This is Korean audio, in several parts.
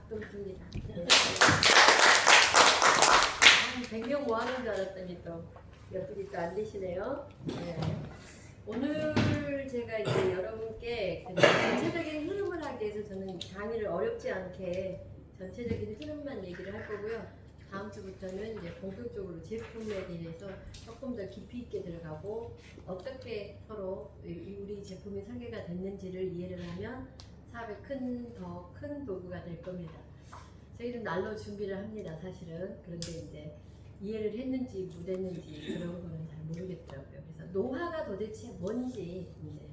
박동수입니다. 100명 모아놓은 줄 알았더니 또 몇 분이 또 안 되시네요. 네. 오늘 제가 이제 여러분께 전체적인 흐름을 하기 위해서 저는 강의를 어렵지 않게 전체적인 흐름만 얘기를 할 거고요. 다음 주부터는 이제 본격적으로 제품에 대해서 조금 더 깊이 있게 들어가고 어떻게 서로 우리 제품이 설계가 됐는지를 이해를 하면 사업에 더 큰 도구가 될 겁니다. 저희는 날로 준비를 합니다, 사실은. 그런데 이제 이해를 했는지 못했는지 그런 거는 잘 모르겠더라고요. 그래서 노화가 도대체 뭔지 이제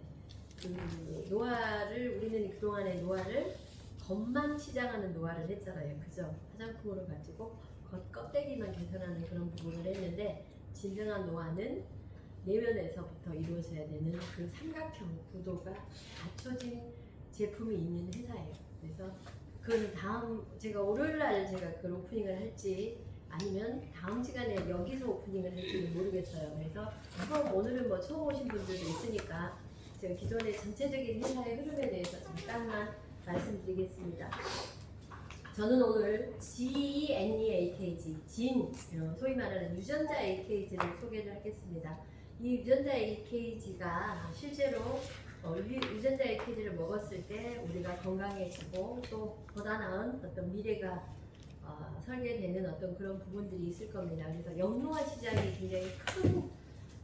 그 노화를 우리는 그동안의 노화를 겉만 시장하는 노화를 했잖아요, 그죠? 화장품으로 가지고 겉 껍데기만 개선하는 그런 부분을 했는데 진정한 노화는 내면에서부터 이루어져야 되는 그 삼각형 구도가 갖춰진 제품이 있는 회사예요. 그래서 그건 다음 제가 월요일날 제가 그 오프닝을 할지 아니면 다음 시간에 여기서 오프닝을 할지는 모르겠어요. 그래서 오늘은 뭐 처음 오신 분들도 있으니까 제가 기존의 전체적인 회사의 흐름에 대해서 잠깐만 말씀드리겠습니다. 저는 오늘 GENE-AKG, 소위 말하는 유전자 AKG를 소개를 하겠습니다. 이 유전자 AKG가 실제로 유전자 AKG를 먹었을 때 우리가 건강해지고 또 보다 나은 어떤 미래가 설계되는 어떤 그런 부분들이 있을 겁니다. 그래서 영노화 시장이 굉장히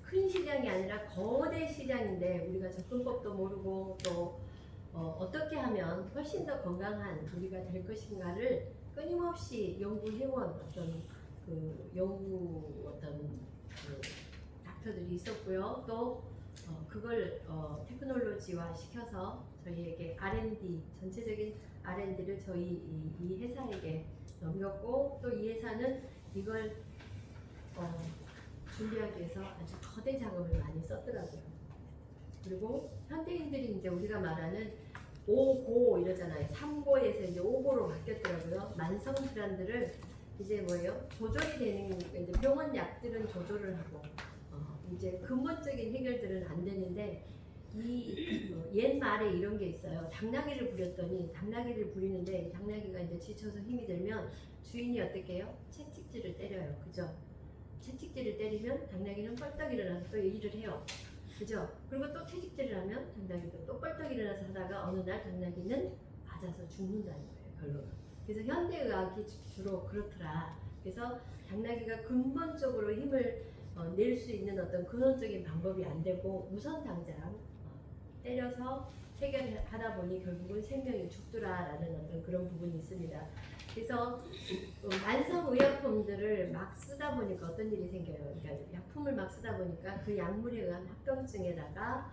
큰 시장이 아니라 거대 시장인데 우리가 접근법도 모르고 또 어떻게 하면 훨씬 더 건강한 우리가 될 것인가를 끊임없이 연구해온 어떤 그 닥터들이 있었고요. 또 그걸 테크놀로지화 시켜서 저희에게 R&D, 전체적인 R&D를 저희 이 회사에게 넘겼고 또 이 회사는 이걸 준비하기 위해서 아주 거대 자금을 많이 썼더라고요. 그리고 현대인들이 이제 우리가 말하는 5고 이러잖아요. 3고에서 이제 5고로 바뀌었더라고요. 만성 질환들을 이제 조절이 되는 이제 병원 약들은 조절을 하고 이제 근본적인 해결들은 안 되는데 옛말에 이런 게 있어요. 당나귀를 부렸더니 당나귀를 부리는데 당나귀가 이제 지쳐서 힘이 들면 주인이 어떻게 해요? 채찍질을 때려요. 그죠? 채찍질을 때리면 당나귀는 뻘떡 일어나서 또 일을 해요. 그죠? 그리고 또 채찍질을 하면 당나귀도 또 뻘떡 일어나서 하다가 어느 날 당나귀는 맞아서 죽는다는 거예요. 결론은. 그래서 현대의학이 주로 그렇더라. 그래서 당나귀가 근본적으로 힘을 낼 수 있는 어떤 근원적인 방법이 안 되고 우선 당장 때려서 해결하다 보니 결국은 생명이 죽더라라는 어떤 그런 부분이 있습니다. 그래서 만성 의약품들을 막 쓰다 보니까 어떤 일이 생겨요. 그러니까 약품을 막 쓰다 보니까 그 약물에 의한 합병증에다가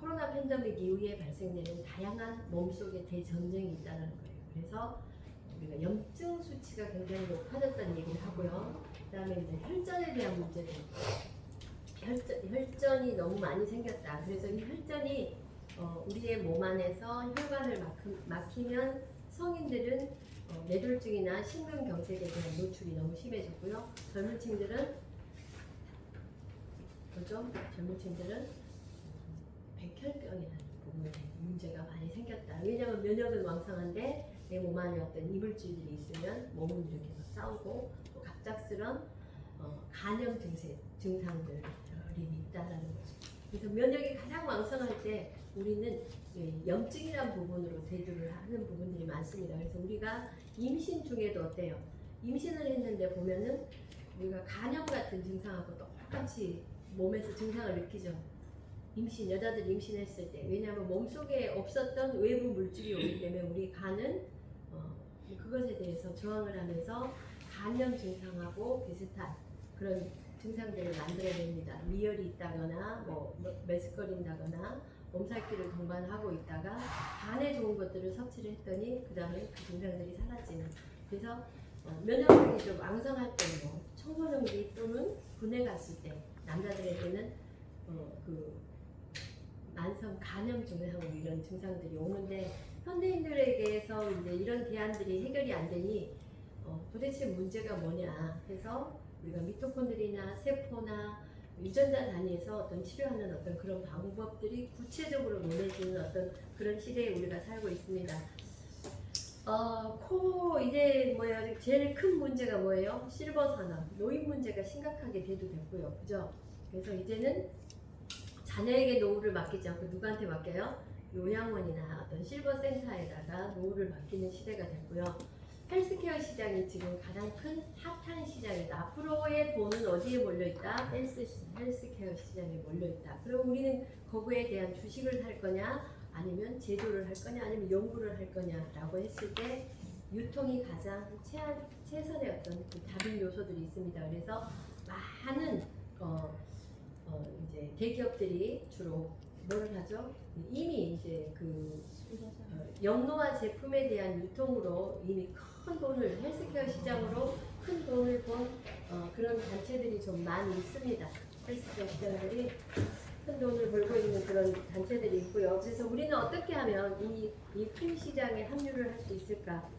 코로나 팬데믹 이후에 발생되는 다양한 몸속의 대전쟁이 있다는 거예요. 그래서 우리가 염증 수치가 굉장히 높아졌다는 얘기를 하고요. 그다음에 이제 혈전에 대한 문제도 있고, 혈전이 너무 많이 생겼다. 그래서 이 혈전이 우리의 몸 안에서 혈관을 막히면 성인들은 뇌졸중이나 심근경색에 대한 노출이 너무 심해졌고요. 젊은 층들은 백혈병이라는 부분에 문제가 많이 생겼다. 왜냐하면 면역은 왕성한데 내 몸 안에 어떤 이물질들이 있으면 몸은 이렇게 싸우고 또 갑작스런 간염 증상들이 있다라는 거죠. 그래서 면역이 가장 왕성할 때 우리는 염증이라는 부분으로 대두를 하는 부분들이 많습니다. 그래서 우리가 임신 중에도 어때요? 임신을 했는데 보면은 우리가 간염 같은 증상하고 똑같이 몸에서 증상을 느끼죠. 여자들이 임신했을 때. 왜냐하면 몸속에 없었던 외부 물질이 오기 때문에 우리 간은 그것에 대해서 저항을 하면서 간염 증상하고 비슷한 그런 증상들을 만들어냅니다. 미열이 있다거나 메스꺼린다거나 몸살기를 동반하고 있다가 간에 좋은 것들을 섭취를 했더니 그 다음에 그 증상들이 사라지는. 그래서 면역력이 좀 왕성할 때 청소년기 또는 군에 갔을 때 남자들에게는 그 만성 간염 증상하고 이런 증상들이 오는데 현대인들에게서 이제 이런 대안들이 해결이 안 되니 도대체 문제가 뭐냐 해서 우리가 미토콘드리나 세포나 유전자 단위에서 어떤 치료하는 어떤 그런 방법들이 구체적으로 논해지는 어떤 그런 시대에 우리가 살고 있습니다. 이제 뭐야 제일 큰 문제가 뭐예요? 실버 산업, 노인 문제가 심각하게 대두됐고요, 그죠? 그래서 이제는 자녀에게 노후를 맡기지 않고 누구한테 맡겨요? 요양원이나 어떤 실버 센터에다가 노후를 맡기는 시대가 됐고요. 헬스케어 시장이 지금 가장 큰 핫한 시장이다. 앞으로의 돈은 어디에 몰려있다? 헬스케어 시장에 몰려있다. 그럼 우리는 거기에 대한 주식을 할 거냐? 아니면 제조를 할 거냐? 아니면 연구를 할 거냐라고 했을 때 유통이 가장 최선의 어떤 그 다른 요소들이 있습니다. 그래서 많은 이제 대기업들이 주로 뭐를 하죠? 이미 이제 영노화 제품에 대한 유통으로 이미 큰 돈을 헬스케어 시장으로 큰 돈을 본 그런 단체들이 좀 많이 있습니다. 헬스케어 시장들이 큰 돈을 벌고 있는 그런 단체들이 있고요. 그래서 우리는 어떻게 하면 이 큰 시장에 합류를 할 수 있을까?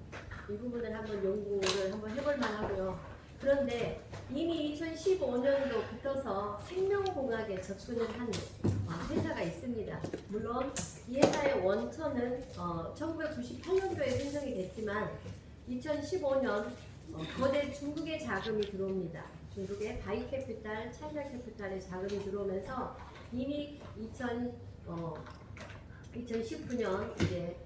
이 부분을 한번 연구를 한번 해볼 만하고요. 그런데 이미 2015년도부터서 생명공학에 접근을 한 회사가 있습니다. 물론 이 회사의 원천은 1998년도에 생성이 됐지만 2015년 거대 중국의 자금이 들어옵니다. 중국의 바이캐피탈, 차이나캐피탈의 자금이 들어오면서 이미 2019년 이제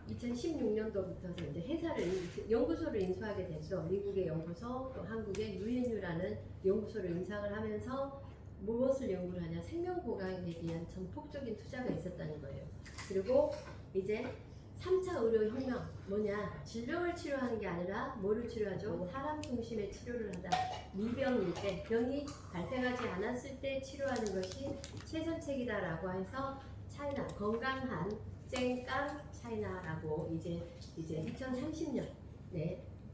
2016년도부터 이제 회사를 연구소를 인수하게 됐죠. 미국의 연구소, 또 한국의 UNU라는 연구소를 인수를 하면서 무엇을 연구를 하냐? 생명보강에 대한 전폭적인 투자가 있었다는 거예요. 그리고 이제 3차 의료혁명 뭐냐? 질병을 치료하는 게 아니라 뭐를 치료하죠? 사람 중심의 치료를 하다. 미병일 때, 병이 발생하지 않았을 때 치료하는 것이 최선책이다라고 해서 차이나 건강한 쨍깡 차이나라고 이제 2030년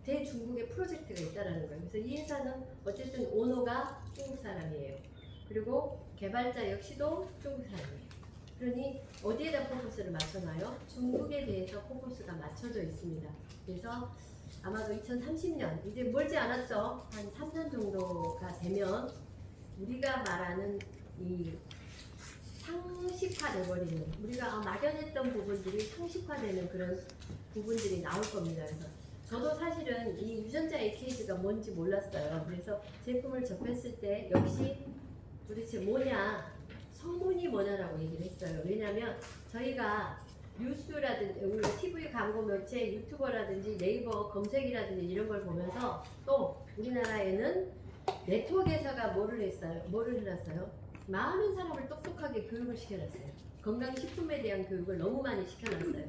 대중국의 프로젝트가 있다라는 거예요. 그래서 이 회사는 어쨌든 오너가 중국 사람이에요. 그리고 개발자 역시도 중국 사람이에요. 그러니 어디에다 포커스를 맞춰놔요? 중국에 대해서 포커스가 맞춰져 있습니다. 그래서 아마도 2030년 이제 멀지 않았죠. 한 3년 정도가 되면 우리가 말하는 이 상식화돼버리는 우리가 막연했던 부분들이 상식화되는 그런 부분들이 나올 겁니다. 그래서 저도 사실은 이 유전자 AKG가 뭔지 몰랐어요. 그래서 제품을 접했을 때 역시 도대체 뭐냐 성분이 뭐냐라고 얘기를 했어요. 왜냐하면 저희가 뉴스라든지 우리 TV 광고 매체 유튜버라든지 네이버 검색이라든지 이런 걸 보면서 또 우리나라에는 네트워크에서가 뭐를 해놨어요? 많은 사람을 똑똑하게 교육을 시켜놨어요. 건강식품에 대한 교육을 너무 많이 시켜놨어요.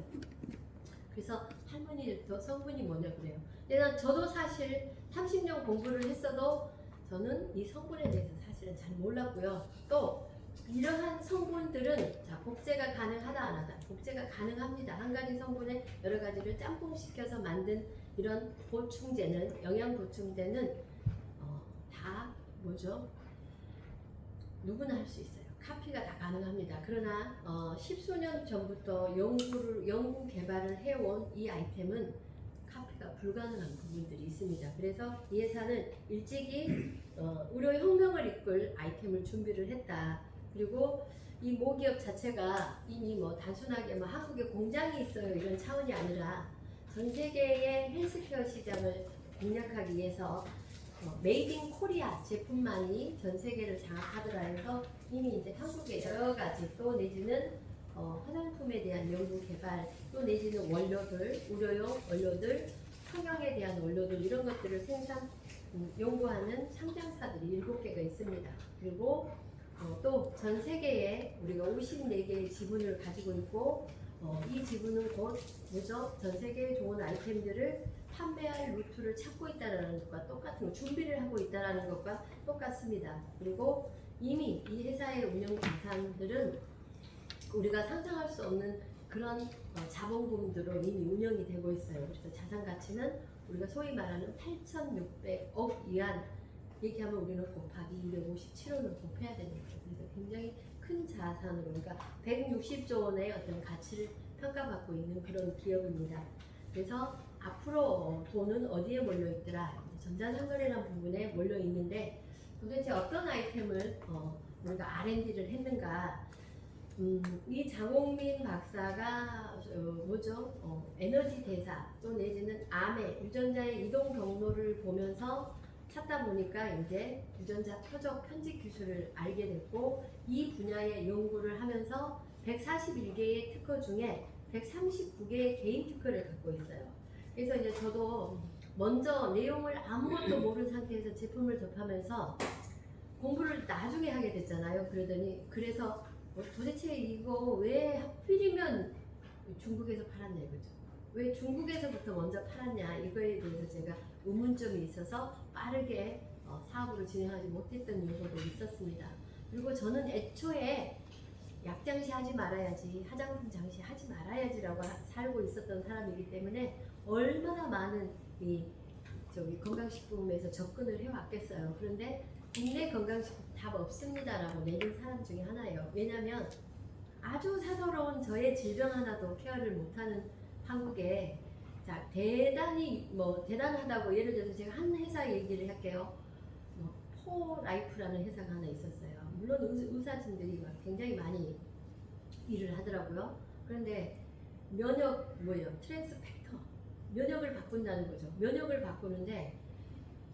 그래서 할머니들도 성분이 뭐냐 그래요. 근데 저도 사실 30년 공부를 했어도 저는 이 성분에 대해서 사실은 잘 몰랐고요. 또 이러한 성분들은 복제가 가능하다 안 하다. 복제가 가능합니다. 한 가지 성분에 여러 가지를 짬뽕시켜서 만든 이런 보충제는 영양 보충제는 다 뭐죠? 누구나 할 수 있어요. 카피가 다 가능합니다. 그러나 10수년 전부터 연구 개발을 해온 이 아이템은 카피가 불가능한 부분들이 있습니다. 그래서 이 회사는 일찍이 의료혁명을 이끌 아이템을 준비를 했다. 그리고 이 모기업 자체가 이미 단순하게 한국에 공장이 있어요 이런 차원이 아니라 전 세계의 헬스케어 시장을 공략하기 위해서 메이드 인 코리아 제품만이 전 세계를 장악하더라 해서 이미 이제 한국의 여러 가지 또 내지는 화장품에 대한 연구 개발 또 내지는 원료들, 의료용 원료들, 성형에 대한 원료들 이런 것들을 연구하는 상장사들이 7개가 있습니다. 그리고 또 전 세계에 우리가 54개의 지분을 가지고 있고 이 지분은 곧 뭐죠? 전 세계의 좋은 아이템들을 판매할 루트를 찾고 있다는 것과 똑같은 준비를 하고 있다는 것과 똑같습니다. 그리고 이미 이 회사의 운영 자산들은 우리가 상상할 수 없는 그런 자본금으로 이미 운영이 되고 있어요. 그래서 자산 가치는 우리가 소위 말하는 8,600억 위안 얘기하면 우리는 곱하기 257원을 곱해야 되는 거죠. 그래서 굉장히 큰 자산으로 그러니까 160조 원의 어떤 가치를 평가받고 있는 그런 기업입니다. 그래서 앞으로 돈은 어디에 몰려있더라? 전자상거래라는 부분에 몰려있는데 도대체 어떤 아이템을 우리가 R&D를 했는가? 이 장홍민 박사가 에너지 대사 또 내지는 암의 유전자의 이동 경로를 보면서 찾다 보니까 이제 유전자 표적 편집 기술을 알게 됐고 이 분야의 연구를 하면서 141개의 특허 중에 139개의 개인 특허를 갖고 있어요. 그래서 이제 저도 먼저 내용을 아무것도 모르는 상태에서 제품을 접하면서 공부를 나중에 하게 됐잖아요. 그래서 도대체 이거 왜 하필이면 중국에서 팔았냐 이거죠. 왜 중국에서부터 먼저 팔았냐 이거에 대해서 제가 의문점이 있어서 빠르게 사업을 진행하지 못했던 요소도 있었습니다. 그리고 저는 애초에 약장시 하지 말아야지, 화장품 장시 하지 말아야지라고 살고 있었던 사람이기 때문에 얼마나 많은 건강식품에서 접근을 해왔겠어요. 그런데 국내 건강식품 답 없습니다라고 내린 사람 중에 하나예요. 왜냐하면 아주 사서로운 저의 질병 하나도 케어를 못하는 한국에 대단히 대단하다고 예를 들어서 제가 한 회사 얘기를 할게요. 포라이프라는 회사가 하나 있었어요. 물론 의사진들이 굉장히 많이 일을 하더라고요. 그런데 트랜스팩터 면역을 바꾼다는 거죠. 면역을 바꾸는데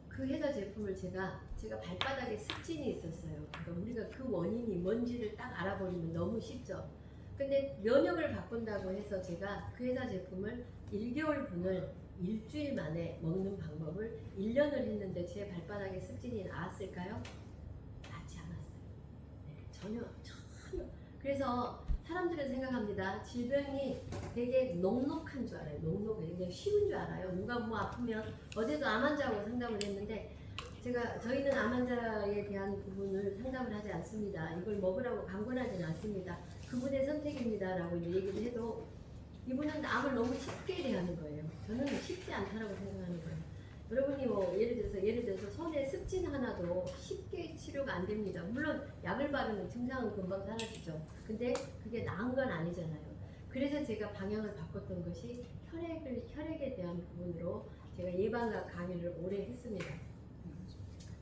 그 회사 제품을 제가 발바닥에 습진이 있었어요. 그러니까 우리가 그 원인이 뭔지를 딱 알아버리면 너무 쉽죠. 근데 면역을 바꾼다고 해서 제가 그 회사 제품을 1개월분을 일주일 만에 먹는 방법을 1년을 했는데 제 발바닥에 습진이 나았을까요? 낫지 않았어요. 네, 전혀. 그래서 사람들은 생각합니다. 질병이 되게 녹록한 줄 알아요. 녹록해. 그냥 쉬운 줄 알아요. 누가 아프면 어제도 암 환자하고 상담을 했는데 저희는 암 환자에 대한 부분을 상담을 하지 않습니다. 이걸 먹으라고 강권하지는 않습니다. 그분의 선택입니다라고 얘기를 해도 이분은 암을 너무 쉽게 대하는 거예요. 저는 쉽지 않다라고 생각하는 거예요. 여러분이 예를 들어서 손에 습진 하나도 쉽게 치료가 안 됩니다. 물론 약을 바르면 증상은 금방 사라지죠. 근데 그게 나은 건 아니잖아요. 그래서 제가 방향을 바꿨던 것이 혈액에 대한 부분으로 제가 예방과 강의를 오래 했습니다.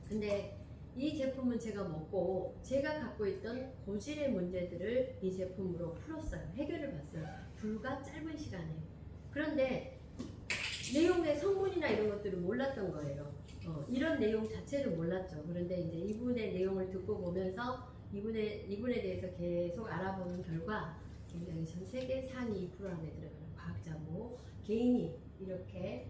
근데 이 제품은 제가 먹고 제가 갖고 있던 고질의 문제들을 이 제품으로 풀었어요. 해결을 봤어요. 불과 짧은 시간에. 그런데 내용의 성분이나 이런 것들을 몰랐던 거예요. 이런 내용 자체를 몰랐죠. 그런데 이제 이분의 내용을 듣고 보면서 이분에 대해서 계속 알아보는 결과 굉장히 전 세계 상위 2% 안에 들어가는 과학자고 개인이 이렇게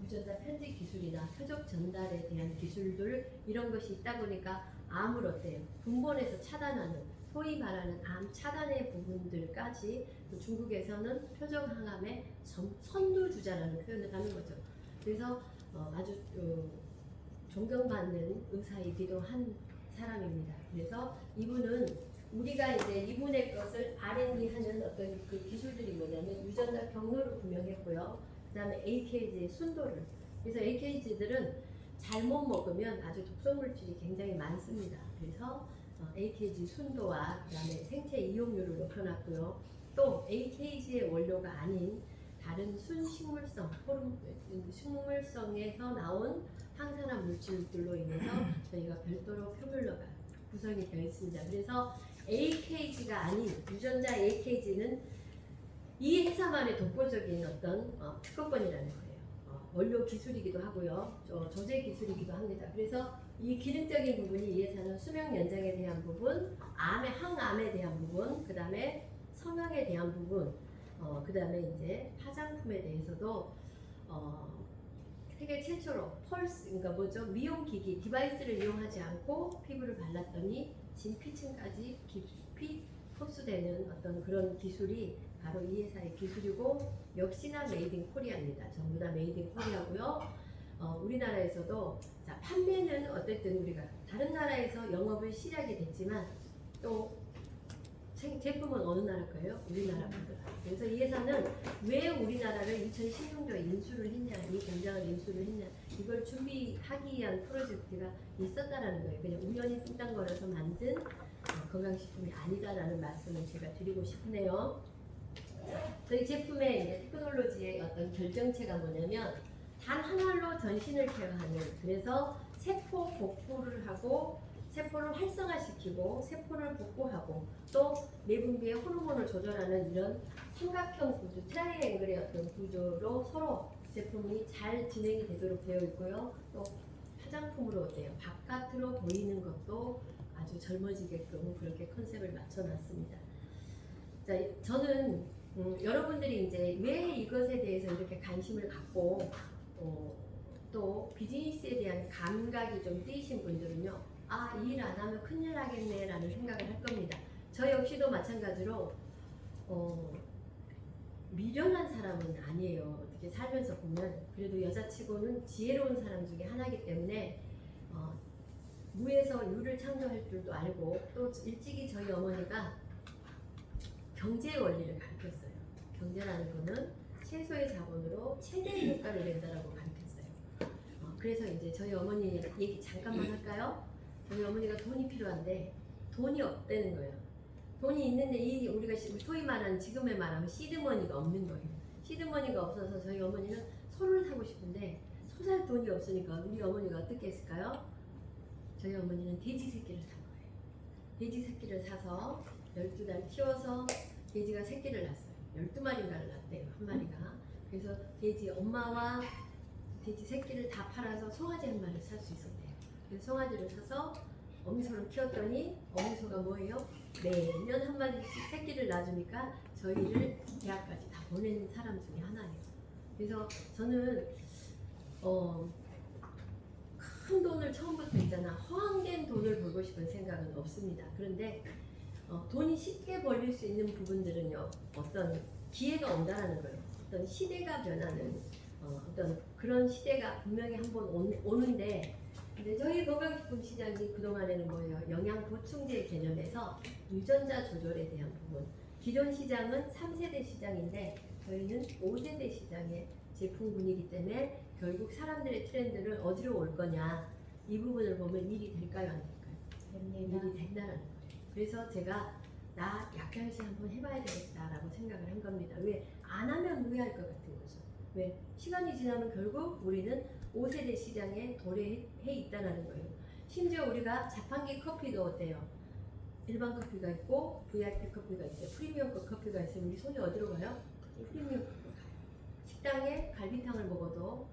유전자 편집 기술이나 표적 전달에 대한 기술들 이런 것이 있다 보니까 암을 어때요? 근본에서 차단하는 소위 말하는 암 차단의 부분들까지 중국에서는 표적 항암의 선두주자라는 표현을 하는 거죠. 그래서 아주 존경받는 의사이기도 한 사람입니다. 그래서 이분은 우리가 이제 이분의 것을 R&D 하는 어떤 그 기술들이 뭐냐면 유전자 경로를 분명했고요. 그 다음에 AKG의 순도를. 그래서 AKG들은 잘못 먹으면 아주 독성물질이 굉장히 많습니다. 그래서 AKG 순도와 그 다음에 생체 이용률을 높여놨고요. 또 AKG의 원료가 아닌 다른 순식물성, 식물성에서 나온 항산화 물질들로 인해서 저희가 별도로 표물로가 구성이 되어 있습니다. 그래서 AKG가 아닌 유전자 AKG는 이 회사만의 독보적인 어떤 특허권이라는 거예요. 원료 기술이기도 하고요. 조제 기술이기도 합니다. 그래서 이 기능적인 부분이 이 회사는 수명 연장에 대한 부분, 항암에 대한 부분, 그 다음에 성형에 대한 부분, 그 다음에 이제 화장품에 대해서도 세계 최초로 그러니까 미용기기 디바이스를 이용하지 않고 피부를 발랐더니 진피층까지 깊이 흡수되는 어떤 그런 기술이 바로 이 회사의 기술이고 역시나 메이드 인 코리아입니다. 전부 다 메이드 인 코리아고요. 우리나라에서도 판매는 어쨌든 우리가 다른 나라에서 영업을 시작이 됐지만 또 제품은 어느 나라 거예요? 우리나라 분들. 그래서 이 회사는 왜 우리나라를 2016년도에 인수를 했냐, 이 공장을 인수를 했냐, 이걸 준비하기 위한 프로젝트가 있었다라는 거예요. 그냥 우연히 뚱땅거려서 만든 건강식품이 아니다라는 말씀을 제가 드리고 싶네요. 저희 제품의 이제 테크놀로지의 어떤 결정체가 뭐냐면 단 한 알로 전신을 케어하는, 그래서 세포 복구를 하고 세포를 활성화시키고 세포를 복구하고 또 내분비의 호르몬을 조절하는 이런 삼각형 구조, 트라이앵글의 어떤 구조로 서로 제품이 잘 진행이 되도록 되어 있고요. 또 화장품으로 어때요? 바깥으로 보이는 것도 아주 젊어지게끔 그렇게 컨셉을 맞춰놨습니다. 자, 저는 여러분들이 이제 왜 이것에 대해서 이렇게 관심을 갖고 또 비즈니스에 대한 감각이 좀 띄신 분들은요, 아, 이 일 안 하면 큰일 나겠네 라는 생각을 할 겁니다. 저 역시도 마찬가지로 미련한 사람은 아니에요. 어떻게 살면서 보면 그래도 여자치고는 지혜로운 사람 중에 하나이기 때문에 무에서 유를 창조할 줄도 알고 또 일찍이 저희 어머니가 경제 원리를 가르쳤어요. 경제라는 거는 최소의 자본으로 최대의 효과를 낸다라고 가르쳤어요. 그래서 이제 저희 어머니 얘기 잠깐만 할까요? 저희 어머니가 돈이 필요한데 돈이 없다는 거예요. 돈이 있는데 이 우리가 소위 말하는 지금에 말하면 시드머니가 없는 거예요. 시드머니가 없어서 저희 어머니는 소를 사고 싶은데 소 살 돈이 없으니까 우리 어머니가 어떻게 했을까요? 저희 어머니는 돼지 새끼를 산 거예요. 돼지 새끼를 사서 12달 키워서 돼지가 새끼를 낳았어요. 12마리인가를 낳았대요. 한 마리가. 그래서 돼지 엄마와 돼지 새끼를 다 팔아서 송아지 한 마리를 살 수 있었대요. 그래서 송아지를 사서 어미소를 키웠더니 어미소가 뭐예요? 매년 한 마리씩 새끼를 낳아주니까 저희를 대학까지 다 보낸 사람 중에 하나예요. 그래서 저는 큰 돈을 처음부터 있잖아. 허황된 돈을 벌고 싶은 생각은 없습니다. 그런데 돈이 쉽게 벌릴 수 있는 부분들은요, 어떤 기회가 온다라는 거예요. 어떤 시대가 변하는 어떤 그런 시대가 분명히 한번 오는데, 근데 저희 건강식품 시장이 그동안에는 뭐예요? 영양 보충제 개념에서 유전자 조절에 대한 부분. 기존 시장은 3세대 시장인데 저희는 5세대 시장의 제품군이기 때문에 결국 사람들의 트렌드를 어디로 올 거냐, 이 부분을 보면 일이 될까요, 안 될까요? 일이 된다는 거예요. 그래서 제가 나 약장시 한번 해봐야 되겠다라고 생각을 한 겁니다. 왜? 안 하면 무해할 것 같은 거죠. 왜? 시간이 지나면 결국 우리는 5세대 시장에 도래해 있다는 거예요. 심지어 우리가 자판기 커피도 어때요? 일반 커피가 있고 VIP 커피가 있어요. 프리미엄급 커피가 있어요. 우리 손이 어디로 가요? 프리미엄급으로 가요. 식당에 갈비탕을 먹어도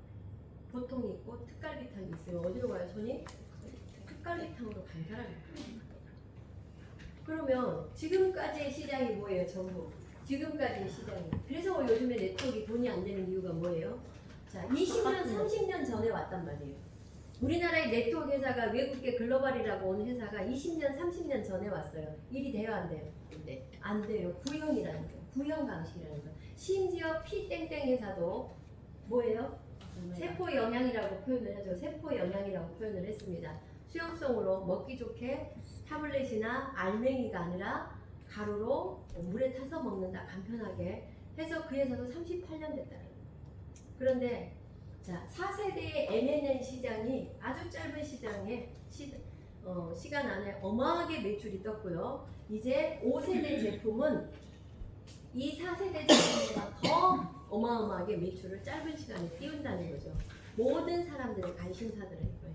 보통이 있고 특갈비탕이 있어요. 어디로 가요? 손이? 특갈비탕으로 간 사람이 있어요. 그러면 지금까지의 시장이 뭐예요? 전부 지금까지의 시장이. 그래서 요즘에 네트워크가 돈이 안 되는 이유가 뭐예요? 자, 20년, 30년 전에 왔단 말이에요. 우리나라의 네트워크 회사가 외국계 글로벌이라고 오는 회사가 20년, 30년 전에 왔어요. 일이 돼요, 안 돼요? 네. 안 돼요. 구형이라는 거예요. 구형 방식이라는 거예요. 심지어 P땡땡 회사도 뭐예요? 세포 영양이라고 표현을 하죠. 세포 영양이라고 표현을 했습니다. 수용성으로 먹기 좋게 타블렛이나 알맹이가 아니라 가루로 물에 타서 먹는다, 간편하게 해서 그 회사도 38년 됐다는 거예요. 그런데 자, 4세대의 MNN 시장이 아주 짧은 시장에 시간 안에 어마하게 매출이 떴고요. 이제 5세대 제품은 이 4세대 제품보다 더 어마어마하게 매출을 짧은 시간에 띄운다는 거죠. 모든 사람들의 관심사들일 거예요.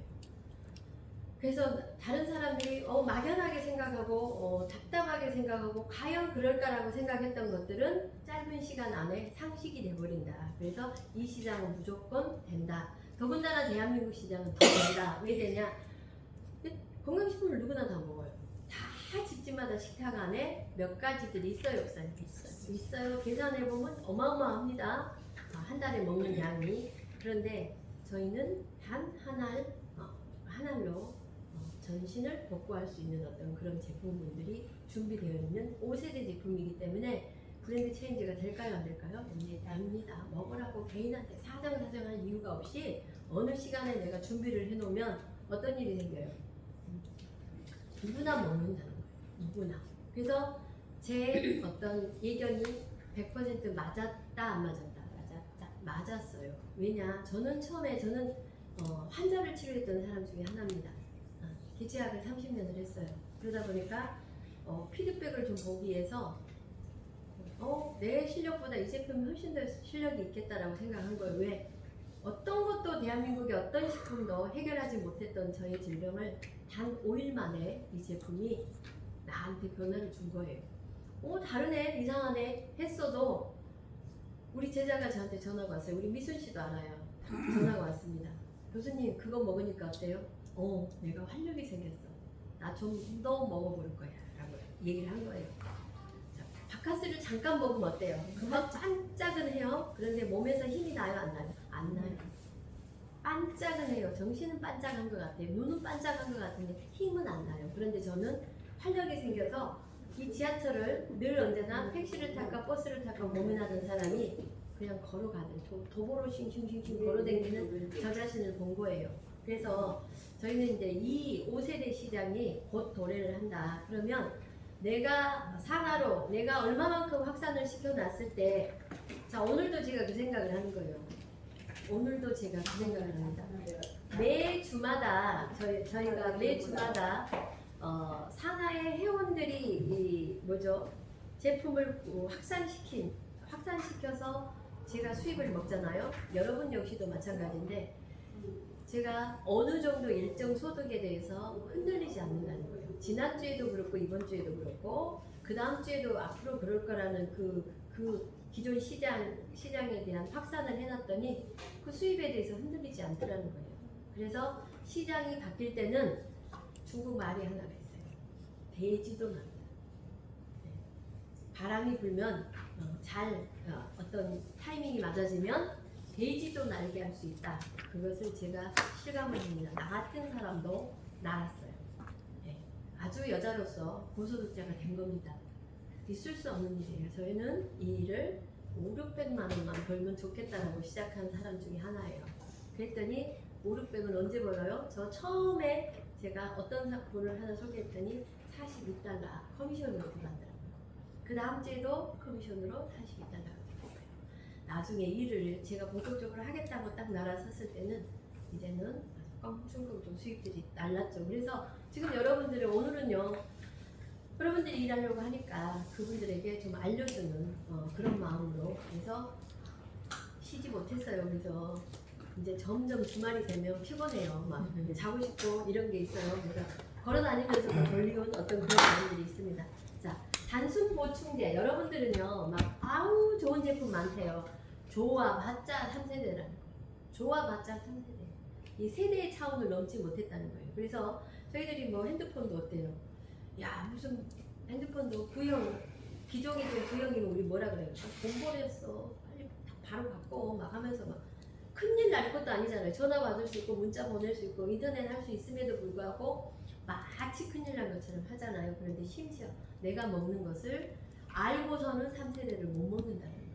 그래서 다른 사람들이 막연하게 생각하고 답답하게 생각하고 과연 그럴까라고 생각했던 것들은 짧은 시간 안에 상식이 돼버린다. 그래서 이 시장은 무조건 된다. 더군다나 대한민국 시장은 더 된다. 왜 되냐? 건강식품을 누구나 다 먹어요. 다 집집마다 식탁 안에 몇 가지들이 있어요, 없어요? 있어요. 계산해보면 어마어마합니다. 한 달에 먹는 양이. 그런데 저희는 단 한 알로 전신을 복구할 수 있는 어떤 그런 제품들이 준비되어 있는 5세대 제품이기 때문에 브랜드 체인지가 될까요, 안 될까요? 됩니다. 먹으라고 개인한테 사정할 이유가 없이 어느 시간에 내가 준비를 해놓으면 어떤 일이 생겨요? 누구나 먹는다는 거예요. 누구나. 그래서 제 어떤 예견이 100% 맞았다, 안 맞았다? 맞았어요. 왜냐? 저는 처음에 환자를 치료했던 사람 중에 하나입니다. 기체학을 30년을 했어요. 그러다 보니까 피드백을 좀 보기 위해서 내 실력보다 이 제품이 훨씬 더 실력이 있겠다라고 생각한 거예요. 왜? 어떤 것도 지금도 대한민국의 어떤 식품도 해결하지 못했던 저의 질병을 단 5일 만에 이 제품이 나한테 변화를 준 거예요. 다르네, 이상하네 했어도 우리 제자가 저한테 전화가 왔어요. 우리 미순 씨도 알아요. 전화가 왔습니다. 교수님, 그거 먹으니까 어때요? 내가 활력이 생겼어. 나 좀 더 먹어볼 거야. 라고 얘기를 한 거예요. 자, 바카스를 잠깐 먹으면 어때요? 금방 반짝은해요. 그런데 몸에서 힘이 나요? 안 나요? 안 나요. 반짝은해요. 정신은 반짝한 것 같아요. 눈은 반짝한 것 같은데 힘은 안 나요. 그런데 저는 활력이 생겨서 이 지하철을 늘 언제나 택시를 탈까 버스를 탈까 고민하던 사람이 그냥 걸어가는 도보로 싱싱싱싱 걸어다니는 저 자신을 본 거예요. 그래서 저희는 이제 이 5세대 시장이 곧 도래를 한다. 그러면 내가 산하로 내가 얼마만큼 확산을 시켜놨을 때, 자, 오늘도 제가 그 생각을 하는 거예요. 오늘도 제가 그 생각을 합니다. 매 주마다 저희가 매 주마다 산하의 회원들이 제품을 확산시켜서 제가 수입을 먹잖아요. 여러분 역시도 마찬가지인데 제가 어느 정도 일정 소득에 대해서 흔들리지 않는다는 거예요. 지난주에도 그렇고 이번 주에도 그렇고 그 다음 주에도 앞으로 그럴 거라는 그 기존 시장에 대한 확산을 해놨더니 그 수입에 대해서 흔들리지 않더라는 거예요. 그래서 시장이 바뀔 때는 중국 말이 하나가 있어요. 돼지도 난다. 네. 바람이 불면 어떤 타이밍이 맞아지면 돼지도 날게 할 수 있다. 그것을 제가 실감을 합니다. 나 같은 사람도 날았어요. 네. 아주 여자로서 고소득자가 된 겁니다. 있을 수 없는 일이에요. 저희는 이 일을 500~600만 원만 벌면 좋겠다라고 시작한 사람 중에 하나예요. 그랬더니 500~600은 언제 벌어요? 저 처음에 제가 어떤 분을 하나 소개했더니 42달러 커미션으로 들어간더라고요. 그 다음 주에도 커미션으로 42달러가 들어갔어요. 나중에 일을 제가 본격적으로 하겠다고 딱 나라섰을 때는 이제는 껑충껑충 수익들이 날랐죠. 그래서 지금 오늘은요 여러분들이 일하려고 하니까 그분들에게 좀 알려주는 그런 마음으로 그래서 쉬지 못했어요. 그래서 이제 점점 주말이 되면 피곤해요. 막 자고 싶고 이런 게 있어요. 그래서 걸어다니면서도 걸리온 어떤 그런 마음들이 있습니다. 자, 단순 보충제 여러분들은요 막 아우 좋은 제품 많대요. 좋아봤자 3세대라는 거. 좋아봤자 3세대. 이 세대의 차원을 넘지 못했다는 거예요. 그래서 저희들이 뭐 핸드폰도 어때요? 야 무슨 핸드폰도 구형 기종이든 구형이면 우리 뭐라 그래요? 돈 버렸어. 빨리 바로 바꿔 막 하면서 막 큰일 날 것도 아니잖아요. 전화 받을 수 있고 문자 보낼 수 있고 인터넷 할 수 있음에도 불구하고 마치 큰일 난 것처럼 하잖아요. 그런데 심지어 내가 먹는 것을 알고서는 3세대를 못 먹는다는 거예요.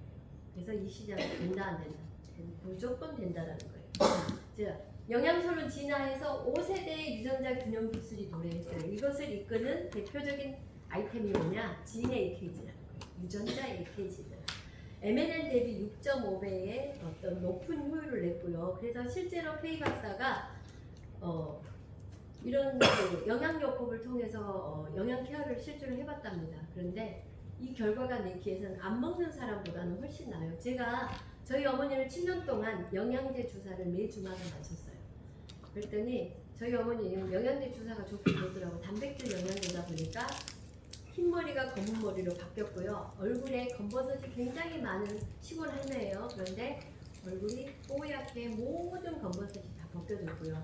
그래서 이 시장이 된다 안 된다? 무조건 된다라는 거예요. 자, 영양소를 진화해서 5세대의 유전자 균형 기술이 도래했어요. 이것을 이끄는 대표적인 아이템이 뭐냐? 진 AKG라는 거예요. 유전자 AKG들. MNN 대비 6.5배의 어떤 높은 효율을 냈고요. 그래서 실제로 페이 박사가 이런 그 영양요법을 통해서 영양 케어를 실제로 해봤답니다. 그런데 이 결과가 내기에서는 안 먹는 사람보다는 훨씬 나아요. 제가 저희 어머니를 7년 동안 영양제 주사를 매주마다 맞췄어요. 그랬더니 저희 어머니는 영양제 주사가 좋긴 좋더라고. 단백질 영양제다 보니까 흰머리가 검은 머리로 바뀌었고요. 얼굴에 검버섯이 굉장히 많은 시골 할매예요. 그런데 얼굴이 뽀얗게 모든 검버섯이 다 벗겨졌고요.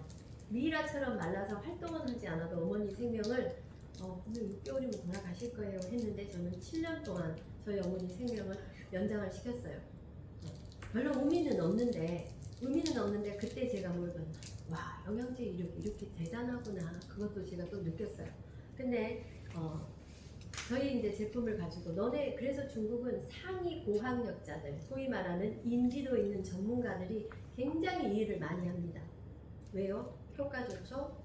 미이라처럼 말라서 활동은 하지 않아도 어머니 생명을 오늘 6개월이면 돌아가실 거예요 했는데 저는 7년 동안 저희 어머니 생명을 연장을 시켰어요. 별로 의미는 없는데 그때 제가 뭘 봤나, 와 영양제 이렇게 대단하구나. 그것도 제가 또 느꼈어요. 근데 저희 이제 제품을 가지고 그래서 중국은 상위 고학력자들, 소위 말하는 인지도 있는 전문가들이 굉장히 이해를 많이 합니다. 왜요? 효과 좋죠?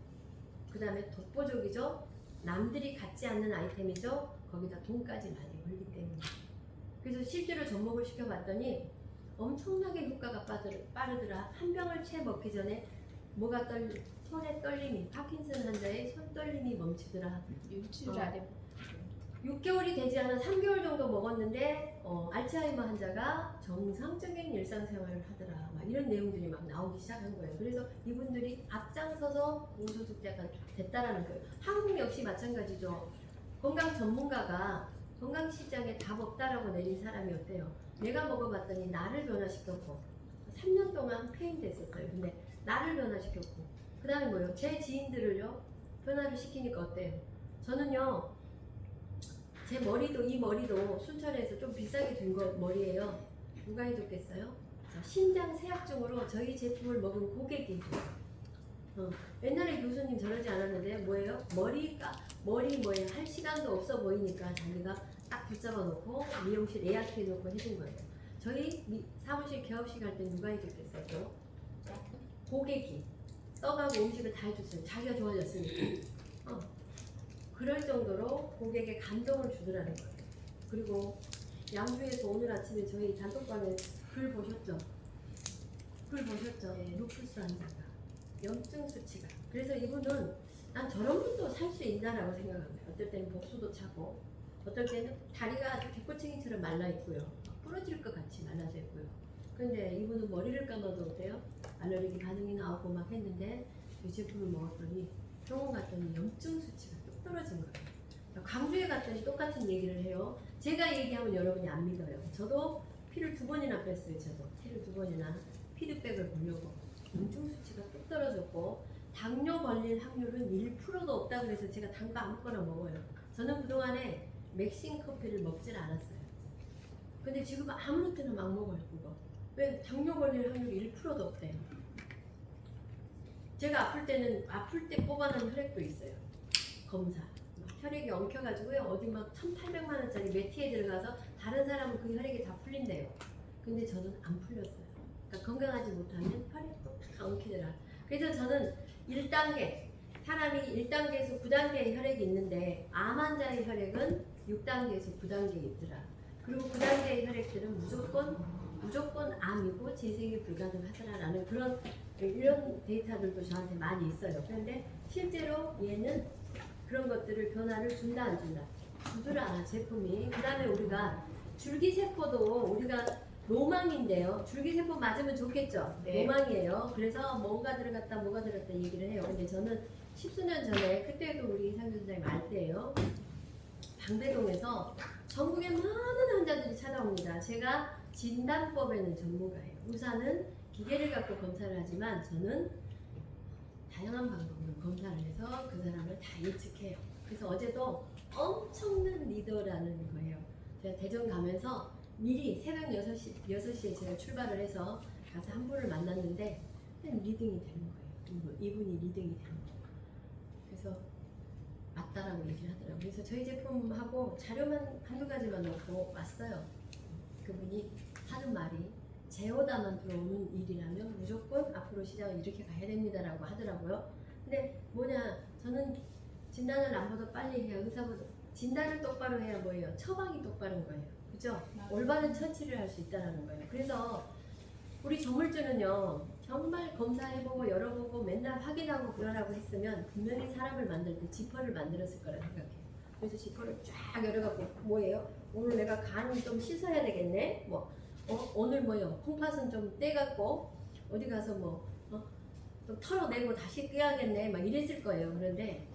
그 다음에 독보적이죠? 남들이 갖지 않는 아이템이죠? 거기다 돈까지 많이 벌기 때문에. 그래서 실제로 접목을 시켜봤더니 엄청나게 효과가 빠르더라. 한 병을 채 먹기 전에 손에 떨림이, 파킨슨 환자의 손 떨림이 멈추더라. 일주일 안에 6개월이 되지 않은 3개월 정도 먹었는데 알츠하이머 환자가 정상적인 일상생활을 하더라. 막 이런 내용들이 막 나오기 시작한 거예요. 그래서 이분들이 앞장서서 공소득자가 됐다라는 거예요. 한국 역시 마찬가지죠. 건강 전문가가 건강시장에 답 없다라고 내린 사람이 어때요? 내가 먹어봤더니 나를 변화시켰고 3년 동안 폐인됐었어요. 근데 나를 변화시켰고 그 다음에 뭐예요? 제 지인들을요 변화를 시키니까 어때요? 저는요 제 머리도 이 머리도 순천에서 좀 비싸게 준 거 머리예요. 누가 해줬겠어요? 신장 세약증으로 저희 제품을 먹은 고객이 옛날에 교수님 저러지 않았는데 뭐예요? 머리 뭐예요? 할 시간도 없어 보이니까 자기가 딱 붙잡아 놓고 미용실 예약해 놓고 해준 거예요. 저희 사무실 개업식 할 때 누가 해줬겠어요? 고객이 떠가고 음식을 다 해줬어요. 자기가 좋아졌으니까. 그럴 정도로 고객에 감동을 주더라는 거예요. 그리고 양주에서 오늘 아침에 저희 단톡방에 글 보셨죠? 네. 루푸스 환자가 염증 수치가. 그래서 이분은 난 저런 분도 살 수 있나라고 생각합니다. 어떨 때는 복수도 차고, 어떨 때는 다리가 아주 뒷골챙이처럼 말라 있고요, 부러질 것 같이 말라져 있고요. 그런데 이분은 머리를 감아도 어때요? 알레르기 반응이 나오고 막 했는데 이 제품을 먹었더니 병원 갔더니 염증 수치가 뚝 떨어진 거예요. 광주에 갔더니 똑같은 얘기를 해요. 제가 얘기하면 여러분이 안 믿어요. 저도 피를 2번이나 뺐어요. 저도 피를 2번이나 피드백을 보려고. 염증 수치가 뚝 떨어졌고 당뇨 걸릴 확률은 1%도 없다고 해서 제가 단 거 아무거나 먹어요. 저는 그동안에 맥신 커피를 먹질 않았어요. 근데 지금 아무렇게나 막 먹어요. 그거 왜? 당뇨 걸릴 확률이 1%도 없대요. 제가 아플 때 뽑아놓은 혈액도 있어요. 검사 혈액이 엉켜가지고요 어디 막 1,800만 원짜리 매트에 들어가서 다른 사람은 그 혈액이 다 풀린대요. 근데 저는 안 풀렸어요. 그러니까 건강하지 못하면 혈액도 다 엉키더라. 그래서 저는 1단계, 사람이 1단계에서 9단계의 혈액이 있는데 암 환자의 혈액은 6단계에서 9단계에 있더라. 그리고 9단계의 혈액들은 무조건 암이고 재생이 불가능하더라라는 이런 데이터들도 저한테 많이 있어요. 그런데 실제로 얘는 그런 것들을 변화를 준다 안 준다? 주더라 제품이. 그 다음에 우리가 줄기세포도 우리가 로망인데요. 줄기세포 맞으면 좋겠죠? 네. 로망이에요. 그래서 뭐가 들어갔다 얘기를 해요. 근데 저는 10수년 전에 그때도 우리 이상준 선생님 알 때예요. 방배동에서 전국에 많은 환자들이 찾아옵니다. 제가 진단법에는 전문가예요. 의사는 기계를 갖고 검사를 하지만 저는 다양한 방법으로 검사를 해서 그 사람을 다 예측해요. 그래서 어제도 엄청난 리더라는 거예요. 제가 대전 가면서 미리 새벽 6시에 제가 출발을 해서 가서 한 분을 만났는데 리딩이 되는 거예요. 이분이 리딩이 되는 거예요. 그래서 맞다라고 얘기를 하더라고요. 그래서 저희 제품하고 자료만 한두 가지만 넣고 왔어요. 그분이 하는 말이 제오다만 들어오는 일이라면 무조건 앞으로 시장을 이렇게 가야 됩니다라고 하더라고요. 근데 저는 진단을 남보다 빨리 해야 의사보다 진단을 똑바로 해야 뭐예요? 처방이 똑바른 거예요. 그죠? 올바른 처치를 할 수 있다는 거예요. 그래서 우리 저물주는요 정말 검사해보고 열어보고 맨날 확인하고 그러라고 했으면 분명히 사람을 만들 때 지퍼를 만들었을 거라 생각해요. 그래서 지퍼를 쫙 열어갖고 뭐예요? 오늘 내가 간이 좀 씻어야 되겠네? 오늘 콩팥은 좀 떼갖고 어디 가서 좀 털어내고 다시 껴야겠네 막 이랬을 거예요. 그런데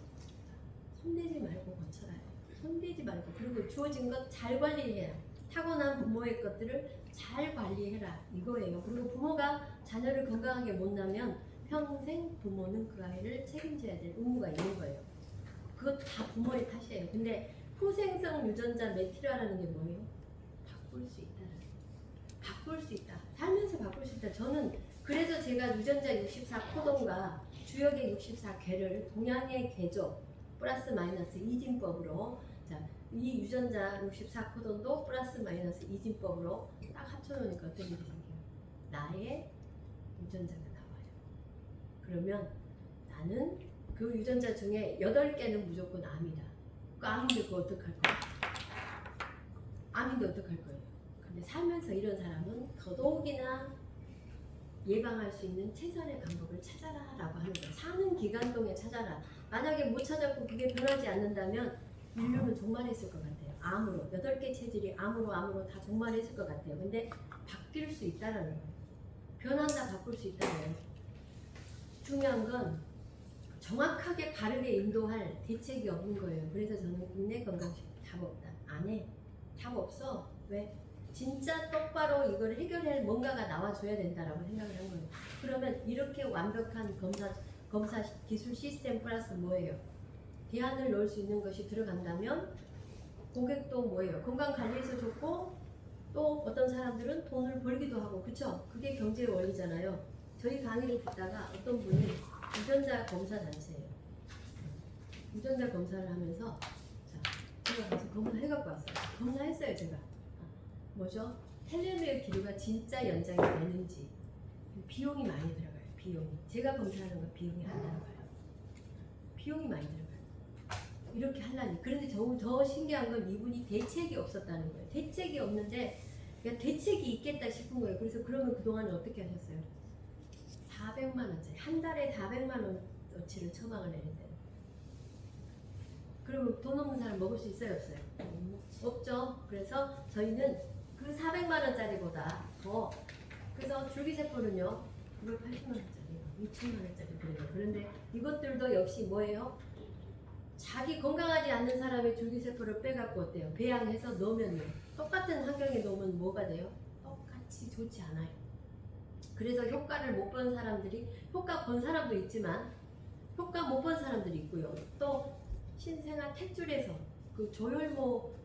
손대지 말고 고쳐라. 손대지 말고 그리고 주어진 것 잘 관리해야 타고난 부모의 것들을 잘 관리해라 이거예요. 그리고 부모가 자녀를 건강하게 못 낳으면 평생 부모는 그 아이를 책임져야 될 의무가 있는 거예요. 그것 다 부모의 탓이에요. 근데 후생성 유전자 메티라라는 게 뭐예요? 바꿀 수 있다. 바꿀 수 있다. 살면서 바꿀 수 있다. 저는 그래서 제가 유전자 64 코돈과 주역의 64개를 동양의 개조 플러스 마이너스 이진법으로 이 유전자 64 코돈도 플러스 마이너스 이진법으로 딱 합쳐놓으니까 어떤 일이 생겨요? 나의 유전자가 나와요. 그러면 나는 그 유전자 중에 8개는 무조건 암이다. 그 암인데 그거 어떡할 거야? 암인데 어떡할 거예요? 근데 살면서 이런 사람은 더더욱이나 예방할 수 있는 최선의 방법을 찾아라 라고 하는 거예요. 사는 기간 동에 찾아라. 만약에 못 찾았고 그게 변하지 않는다면 인류는 종말했을 것 같아요. 암으로 8개 체질이 암으로 다 종말했을 것 같아요. 근데 바뀔 수 있다라는 거예요. 변한다 바꿀 수 있다면 중요한 건 정확하게 바르게 인도할 대책이 없는 거예요. 그래서 저는 국내 건강식 답 없다. 안 해. 답 없어. 왜? 진짜 똑바로 이걸 해결할 뭔가가 나와줘야 된다라고 생각을 한 거예요. 그러면 이렇게 완벽한 검사 기술 시스템 플러스 뭐예요? 대안을 넣을 수 있는 것이 들어간다면 고객도 뭐예요? 건강 관리에서 좋고 또 어떤 사람들은 돈을 벌기도 하고 그쵸? 그게 경제의 원리잖아요. 저희 강의를 듣다가 어떤 분이 유전자 검사 단체예요. 유전자 검사를 하면서 제가 가서 검사해갖고 왔어요. 검사했어요 제가. 뭐죠? 텔레미어 기류가 진짜 연장이 되는지 비용이 많이 들어가요. 비용이. 제가 검사하는 건 비용이 안 들어가요. 비용이 많이 들어가요. 이렇게 하려니. 그런데 더 신기한 건 이분이 대책이 없었다는 거예요. 대책이 없는데 그러니까 대책이 있겠다 싶은 거예요. 그래서 그러면 그동안에 어떻게 하셨어요? 400만 원짜리 한 달에 400만 원어치를 처방을 내는데 그러면 돈 없는 사람 먹을 수 있어요 없어요? 없죠. 그래서 저희는 그 400만 원짜리보다 더 그래서 줄기세포는요 280만 원짜리 2천만 원짜리 그래요. 그런데 이것들도 역시 뭐예요? 자기 건강하지 않는 사람의 줄기세포를 빼갖고 어때요? 배양해서 넣으면요 똑같은 환경에 넣으면 뭐가 돼요? 똑같이 좋지 않아요. 그래서 효과를 못 본 사람들이 효과 본 사람도 있지만 효과 못 본 사람들이 있고요. 또 신생아 탯줄에서 그 조혈모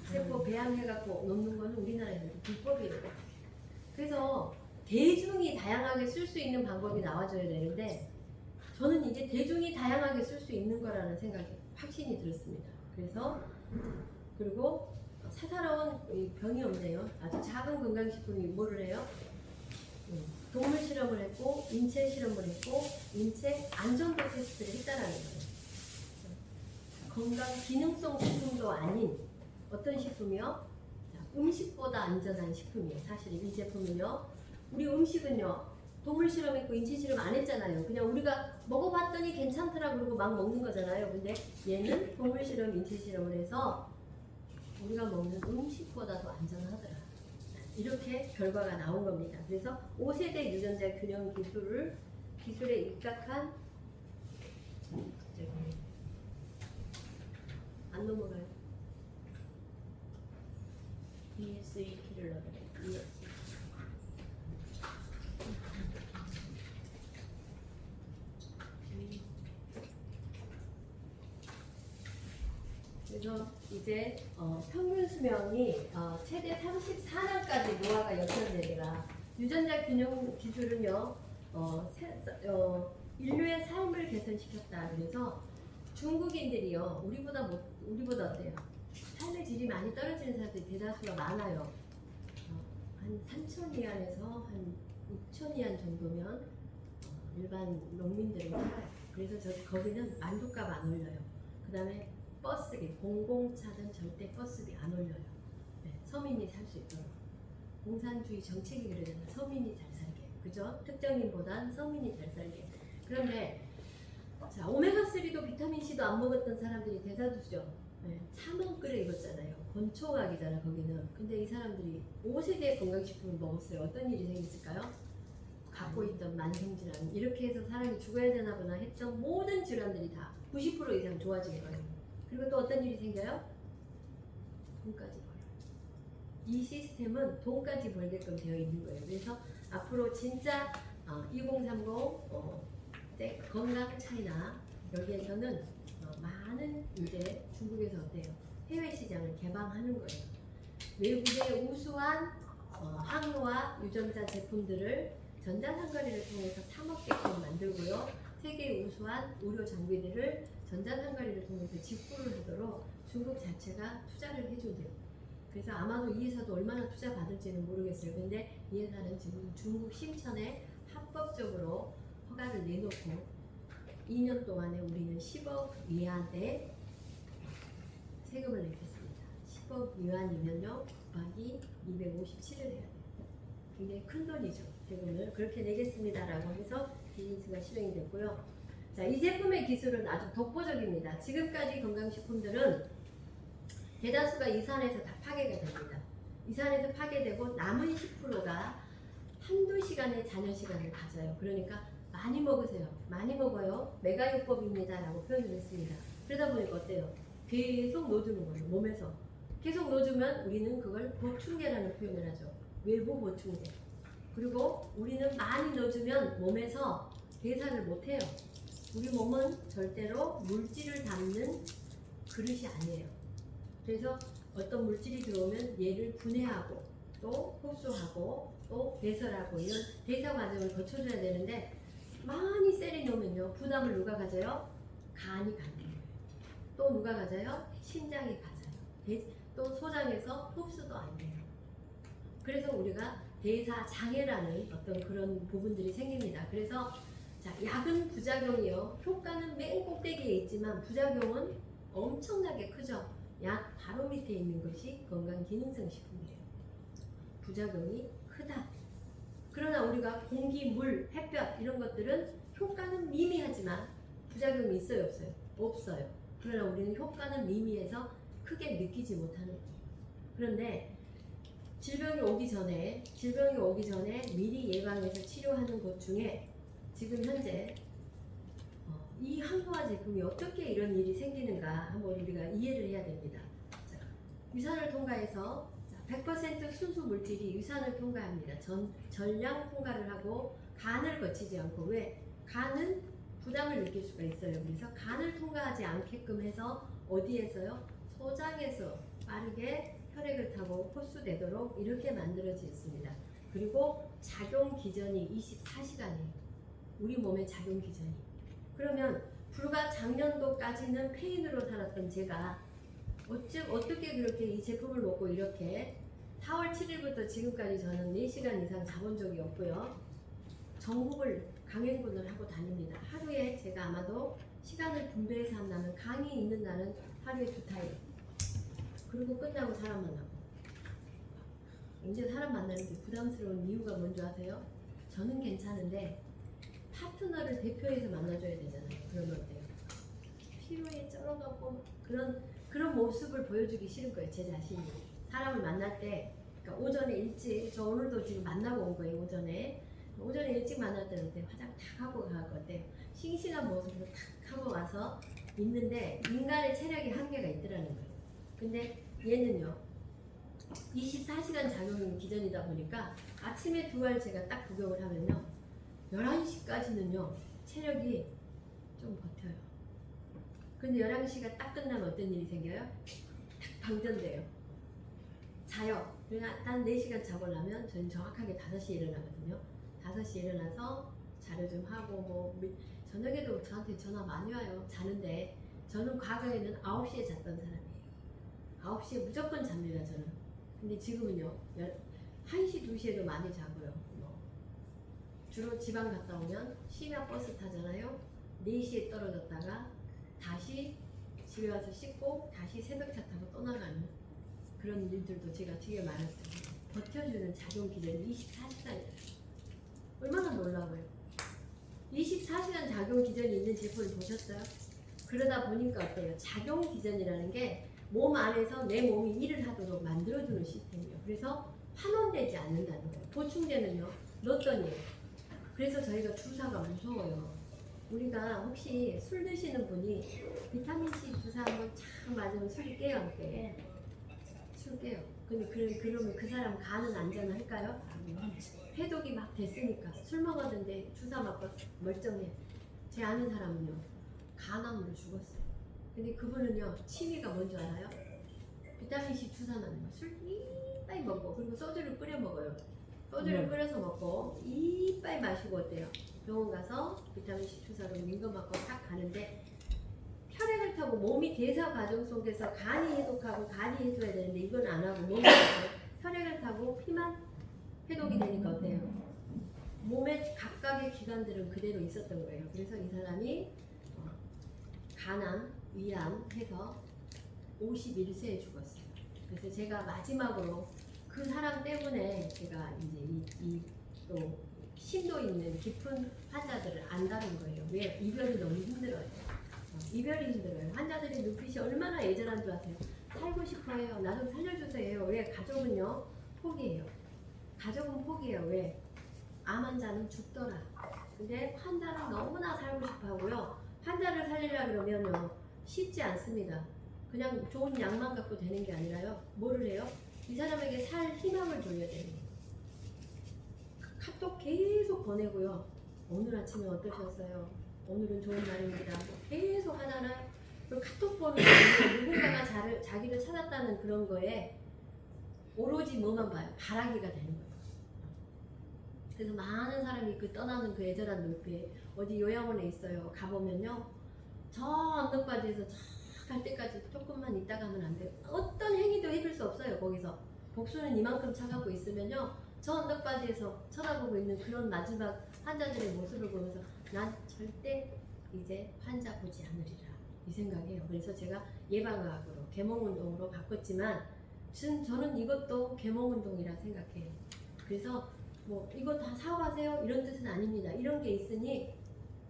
세포 배양해갖고 넣는 거는 우리나라에서도 불법이에요. 그래서 대중이 다양하게 쓸 수 있는 방법이 나와줘야 되는데 저는 이제 대중이 다양하게 쓸 수 있는 거라는 생각이 확신이 들었습니다. 그래서 그리고 사사로운 병이 없네요. 아주 작은 건강식품이 뭐를 해요? 동물 실험을 했고 인체 실험을 했고 인체 안전도 테스트를 했다라는 거예요. 건강 기능성 식품도 아닌 어떤 식품이요? 음식보다 안전한 식품이에요. 사실 이 제품은요. 우리 음식은요. 동물 실험했고 인체 실험 안 했잖아요. 그냥 우리가 먹어봤더니 괜찮더라 그러고 막 먹는 거잖아요. 근데 얘는 동물 실험, 인체 실험을 해서 우리가 먹는 음식보다도 안전하더라. 이렇게 결과가 나온 겁니다. 그래서 5세대 유전자 균형 기술에 입각한 안 넘어가요. ESEP를 넣어요. ES. 그래서 이제 평균 수명이 최대 34년까지 노화가 역전되리라. 유전자 균형 기술은요, 인류의 삶을 개선시켰다. 그래서 중국인들이요, 우리보다 어때요? 삶의 질이 많이 떨어지는 사람들이 대다수가 많아요. 한 3,000위안에서 한 6,000위안 정도면 일반 농민들은 살아요. 그래서 거기는 만두값 안 올려요. 그 다음에 버스비, 공공차든 절대 버스비 안 올려요. 네, 서민이 살 수 있도록. 공산주의 정책이 그러잖아요. 서민이 잘 살게. 그죠? 특정인보단 서민이 잘 살게. 그런데 자, 오메가3도 비타민C도 안 먹었던 사람들이 대다수죠. 네, 차만 끓여 입었잖아요. 건초각이잖아 거기는. 근데 이 사람들이 5세대 건강식품을 먹었어요. 어떤 일이 생겼을까요? 갖고 있던 만성질환, 이렇게 해서 사람이 죽어야 되나 보나 했던 모든 질환들이 다 90% 이상 좋아진 거예요. 그리고 또 어떤 일이 생겨요? 돈까지 벌어요. 이 시스템은 돈까지 벌게끔 되어 있는 거예요. 그래서 앞으로 진짜 2030 건강 차이나 여기에서는 많은 이제 중국에서 어때요? 해외 시장을 개방하는 거예요. 외국의 우수한 항노화 유전자 제품들을 전자상거래를 통해서 사 먹게끔 만들고요. 세계 우수한 의료 장비들을 전자상거래를 통해서 직구를 하도록 중국 자체가 투자를 해준대요. 그래서 아마도 이 회사도 얼마나 투자 받을지는 모르겠어요. 근데 이 회사는 지금 중국 심천에 합법적으로 허가를 내놓고 2년 동안에 우리는 10억 위안의 세금을 내겠습니다. 10억 위안이면요 곱하기 257을 해야 돼요. 굉장히 큰 돈이죠. 세금을 그렇게 내겠습니다라고 해서 비즈니스가 실행이 됐고요. 자, 이 제품의 기술은 아주 독보적입니다. 지금까지 건강식품들은 대다수가 이산에서 다 파괴가 됩니다. 이산에서 파괴되고 남은 10%가 한두 시간의 자녀 시간을 가져요. 그러니까 많이 먹으세요. 많이 먹어요. 메가요법입니다. 라고 표현을 했습니다. 그러다 보니까 어때요? 계속 넣어주는 거예요. 몸에서. 계속 넣어주면 우리는 그걸 보충제라는 표현을 하죠. 외부 보충제. 그리고 우리는 많이 넣어주면 몸에서 대사를 못해요. 우리 몸은 절대로 물질을 담는 그릇이 아니에요. 그래서 어떤 물질이 들어오면 얘를 분해하고 또 흡수하고 또 배설하고 이런 대사 과정을 거쳐줘야 되는데 많이 셀이 놓으면요 부담을 누가 가져요? 간이 갖는 거예요. 또 누가 가져요? 심장이 가져요. 또 소장에서 흡수도 안 돼요. 그래서 우리가 대사 장애라는 어떤 그런 부분들이 생깁니다. 그래서 자, 약은 부작용이요. 효과는 맨 꼭대기에 있지만 부작용은 엄청나게 크죠. 약 바로 밑에 있는 것이 건강기능성 식품이에요. 부작용이 크다. 그러나 우리가 공기, 물, 햇볕 이런 것들은 효과는 미미하지만 부작용이 있어요, 없어요? 없어요. 그러나 우리는 효과는 미미해서 크게 느끼지 못하는 거예요. 그런데 질병이 오기 전에 미리 예방해서 치료하는 것 중에 지금 현재 이 항노화 제품이 어떻게 이런 일이 생기는가 한번 우리가 이해를 해야 됩니다. 자, 유산을 통과해서 100% 순수 물질이 유산을 통과합니다. 전량 통과를 하고 간을 거치지 않고 왜? 간은 부담을 느낄 수가 있어요. 그래서 간을 통과하지 않게끔 해서 어디에서요? 소장에서 빠르게 혈액을 타고 흡수되도록 이렇게 만들어져 있습니다. 그리고 작용 기전이 24시간이에요. 우리 몸의 작용 기전이. 그러면 불과 작년도까지는 폐인으로 살았던 제가 어떻게 그렇게 이 제품을 먹고 이렇게 4월 7일부터 지금까지 저는 4시간 이상 자본 적이 없고요. 전국을 강행군을 하고 다닙니다. 하루에 제가 아마도 시간을 분배해서 한다면 강의 있는 날은 하루에 2타임. 그리고 끝나고 사람 만나고. 이제 사람 만나는 게 부담스러운 이유가 뭔지 아세요? 저는 괜찮은데 파트너를 대표해서 만나줘야 되잖아요. 그러면 어때요? 피로에 쩔어갖고 그런 모습을 보여주기 싫은 거예요. 제 자신이. 사람을 만날 때 그러니까 오전에 일찍 저 오늘도 지금 만나고 온 거예요. 오전에 일찍 만날 때는 어때요? 화장 탁 하고 가고 어때요? 싱싱한 모습으로 탁 하고 와서 있는데 인간의 체력이 한계가 있더라는 거예요. 근데 얘는요 24시간 작용 기전이다 보니까 아침에 2알 제가 딱 복용을 하면요 11시까지는요 체력이 좀 버텨요. 근데 11시가 딱 끝나면 어떤 일이 생겨요? 딱 방전돼요. 자요. 그러니까 한 4시간 자고 나면 저는 정확하게 5시에 일어나거든요. 5시에 일어나서 자료 좀 하고 뭐 저녁에도 저한테 전화 많이 와요. 자는데 저는 과거에는 9시에 잤던 사람이에요. 9시에 무조건 잡니다 저는. 근데 지금은요 1시, 2시에도 많이 자고요. 주로 지방 갔다 오면 심야 버스 타잖아요. 4시에 떨어졌다가 다시 집에 와서 씻고 다시 새벽차 타고 떠나가는 그런 일들도 제가 되게 많았어요. 버텨주는 작용 기전이 24시간이에요. 얼마나 놀라워요. 24시간 작용 기전이 있는 제품을 보셨어요? 그러다 보니까 어때요? 작용 기전이라는 게 몸 안에서 내 몸이 일을 하도록 만들어주는 시스템이에요. 그래서 환원되지 않는다는 거예요. 보충제는요, 넣었더니. 그래서 저희가 주사가 무서워요. 우리가 혹시 술 드시는 분이 비타민C 주사 한번 쫙 맞으면 술이 깨요, 안 깨요? 술 깨요. 근데 그러면 그 사람 간은 안전할까요? 해독이 막 됐으니까 술 먹었는데 주사 맞고 멀쩡해. 제 아는 사람은요 간암으로 죽었어요. 근데 그분은요 취미가 뭔지 알아요? 비타민C 주사 맞는 거. 술 이빠이 먹고 그리고 소주를 끓여 먹어요. 소주를 끓여서 먹고 이빠이 마시고 어때요? 병원 가서 비타민C 주사로 민거 맞고 딱 가는데 혈액을 타고 몸이 대사 과정 속에서 간이 해독하고 간이 해줘야 되는데 이건 안 하고 몸이 혈액을 타고 피만 해독이 되니까 어때요? 몸의 각각의 기관들은 그대로 있었던 거예요. 그래서 이 사람이 간암, 위암 해서 51세에 죽었어요. 그래서 제가 마지막으로 그 사람 때문에 제가 이제 또 심도 있는 깊은 환자들을 안 다룬 거예요. 왜? 이별이 너무 힘들어요. 이별이 힘들어요. 환자들의 눈빛이 얼마나 애절한 줄 아세요? 살고 싶어해요. 나 좀 살려주세요. 왜? 가족은요 포기해요. 가족은 포기해요. 왜? 암 환자는 죽더라. 근데 환자는 너무나 살고 싶어 하고요. 환자를 살리려 그러면요. 쉽지 않습니다. 그냥 좋은 약만 갖고 되는 게 아니라요. 뭐를 해요? 이 사람에게 살 희망을 줘야 되는 거예요. 카톡 계속 보내고요. 오늘 아침에 어떠셨어요? 오늘은 좋은 날입니다. 계속 하잖아요. 그 카톡 보면 누군가가 자기를 찾았다는 그런 거에 오로지 뭐만 봐요? 바라기가 되는 거예요. 그래서 많은 사람이 그 떠나는 그 애절한 눈빛, 어디 요양원에 있어요. 가보면요. 저 언덕바지에서 저 갈 때까지 조금만 있다가 하면 안 돼요. 어떤 행위도 해줄 수 없어요. 거기서 복수는 이만큼 차갖고 있으면요. 저 언덕바지에서 쳐다보고 있는 그런 마지막 환자들의 모습을 보면서 난 절대 이제 환자 보지 않으리라 이 생각이에요. 그래서 제가 예방의학으로 계몽운동으로 바꿨지만 저는 이것도 계몽운동이라 생각해요. 그래서 뭐 이거 다 사와가세요 이런 뜻은 아닙니다. 이런 게 있으니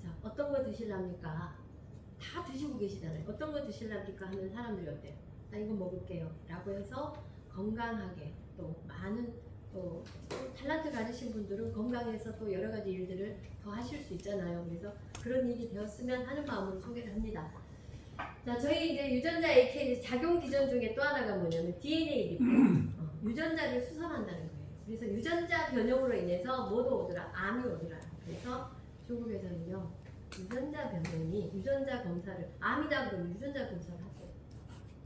자 어떤 거 드실랍니까? 다 드시고 계시잖아요. 어떤 거 드실랍니까 하는 사람들이 어때요? 나 이거 먹을게요 라고 해서 건강하게 또 많은 또 탤런트 가지신 분들은 건강해서 또 여러 가지 일들을 더 하실 수 있잖아요. 그래서 그런 일이 되었으면 하는 마음으로 소개를 합니다. 자, 저희 이제 유전자 AK 작용 기전 중에 또 하나가 뭐냐면 DNA 리포. 유전자를 수선한다는 거예요. 그래서 유전자 변형으로 인해서 뭐도 오더라, 암이 오더라. 그래서 중국에서는요, 유전자 변형이 유전자 검사를 암이다 그러면 유전자 검사를 하세요.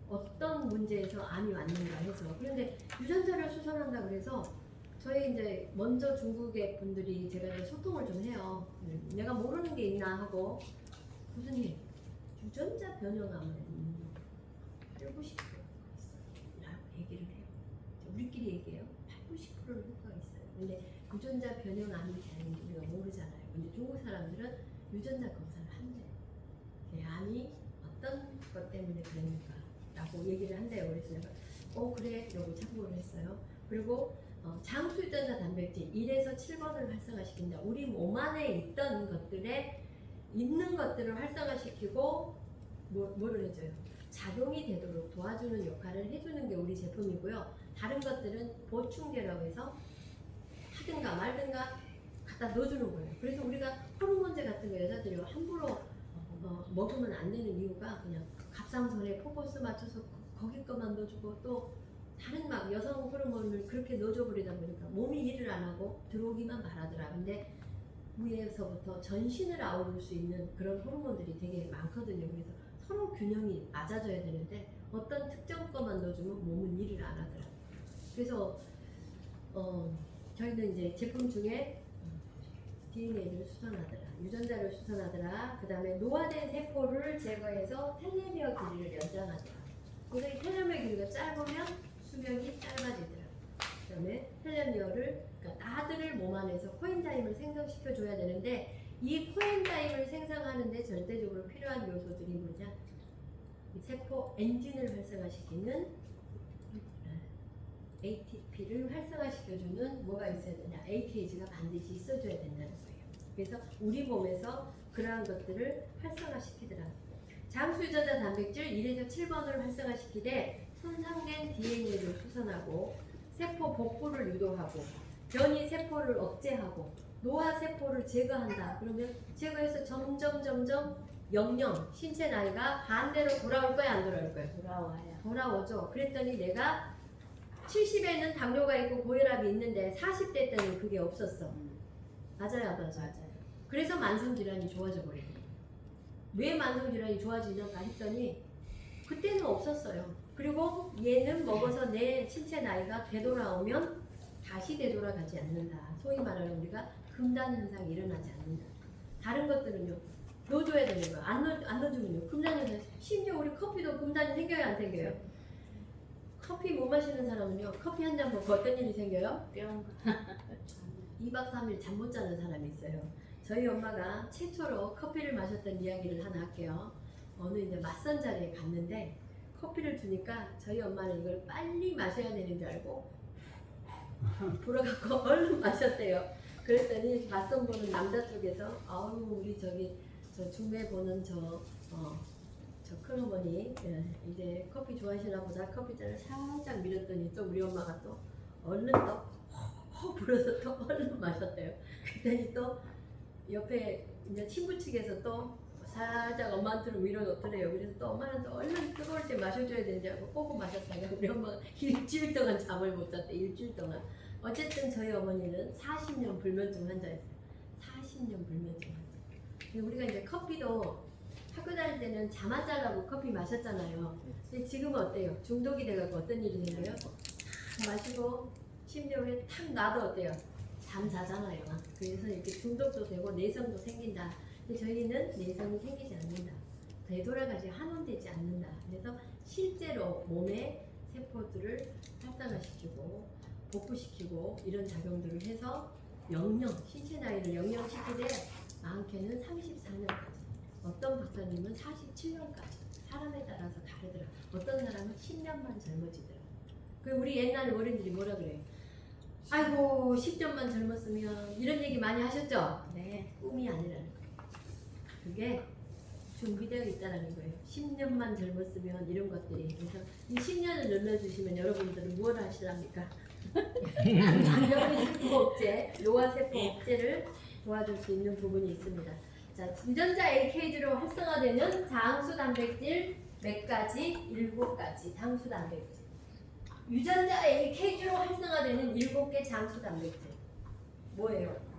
어떤 문제에서 암이 왔는가 해서. 그런데 유전자를 수선한다 그래서 저희 이제 먼저 중국의 분들이 제가 이제 소통을 좀 해요. 내가 모르는 게 있나 하고 교수님 유전자 변형암을 80~90%가 있어요 라고 얘기를 해요. 우리끼리 얘기해요. 80~90%는 효과가 있어요. 근데 유전자 변형암이 되는지 우리가 모르잖아요. 근데 중국 사람들은 유전자 검사를 한대요. 암이 어떤 것 때문에 그랬는가 라고 얘기를 한대요. 그래서 내가 그래 이러고 참고를 했어요. 그리고 장수 유전자 단백질 1에서 7번을 활성화시킨다. 우리 몸 안에 있던 것들에 있는 것들을 활성화시키고 뭐를 해줘요? 작용이 되도록 도와주는 역할을 해주는 게 우리 제품이고요. 다른 것들은 보충제라고 해서 하든가 말든가 갖다 넣어주는 거예요. 그래서 우리가 호르몬제 같은 거 여자들이 함부로 먹으면 안 되는 이유가 그냥 갑상선에 포커스 맞춰서 거기 것만 넣어주고 또 다른 막 여성 호르몬을 그렇게 넣어줘 버리다 보니까 몸이 일을 안 하고 들어오기만 바라더라. 근데 위에서부터 전신을 아우를 수 있는 그런 호르몬들이 되게 많거든요. 그래서 서로 균형이 맞아져야 되는데 어떤 특정 것만 넣어주면 몸은 일을 안 하더라. 그래서 저희는 이제 제품 중에 DNA를 수선하더라, 유전자를 수선하더라, 그 다음에 노화된 세포를 제거해서 텔레미어 길이를 연장하더라. 그래서 이 텔레미어 길이가 짧으면 수명이 짧아지더라. 그 다음에 텔레미어를, 그러니까 나들을 몸 안에서 코엔자임을 생성시켜 줘야 되는데 이 코엔자임을 생성하는데 절대적으로 필요한 요소들이 뭐냐? 이 세포 엔진을 활성화시키는 ATP를 활성화시켜주는 뭐가 있어야 되냐? ATAG가 반드시 있어줘야 된다는 거예요. 그래서 우리 몸에서 그러한 것들을 활성화시키더라. 장수 유전자 단백질 1에서 7번을 활성화시키되 손상된 DNA를 수선하고 세포 복구를 유도하고 변이 세포를 억제하고 노화 세포를 제거한다. 그러면 제거해서 점점 영영 신체 나이가 반대로 돌아올 거야, 안 돌아올 거야? 돌아오죠. 그랬더니 내가 70에는 당뇨가 있고 고혈압이 있는데 40대 때는 그게 없었어. 맞아요. 그래서 만성질환이 좋아져 버리고. 왜 만성질환이 좋아지는가 했더니 그때는 없었어요. 그리고 얘는 먹어서 내 신체 나이가 되돌아오면 다시 되돌아가지 않는다. 소위 말하는 우리가 금단 현상이 일어나지 않는다. 다른 것들은요, 넣어줘야 되는 거야. 안 넣어주면요, 금단 현상. 심지어 우리 커피도 금단이 생겨요, 안 생겨요? 커피 못 마시는 사람은요, 커피 한 잔 먹고 어떤 일이 생겨요? 뿅. 2박 3일 잠 못 자는 사람이 있어요. 저희 엄마가 최초로 커피를 마셨던 이야기를 하나 할게요. 어느 이제 맞선 자리에 갔는데 커피를 주니까 저희 엄마는 이걸 빨리 마셔야 되는 줄 알고 불어갖고 얼른 마셨대요. 그랬더니 맞선 보는 남자 쪽에서 아우 우리 저 중매 보는 저 큰어머니 이제 커피 좋아하시나 보다 커피잔을 살짝 밀었더니 또 우리 엄마가 또 얼른 또 호 불어서 또 얼른 마셨대요. 그랬더니 또 옆에 이제 친구 측에서 또 살짝 엄마한테는 밀어놓더래요. 그래서 또 엄마는 또 얼른 뜨거울 때 마셔줘야 되냐고 꼬고 마셨다가 우리 엄마가 일주일 동안 잠을 못 잤대. 일주일 동안. 어쨌든 저희 어머니는 40년 불면증 환자였어요. 40년 불면증 환자. 우리가 이제 커피도 학교 다닐 때는 잠 안 자려고 커피 마셨잖아요. 근데 지금은 어때요? 중독이 돼갖고 어떤 일이 생겨요? 탁 마시고 침대에 탁 놔도 어때요? 잠 자잖아요. 그래서 이렇게 중독도 되고 내성도 생긴다. 근데 저희는 내성이 생기지 않는다. 되돌아가지 환원되지 않는다. 그래서 실제로 몸의 세포들을 활성화시키고 복구시키고 이런 작용들을 해서 영영, 신체 나이를 영영시키되 많게는 34년까지, 어떤 박사님은 47년까지, 사람에 따라서 다르더라. 어떤 사람은 10년만 젊어지더라. 그 우리 옛날 어른들이 뭐라 그래요? 아이고 10년만 젊었으면, 이런 얘기 많이 하셨죠? 네, 꿈이 아니라는 거예요. 그게 준비되어 있다는 거예요. 10년만 젊었으면 이런 것들이. 그래서 이 10년을 늘려주시면 여러분들은 무엇을 하시랍니까? 당연히 세포 억제, 노화 세포 억제를 도와줄 수 있는 부분이 있습니다. 자, 유전자 AKG로 활성화되는 장수 단백질 몇 가지? 7가지 장수 단백질. 유전자 AKG로 활성화되는 7개 장수 단백질. 뭐예요?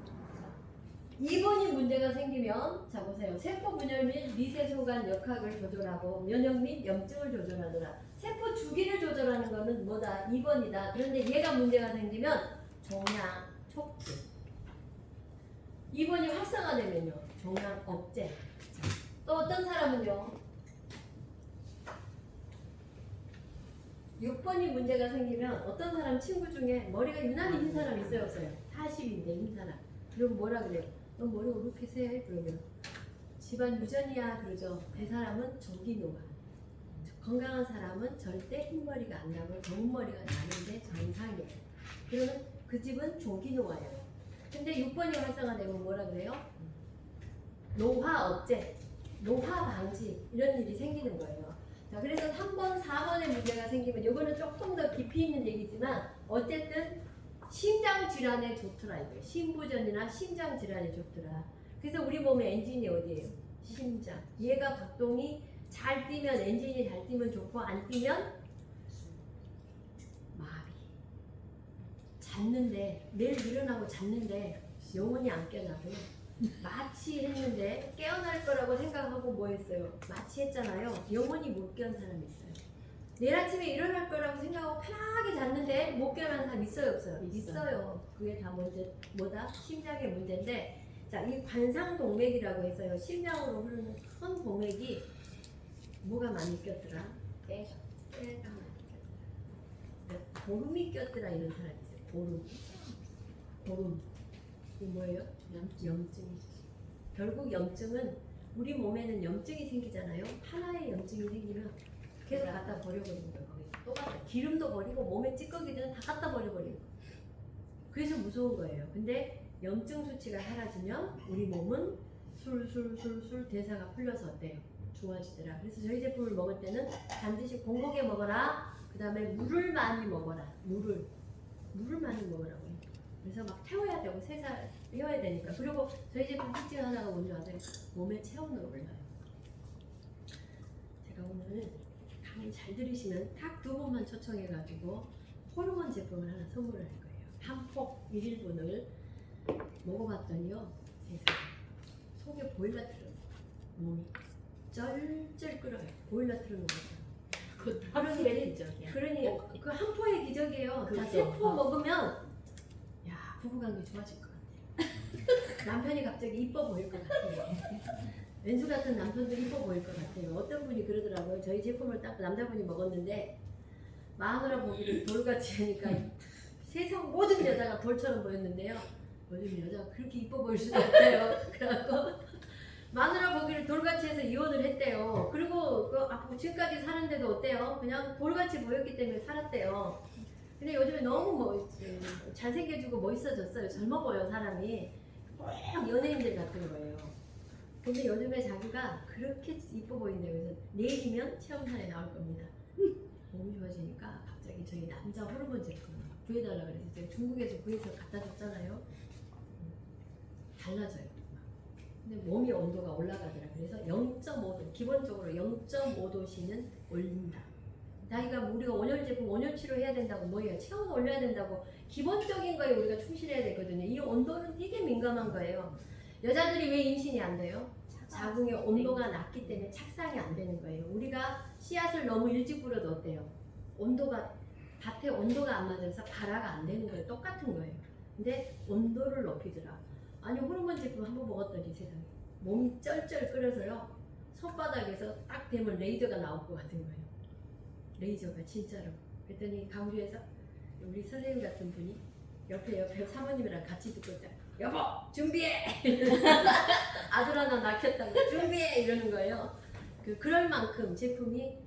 2번이 문제가 생기면, 자 보세요. 세포 분열 및 미세소관 역학을 조절하고 면역 및 염증을 조절하더라. 세포 주기를 조절하는 것은 뭐다? 2번이다. 그런데 얘가 문제가 생기면 종양 촉진. 2번이 활성화되면요, 종양 억제. 또 어떤 사람은요, 6번이 문제가 생기면 어떤 사람 친구 중에 머리가 유난히 흰 사람 있어요, 없어요? 40인데 흰 사람. 그럼 뭐라 그래요? 너 머리가 왜 이렇게 새? 그러면 집안 유전이야 그러죠. 그 사람은 조기노화. 건강한 사람은 절대 흰머리가 안 나고 검은 머리가 나는데 정상이에요. 그러면 그 집은 조기노화예요. 근데 6번이 활성화되면 뭐라 그래요? 노화 억제, 노화 방지, 이런 일이 생기는 거예요. 자, 그래서 3번, 4번의 문제가 생기면 이거는 조금 더 깊이 있는 얘기지만 어쨌든 심장 질환에 좋더라 이거예요. 심부전이나 심장 질환에 좋더라. 그래서 우리 몸의 엔진이 어디예요? 심장. 얘가 박동이 잘 뛰면, 엔진이 잘 뛰면 좋고 안 뛰면 마비. 잤는데, 매일 일어나고 잤는데 영혼이 안 깨어나고요. 마취 했는데 깨어날 거라고 생각하고 뭐 했어요? 마취 했잖아요. 영혼이 못 깨어난 사람이 있어요. 내일 아침에 일어날 거라고 생각하고 편하게 잤는데 못 깨어난 사람 있어요, 없어요? 있어요. 그게 다 문제, 뭐다? 심장의 문제인데, 자, 이 관상동맥이라고 해서요, 심장으로 흐르는 큰 동맥이 뭐가 많이 꼈더라? 때가 많이 꼈더라. 보름이 꼈더라 이런 사람이 있어요. 보름. 이게 뭐예요? 염증이죠. 결국 염증은, 우리 몸에는 염증이 생기잖아요. 하나의 염증이 생기면 계속 갖다 버려버리는 거예요. 거기 또 갖다 기름도 버리고 몸에 찌꺼기들은 다 갖다 버려버리는 거예요. 그래서 무서운 거예요. 근데 염증 수치가 사라지면 우리 몸은 술술 대사가 풀려서 어때요? 좋아지더라. 그래서 저희 제품을 먹을 때는 반드시 공복에 먹어라. 그 다음에 물을 많이 먹어라. 물을 많이 먹으라고요. 그래서 막 태워야 되고 세살 태워야 되니까. 그리고 저희 제품 특징 하나가 뭔지 아세요? 몸의 체온을 올려요. 제가 오늘 강의 잘 들으시면 딱 2번만 초청해가지고 호르몬 제품을 하나 선물을 할 거예요. 한 폭 1일분을 먹어봤더니요, 세상에 속에 보일러 틀어요. 몸이 쩔쩔 끓어요. 보일러 틀어놓은 거죠. 그러니 그 한 포의 기적이에요. 자, 3포 먹으면 야, 부부관계 좋아질 것 같아요. 남편이 갑자기 이뻐 보일 것 같아요. 왼수 같은 남편도 이뻐 보일 것 같아요. 어떤 분이 그러더라고요. 저희 제품을 딱 남자분이 먹었는데 마누라 보기를 돌같이 하니까 세상 모든 여자가 돌처럼 보였는데요. 요즘 여자가 그렇게 이뻐 보일 수도 없대요. 그래갖고 마누라 보기를 돌같이 해서 이혼을 했대요. 그리고 지금까지 사는데도 어때요? 그냥 돌같이 보였기 때문에 살았대요. 근데 요즘에 너무 잘생겨지고 멋있어졌어요. 젊어 보여 사람이. 꼭 연예인들 같은 거예요. 근데 요즘에 자기가 그렇게 이뻐 보인대요. 그래서 내일이면 체험사에 나올 겁니다. 몸이 좋아지니까 갑자기 저희 남자 호르몬 제품 구해달라 그래서 제가 중국에서 구해서 갖다 줬잖아요. 달라져요. 근데 몸의 온도가 올라가더라. 그래서 0.5도, 기본적으로 0.5도씨는 올린다. 나이가 우리가 온열 제품, 온열 치료해야 된다고 뭐예요? 체온을 올려야 된다고 기본적인 거에 우리가 충실해야 되거든요. 이 온도는 되게 민감한 거예요. 여자들이 왜 임신이 안 돼요? 자궁의 온도가 낮기 때문에 착상이 안 되는 거예요. 우리가 씨앗을 너무 일찍 뿌려도 어때요? 온도가 밭의 온도가 안 맞아서 발화가 안 되는 거예요. 똑같은 거예요. 근데 온도를 높이더라. 아니 호르몬 제품 한번 먹었더니 세상에 몸이 쩔쩔 끓여서요. 손바닥에서 딱 대면 레이저가 나올 것 같은 거예요. 레이저가 진짜로. 그랬더니 강주에서 우리 선생님 같은 분이 옆에 사모님이랑 같이 듣고 있다. 여보 준비해. 아들 하나 낳겠다고 준비해 이러는 거예요. 그럴 만큼 제품이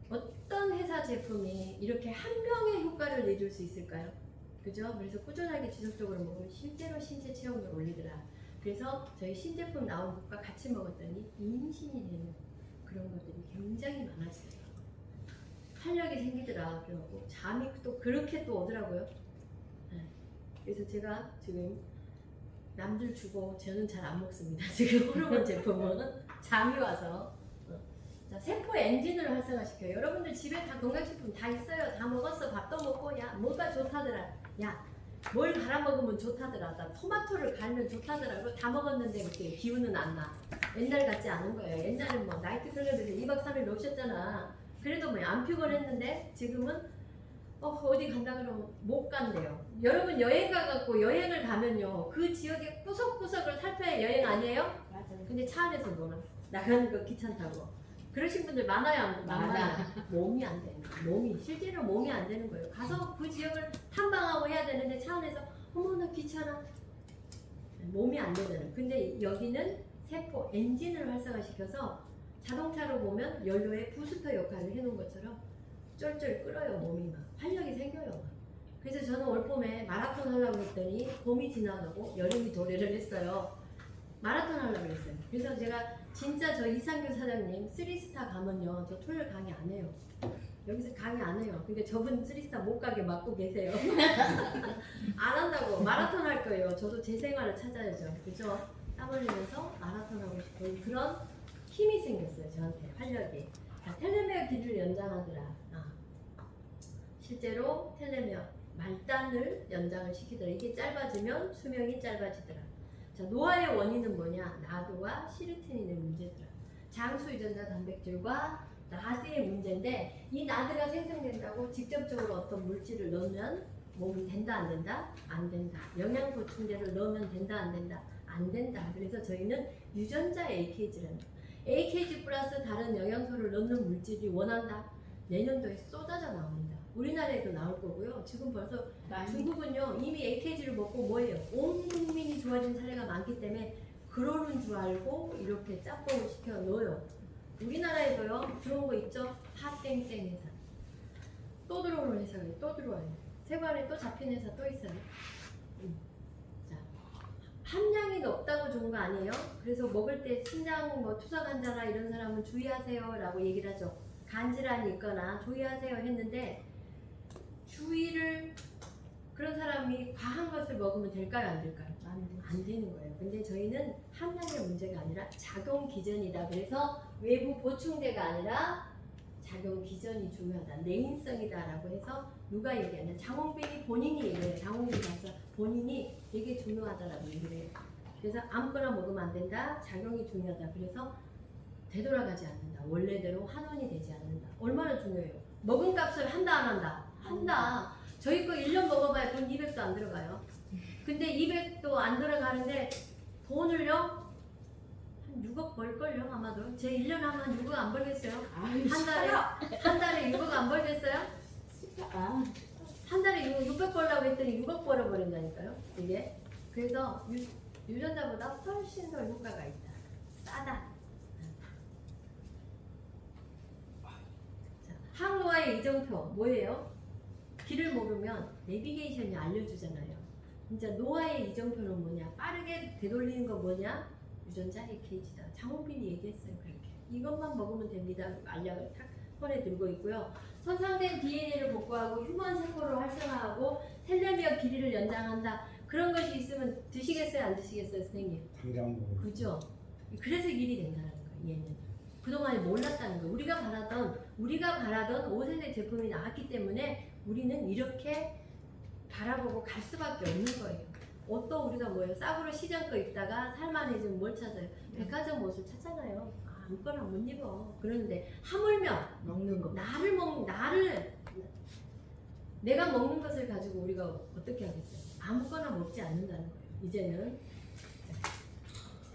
어떤 회사 제품이 이렇게 한 명의 효과를 내줄 수 있을까요? 그죠? 그래서 꾸준하게 지속적으로 먹으면 실제로 신체 체온을 올리더라. 그래서 저희 신제품 나온 것과 같이 먹었더니 임신이 되는 그런 것들이 굉장히 많아지더라고요. 활력이 생기더라. 그래갖고 잠이 또 그렇게 또 오더라고요. 네. 그래서 제가 지금 남들 주고 저는 잘 안 먹습니다. 지금 호르몬 제품은 잠이 와서. 자, 세포 엔진을 활성화시켜요. 여러분들 집에 다 건강식품 다 있어요. 다 먹었어. 밥도 먹고 야 뭐가 좋다더라. 야 뭘 갈아 먹으면 좋다더라. 나 토마토를 갈면 좋다더라. 그거 다 먹었는데 그때 기운은 안 나. 옛날 같지 않은 거예요. 옛날엔 뭐 나이트 클럽에서 2박 3일 노셨잖아. 그래도 뭐 안 피곤했는데 지금은 어디 간다 그러면 못 간대요. 여러분 여행 가갖고 여행을 가면요 그 지역의 구석구석을 살펴야 여행 아니에요? 맞아요. 근데 차 안에서 놀아. 나가는 거 귀찮다고. 그러신 분들 많아요, 안 많아요. 몸이 안 되는 거예요. 몸이 실제로 몸이 안 되는 거예요. 가서 그 지역을 탐방하고 해야 되는데 차 안에서 어머 나 귀찮아. 몸이 안 되잖아요. 근데 여기는 세포 엔진을 활성화시켜서 자동차로 보면 연료의 부스터 역할을 해놓은 것처럼 쫄쫄 끓어요. 몸이 막 활력이 생겨요. 그래서 저는 올 봄에 마라톤 하려고 했더니 봄이 지나가고 여름이 도래를 했어요. 마라톤 하려고 했어요. 그래서 제가 진짜 저 이상규 사장님 3스타 가면요 저 토요일 강의 안 해요. 여기서 강의 안 해요. 그러니까 저분 3스타 못 가게 막고 계세요. 안 한다고. 마라톤 할 거예요. 저도 제 생활을 찾아야죠. 그죠? 땀 흘리면서 마라톤 하고 싶어요. 그런 힘이 생겼어요. 저한테 활력이. 자, 텔레미어 길이를 연장하더라. 실제로 텔레미어 말단을 연장을 시키더라. 이게 짧아지면 수명이 짧아지더라. 자, 노화의 원인은 뭐냐? 나드와 시르티닌의 문제더라. 장수 유전자 단백질과 나드의 문제인데 이 나드가 생성된다고 직접적으로 어떤 물질을 넣으면 몸이 된다 안 된다? 안 된다. 영양 보충제를 넣으면 된다 안 된다? 안 된다. 그래서 저희는 유전자 AKG라는 AKG 플러스 다른 영양소를 넣는 물질이 원한다. 내년도에 쏟아져 나옵니다. 우리나라에도 나올 거고요. 지금 벌써 중국은요 이미 AKG를 먹고 뭐예요? 온 국민이 좋아진 사례가 많기 때문에 그러는 줄 알고 이렇게 짬뽕을 시켜 넣어요. 우리나라에도요 들어온 거 있죠? 핫땡땡 회사. 또 들어오는 회사가 또 들어와요. 세관에 또 잡힌 회사 또 있어요. 자, 함량이 높다고 좋은 거 아니에요? 그래서 먹을 때 신장 뭐 투석 환자나 이런 사람은 주의하세요라고 얘기를 하죠. 간질환이 있거나 주의하세요 했는데 주의를 그런 사람이 과한 것을 먹으면 될까요? 안 될까요? 안 되는 거예요. 근데 저희는 함량의 문제가 아니라 작용 기전이다. 그래서 외부 보충제가 아니라 작용 기전이 중요하다. 내인성이다 라고 해서 누가 얘기하냐. 장홍빈이 본인이 얘기해요. 장홍빈 가서 본인이 되게 중요하다라고 얘기를 해요. 그래서 아무거나 먹으면 안 된다. 작용이 중요하다. 그래서 되돌아가지 않는다. 원래대로 환원이 되지 않는다. 얼마나 중요해요. 먹은 값을 한다 안 한다? 한다. 저희 거 1년 먹어봐야 돈 200도 안 들어가요. 근데 200도 안 들어가는데 돈을요? 한 6억 벌걸요 아마도. 제 1년 하면 한 6억 안 벌겠어요? 한 달에 6억 안 벌겠어요? 한 달에 600 벌라고 했더니 6억 벌어버린다니까요 이게. 그래서 유전자보다 훨씬 더 효과가 있다. 싸다. 자, 항노화의 이정표 뭐예요? 길을 모르면 내비게이션이 알려주잖아요. 진짜 노화의 이정표는 뭐냐? 빠르게 되돌리는 거 뭐냐? 유전자 AKG다. 장홍빈이 얘기했어요. 그렇게 이것만 먹으면 됩니다. 알약을 탁 손에 들고 있고요. 손상된 DNA를 복구하고 휴먼 세포를 활성화하고 텔레미어 길이를 연장한다. 그런 것이 있으면 드시겠어요? 안 드시겠어요, 선생님? 당장 먹어요. 그죠? 그래서 일이 된다는 거예요. 얘는 그동안에 몰랐다는 거예요. 우리가 바라던 5세대 제품이 나왔기 때문에 우리는 이렇게 바라보고 갈 수밖에 없는 거예요. 옷도 우리가 뭐예요? 싸구려 시장 거 입다가 살만해지면 뭘 찾아요? 백화점 옷을 찾잖아요. 아무거나 못 입어. 그런데 하물며 먹는 거. 내가 먹는 것을 가지고 우리가 어떻게 하겠어요? 아무거나 먹지 않는다는 거예요. 이제는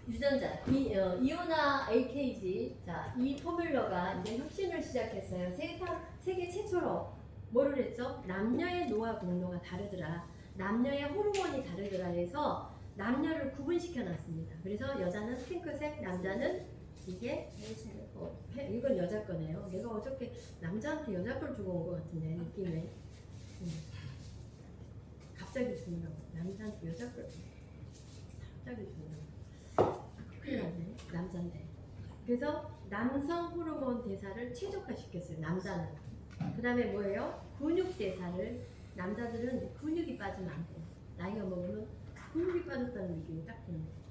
유전자 이오나 AKG 이 포뮬러가 이제 혁신을 시작했어요. 세계 최초로 뭐를 했죠? 남녀의 노화 공로가 다르더라. 남녀의 호르몬이 다르더라 해서 남녀를 구분시켜 놨습니다. 그래서 여자는 핑크색, 남자는 이게 이건 여자 거네요. 내가 어저께 남자한테 여자 걸 주고 온 것 같은데 느낌에 갑자기 준다고 남자한테 여자 걸 갑자기 준다고 큰일 났네. 남자인데 그래서 남성 호르몬 대사를 최적화시켰어요. 남자는 그 다음에 뭐예요? 근육 대사를 남자들은 근육이 빠지면 안 돼요. 나이가 먹으면 근육이 빠졌다는 느낌이 딱 드는 거예요.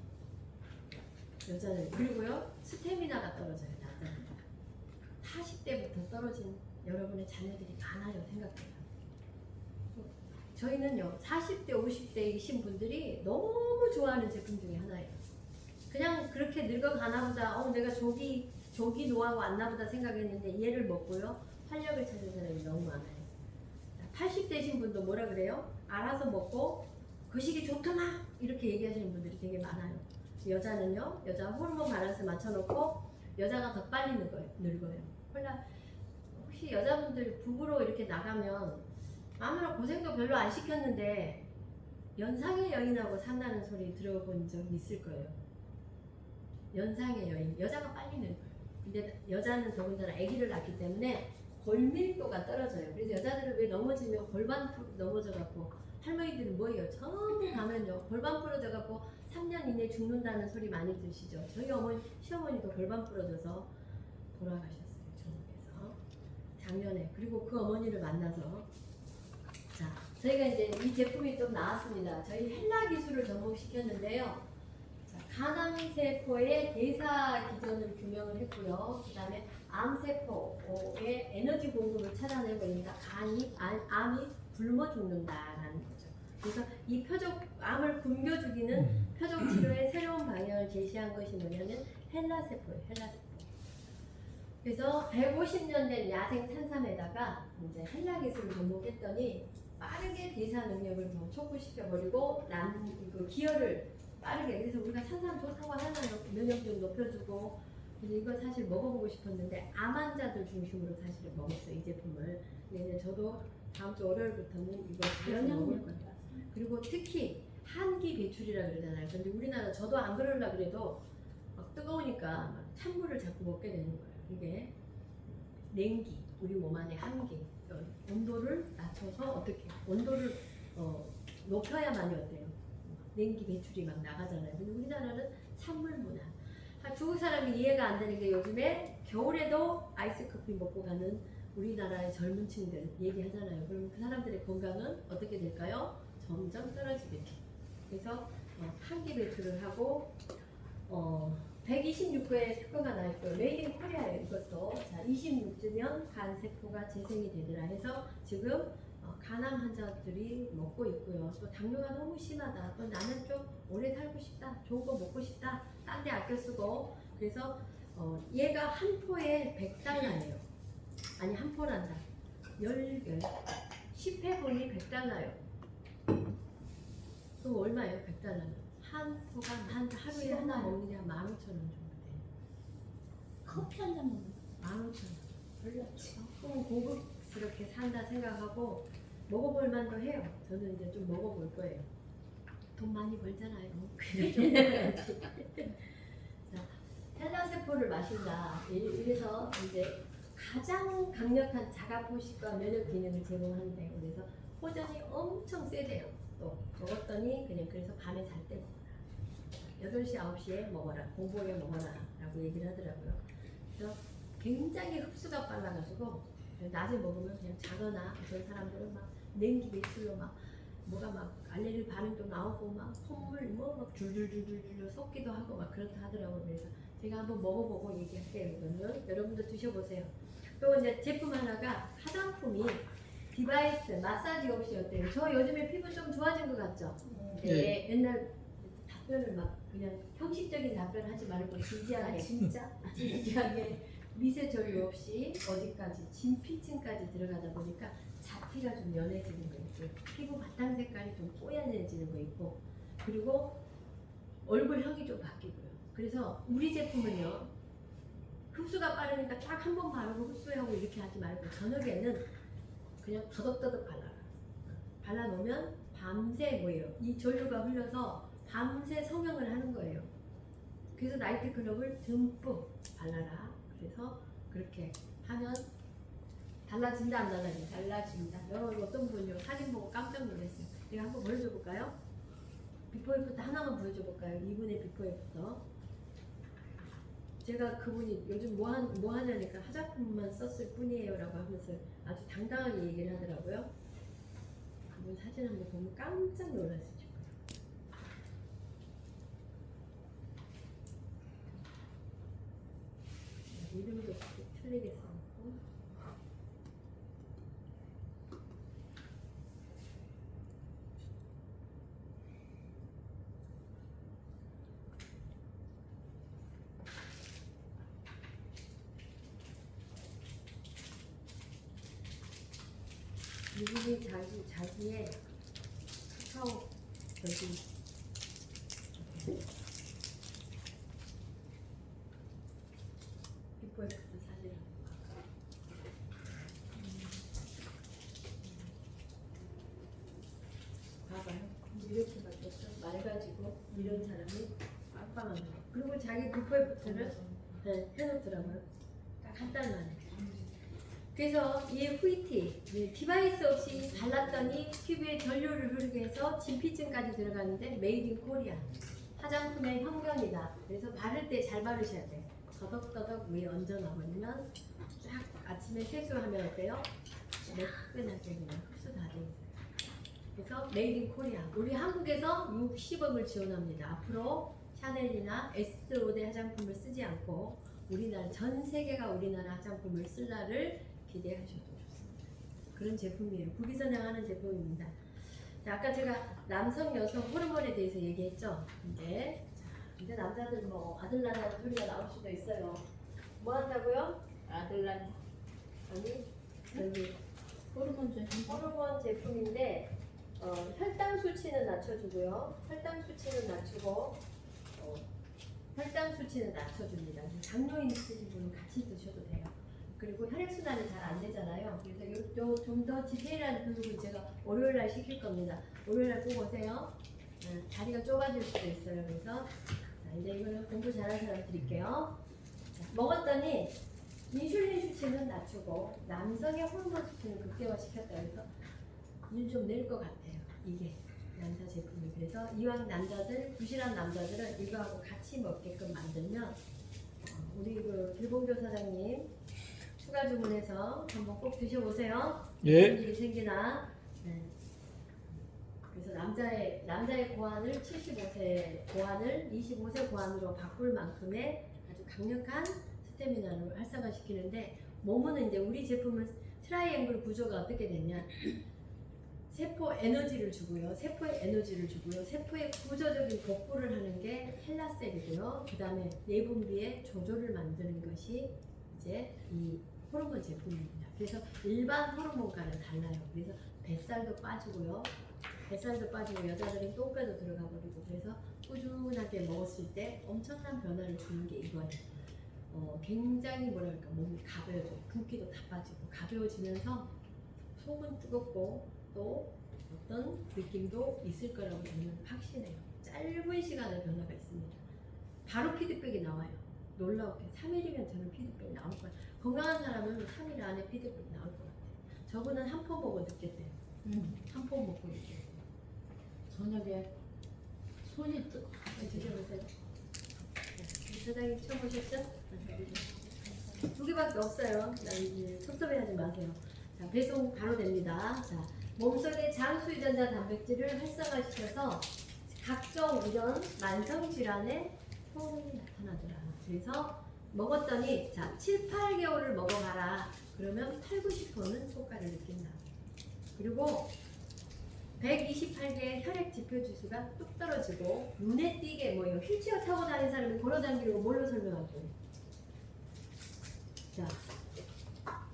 여자는 그리고요 스태미나가 떨어져요. 남자는 40대부터 떨어진 여러분의 자녀들이 많아요. 생각보다. 저희는요 40대 50대이신 분들이 너무 좋아하는 제품 중에 하나예요. 그냥 그렇게 늙어가나 보다 내가 조기 노하고 왔나 보다 생각했는데 얘를 먹고요 활력을 찾는 사람이 너무 많아요. 80대신 분도 뭐라 그래요? 알아서 먹고 거시기 좋더만 이렇게 얘기하시는 분들이 되게 많아요. 여자는요 여자 호르몬 밸런스 맞춰놓고 여자가 더 빨리 늙어요. 혹시 여자분들 부부로 이렇게 나가면 아무나 고생도 별로 안 시켰는데 연상의 여인하고 산다는 소리 들어본 적 있을 거예요. 연상의 여인, 여자가 빨리 늙어요. 근데 여자는 더군다나 아기를 낳기 때문에 골밀도가 떨어져요. 그래서 여자들은 왜 넘어지면 골반 넘어져갖고 할머니들은 뭐예요? 전부 가면요 골반 부러져갖고 3년 이내 죽는다는 소리 많이 들으시죠? 저희 시어머니도 골반 부러져서 돌아가셨어요. 중국에서 작년에. 그리고 그 어머니를 만나서 저희가 이제 이 제품이 좀 나왔습니다. 저희 헬라 기술을 접목시켰는데요. 간암세포의 대사 기전을 규명을 했고요. 그 다음에 암세포의 에너지 공급을 차단해버리니까 암이 굶어 죽는다라는 거죠. 그래서 이 암을 굶겨 죽이는 표적 치료의 새로운 방향을 제시한 것이 뭐냐면 헬라세포예요. 헬라세포. 그래서 150년 된 야생 산삼에다가 이제 헬라 기술을 접목했더니 빠르게 대사 능력을 더 촉구시켜버리고 그 기혈을 빠르게 그래서 우리가 산삼 좋다고 하잖아요. 면역 좀 높여주고 그래서 이거 사실 먹어보고 싶었는데 암 환자들 중심으로 사실 먹었어요. 이 제품을. 근데 저도 다음 주 월요일부터는 이거 자연히 먹을 거예요. 그리고 특히 한기 배출이라 그러잖아요. 근데 우리나라 저도 안 그러려고 그래도 막 뜨거우니까 막 찬물을 자꾸 먹게 되는 거예요. 이게 냉기, 우리 몸 안에 한기 온도를 낮춰서 어떻게 온도를 높여야만이 어때요? 냉기 배출이 막 나가잖아요. 근데 우리나라는 찬물 문화. 중국 사람이 이해가 안 되는 게 요즘에 겨울에도 아이스 커피 먹고 가는 우리나라의 젊은 층들 얘기하잖아요. 그럼 그 사람들의 건강은 어떻게 될까요? 점점 떨어지겠죠. 그래서 한기 배출을 하고 126회의 특허가 나있고요. 메이드 인 코리아예요. 이것도 26주년 간세포가 재생이 되더라 해서 지금 간암 환자들이 먹고 있고요. 또 당뇨가 너무 심하다. 또 나는 좀 오래 살고 싶다. 좋은 거 먹고 싶다. 딴 데 아껴 쓰고. 그래서 얘가 한 포에 $100예요. 아니 한 포란다. 10회분이 $100예요. 그럼 얼마예요? $100는? 한 포가 하루에 하나 먹는 게 한 15,000원 정도 돼요. 커피 한 잔 먹는 15,000원. 별로죠. 조금 고급스럽게 산다 생각하고 먹어볼 만도 해요. 저는 이제 좀 먹어볼 거예요. 돈 많이 벌잖아요. 그냥 좀 먹어야지. 자, 헬라세포를 마신다. 이래서 이제 가장 강력한 자가포식과 면역 기능을 제공하는데 그래서 호전이 엄청 세대요. 또 먹었더니 그냥 그래서 밤에 잘 때 먹어라. 8시, 9시에 먹어라. 공복에 먹어라. 라고 얘기를 하더라고요. 그래서 굉장히 흡수가 빨라가지고 낮에 먹으면 그냥 자거나 어떤 사람들은 막 냉기 배출로 막 뭐가 막 알레르기 반응도 나오고 막 콧물 뭐 막 줄줄줄줄줄 섞기도 하고 막 그렇다 하더라고요. 그래서 제가 한번 먹어보고 얘기할게요. 이거는 여러분도 드셔보세요. 또 이제 제품 하나가 화장품이 디바이스 마사지 없이 어때요? 저 요즘에 피부 좀 좋아진 것 같죠? 네. 옛날 답변을 막 그냥 형식적인 답변 하지 말고 진지하게 진지하게 미세 전류 없이 어디까지 진피층까지 들어가다 보니까 잡티가 좀 연해지는 거 있고 피부 바탕 색깔이 좀 뽀얀해지는 거 있고 그리고 얼굴형이 좀 바뀌고요. 그래서 우리 제품은요 흡수가 빠르니까 딱 한 번 바르고 흡수하고 이렇게 하지 말고 저녁에는 그냥 더덕더덕 발라놓으면 밤새 뭐예요? 이 전류가 흘러서 밤새 성형을 하는 거예요. 그래서 나이트 클럽을 듬뿍 발라라. 그래서 그렇게 하면 달라진다 안 달라진다? 달라진다. 어떤 분요 사진 보고 깜짝 놀랐어요. 제가 한번 보여줘 볼까요? 비포 애프터 하나만 보여줘 볼까요? 이분의 비포 애프터. 제가 그분이 요즘 뭐 하냐니까 화장품만 썼을 뿐이에요 라고 하면서 아주 당당하게 얘기를 하더라고요. 그분 사진 한번 보면 깜짝 놀랐을 거예요. 이름도 틀리게 써놓고 이분이 자기의 카카오 저기 비포 애프터 사진 봐봐요. 이렇게 바뀌었어. 맑아지고 이런 사람이 빵빵한 거. 그리고 자기 비포 애프터를 해놓더라고요. 딱 한 달 만에. 그래서 이 후이티 디바이스 없이 발랐더니 피부에 전류를 흐르게 해서 진피층까지 들어가는데 메이드 인 코리아 화장품의 현견이다. 그래서 바를 때 잘 바르셔야 돼요. 더덕더덕 위에 얹어놔버리면 쫙 아침에 세수하면 어때요? 매끈하게 그냥 흡수 다 돼 있어요. 그래서 메이드 인 코리아 우리 한국에서 60억을 지원합니다. 앞으로 샤넬이나 에스테오데 화장품을 쓰지 않고 우리나라 전 세계가 우리나라 화장품을 쓸 날을 기대하셔도 좋습니다. 그런 제품이에요. 국위선양하는 제품입니다. 자, 아까 제가 남성, 여성 호르몬에 대해서 얘기했죠. 이제 남자들 뭐 아들 낳는 소리가 나올 수도 있어요. 뭐 한다고요? 아들 난 아니 여기 호르몬 제품. 호르몬 제품인데 혈당 수치는 낮춰주고요. 혈당 수치는 낮추고 혈당 수치는 낮춰줍니다. 당뇨 있으신 분은 같이 드셔도 돼요. 그리고 혈액순환이 잘 안 되잖아요. 그래서 좀 더 디테일한 교육을 제가 월요일날 시킬 겁니다. 월요일날 꼭 오세요. 자리가 좁아질 수도 있어요. 그래서 이제 이거는 공부 잘하는 사람 드릴게요. 자, 먹었더니 인슐린 수치는 낮추고 남성의 호르몬 수치는 극대화시켰다 해서 일 좀 낼 것 같아요. 이게 남자 제품이. 그래서 이왕 남자들 부실한 남자들은 이거하고 같이 먹게끔 만들면 우리 그 길봉조 사장님 추가 주문해서 한번 꼭 드셔보세요. 예. 무슨 일이 생기나. 네. 그래서 남자의 고환을 75세 고환을 25세 고환으로 바꿀 만큼의 아주 강력한 스태미나를 활성화시키는데 몸은 이제 우리 제품은 트라이앵글 구조가 어떻게 되냐. 세포 에너지를 주고요. 세포에 에너지를 주고요. 세포의 구조적인 복구를 하는 게 헬라셀이고요. 그 다음에 내분비의 조절을 만드는 것이 이제 이 호르몬 제품입니다. 그래서 일반 호르몬과는 달라요. 그래서 뱃살도 빠지고요. 뱃살도 빠지고 여자들은 똥배도 들어가 버리고 그래서 꾸준하게 먹었을 때 엄청난 변화를 주는 게 이거예요. 굉장히 뭐랄까 몸이 가벼워져요. 붓기도 다 빠지고 가벼워지면서 속은 뜨겁고 또 어떤 느낌도 있을 거라고 저는 확신해요. 짧은 시간에 변화가 있습니다. 바로 피드백이 나와요. 놀라웠게 3일이면 저는 피드백이 나올 거예요. 건강한 사람은 3일 안에 피드백이 나올 것 같아요. 저분은 한 포 먹어 느꼈대요. 한 포 먹고 느꼈대요. 저녁에 손이 뜨. 드셔보세요. 사장님 처음 오셨죠? 두 개밖에 없어요. 이제 섭섭해하지 마세요. 자, 배송 바로 됩니다. 자, 몸속의 장수유전자 단백질을 활성화시켜서 각종 이런 만성 질환의 효능이 나타나더라. 그래서 먹었더니 자 7, 8개월을 먹어봐라. 그러면 8, 90%는 효과를 느낀다. 그리고 128개의 혈액 지표 지수가 뚝 떨어지고 눈에 띄게 뭐예요? 휠체어 타고 다니는 사람이 걸어다니는 거 뭘로 설명할 거예요? 자,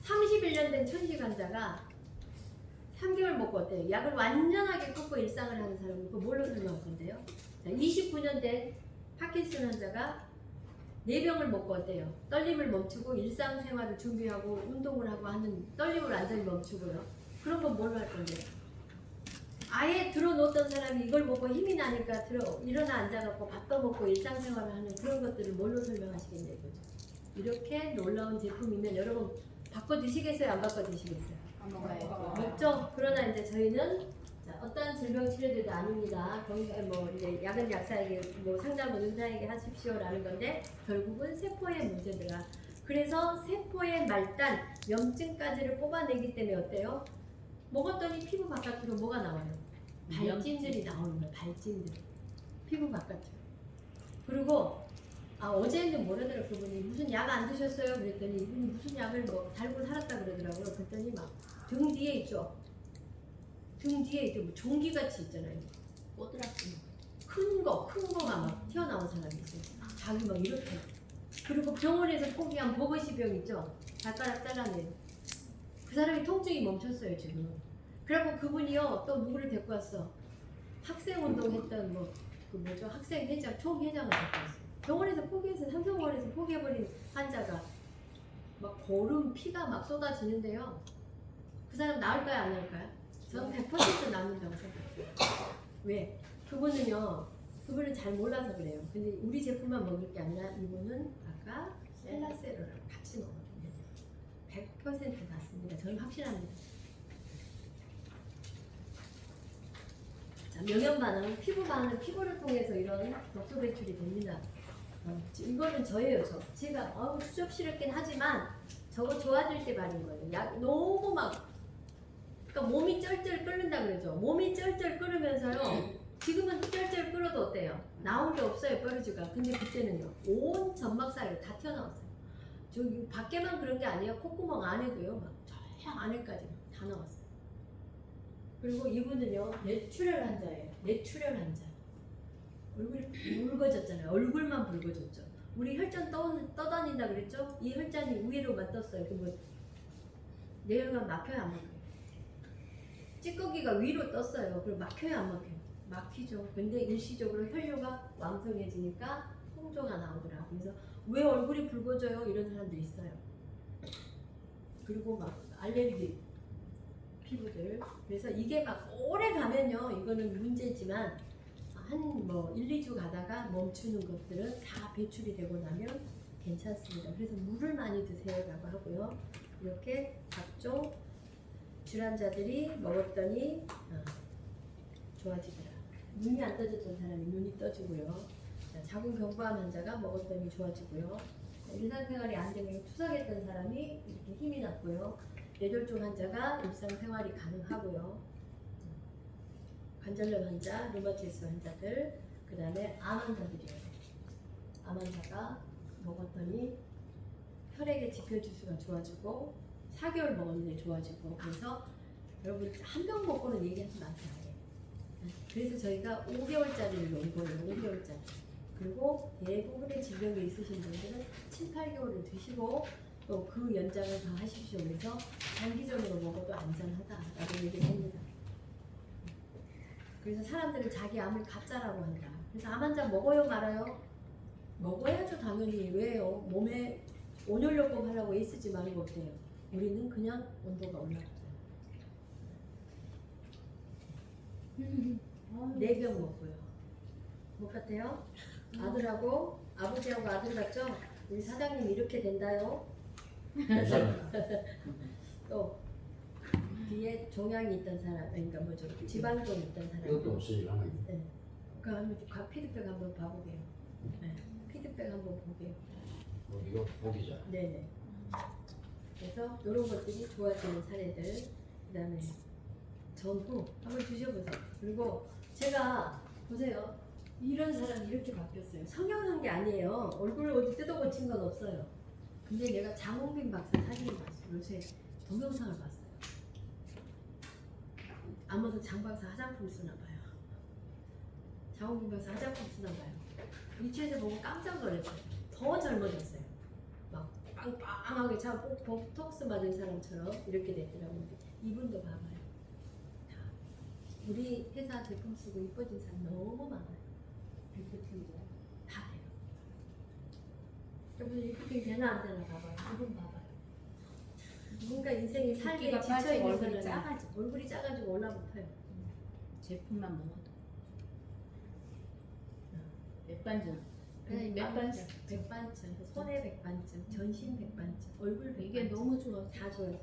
31년 된 천식 환자가 3개월 먹고 어때요? 약을 완전하게 끊고 일상을 하는 사람은 그거 뭘로 설명할 건데요? 자, 29년 된 파킨슨 환자가 4병을 먹고 어때요? 떨림을 멈추고 일상생활을 준비하고 운동을 하고 하는 떨림을 완전히 멈추고요. 그런 건 뭘로 할 건데요? 아예 들어놓던 사람이 이걸 먹고 힘이 나니까 일어나 앉아갖고 밥도 먹고 일상생활을 하는 그런 것들을 뭘로 설명하시겠냐 이거죠. 이렇게 놀라운 제품이면 여러분 바꿔 드시겠어요? 안 바꿔 드시겠어요? 안 먹어요. 먹죠? 그러나 이제 저희는 자, 어떠한 질병 치료제도 아닙니다. 뭐 이제 약은 약사에게 뭐 상담은 의사에게 하십시오라는 건데 결국은 세포의 문제더라. 그래서 세포의 말단, 염증까지를 뽑아내기 때문에 어때요? 먹었더니 피부 바깥으로 뭐가 나와요? 발진들이 나오는 거예요. 발진들. 피부 바깥으로. 그리고 어제는 뭐라더라 그분이 무슨 약 안 드셨어요? 그랬더니 이분이 무슨 약을 뭐 달고 살았다 그러더라고요. 그랬더니 막 등 뒤에 있죠. 등 뒤에 이렇게 뭐 종기같이 있잖아요. 꼬드라지. 큰 거가 막 튀어나온 사람이 있어요. 자기 막 이렇게. 그리고 병원에서 포기한 버거시병 있죠. 발가락 잘라내요. 그 사람이 통증이 멈췄어요 지금. 그리고 그분이요 또 누구를 데리고 왔어. 학생 운동했던 그 뭐죠 학생 회장 총회장을 데리고 왔어요. 병원에서 포기해서 삼성병원에서 포기해버린 환자가 막 고름 피가 막 쏟아지는데요. 그 사람 나을까요 안 나을까요? 저는 100% 낫는다고 생각해요. 왜? 그분은 잘 몰라서 그래요. 근데 우리 제품만 먹을 게 아니라 이분은 아까 셀라세로를 같이 먹거든요. 100% 낫습니다. 저는 확실합니다. 자, 명현반응, 피부를 통해서 이런 독소 배출이 됩니다. 이거는 저예요, 제가 추접스럽긴 하지만 저거 좋아질 때 바른 거예요. 너무 그러니까 몸이 쩔쩔 끓는다 그러죠. 몸이 쩔쩔 끓으면서요. 지금은 쩔쩔 끓어도 어때요? 나온 게 없어요, 뼈르지가. 근데 그때는요, 온 점막 사이로 다 튀어나왔어요. 저기 밖에만 그런 게 아니에요. 콧구멍 안에도요, 막 저 안에까지 다 나왔어요. 그리고 이분은요, 뇌출혈 환자예요. 뇌출혈 환자. 얼굴이 붉어졌잖아요. 얼굴만 붉어졌죠. 우리 혈전 떠다닌다 그랬죠? 이 혈전이 위로만 떴어요. 그러면 뇌혈관 막혀야 안 막혀요? 찌꺼기가 위로 떴어요. 그럼 막혀야 안 막혀요? 막히죠. 근데 일시적으로 혈류가 왕성해지니까 홍조가 나오더라. 그래서 왜 얼굴이 붉어져요? 이런 사람들이 있어요. 그리고 막 알레르기 피부들. 그래서 이게 막 오래 가면요. 이거는 문제지만 한 1, 2주 가다가 멈추는 것들은 다 배출이 되고 나면 괜찮습니다. 그래서 물을 많이 드세요라고 하고요. 이렇게 각종 질환자들이 먹었더니 좋아지더라. 눈이 안 떠졌던 사람이 눈이 떠지고요. 자궁경부암 환자가 먹었더니 좋아지고요. 일상생활이 안 되면 투석했던 사람이 이렇게 힘이 났고요. 뇌졸중 환자가 일상생활이 가능하고요. 관절염 환자, 류마티스 환자들, 그 다음에 암 환자들이에요. 암 환자가 먹었더니 혈액의 지표 지수가 좋아지고 4개월 먹었는데 좋아지고. 그래서 여러분 한 병 먹고는 얘기하지 마세요. 그래서 저희가 5개월짜리를 놓은 거예요. 5개월짜리. 그리고 대부분의 질병이 있으신 분들은 7, 8개월을 드시고 또 그 연장을 더 하십시오. 그래서 장기적으로 먹어도 안전하다라고 얘기를 합니다. 그래서 사람들은 자기 암을 가짜라고 한다. 그래서 암 환자 먹어요 말아요? 먹어야죠 당연히. 왜요? 몸에 온열요법 하려고 애쓰지 말고 어때요? 우리는 그냥 온도가 올라가요. 4병 먹고요. 못 같아요? 아들하고 아버지하고 아들 같죠? 우리 사장님 이렇게 된다요. 또 뒤에 종양이 있던 사람, 그러니까 뭐죠? 지방종 있던 사람. 이것도 없으니까. 네. 그 한번 피드백 한번 봐보게요. 네. 피드백 한번 보게요. 이거 보기자. 네네. 그래서 이런 것들이 좋아지는 사례들. 그 다음에 전후 한번 드셔보세요. 그리고 제가 보세요. 이런 사람이 이렇게 바뀌었어요. 성형한 게 아니에요. 얼굴을 어디 뜯어 고친 건 없어요. 근데 내가 장홍빈 박사 사진을 봤어요. 요새 동영상을 봤어요. 아마도 장 박사 화장품 쓰나 봐요. 장홍빈 박사 화장품 쓰나 봐요. 유치에서 보고 깜짝 놀랐어요. 더 젊어졌어요. 막 빵빵하게 참 보톡스 맞은 사람처럼 이렇게 됐더라고요. 이분도 봐봐요. 다 우리 회사 제품 쓰고 이뻐진 사람 너무 많아요. 리프팅도 다 돼요. 여러분 리프팅 되나 안 되나 봐봐요. 이분 봐봐요. 뭔가 인생이 삶에 붓기가 지쳐있는 빠지고 얼굴이 사람이 작아지고. 얼굴이 작아지고 올라붙어요. 제품만 먹어도 맥반전. 맥반증, 백반증, 손에 백반증, 전신 백반증, 얼굴 백반증. 이게 너무 좋아. 다 좋아요.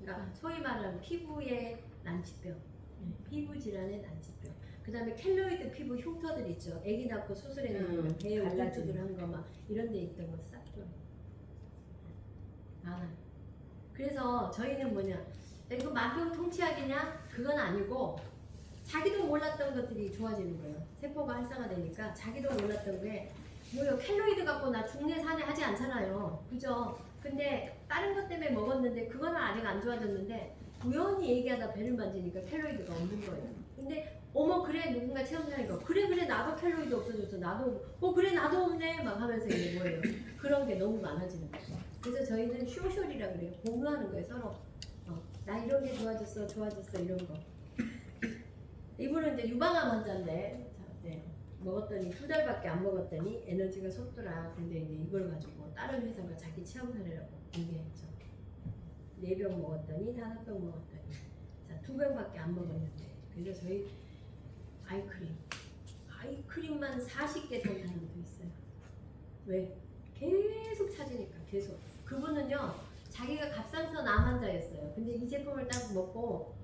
그러니까 소위 말하는 피부의 난치병, 피부 질환의 난치병. 그다음에 켈로이드 피부 흉터들 있죠. 아기 낳고 수술했는데 배에 갈라지는. 우두두들 한 거 막 이런 데 있던 거 싹 좋아요. 많아요. 그래서 저희는 뭐냐, 이거 만병 통치약이냐? 그건 아니고 자기도 몰랐던 것들이 좋아지는 거예요. 세포가 활성화되니까 자기도 몰랐던 게 뭐요, 켈로이드 갖고 나 중내 사내 하지 않잖아요. 그죠? 근데 다른 것 때문에 먹었는데 그거는 아직 안 좋아졌는데 우연히 얘기하다 배를 만지니까 켈로이드가 없는 거예요. 근데 어머 그래 누군가 체험장이고 그래 나도 켈로이드 없어졌어 나도 그래 나도 없네 막 하면서 이게 뭐예요. 그런 게 너무 많아지는 거죠. 그래서 저희는 쇼쇼리라고 그래요. 공유하는 거예요 서로. 나 이런 게 좋아졌어 이런 거. 이분은 이제 유방암 환자인데 자, 네. 먹었더니 2달밖에 안 먹었더니 에너지가 솟더라. 근데 이제 이걸 가지고 다른 회사가 자기 체험 사례라고 공개했죠. 4병 먹었더니 5병 먹었더니 자 2병밖에 안 먹었는데 그래서 저희 아이크림만 40개 산 사람도 있어요. 왜? 계속 찾으니까 계속. 그분은요 자기가 갑상선 암 환자였어요. 근데 이 제품을 딱 먹고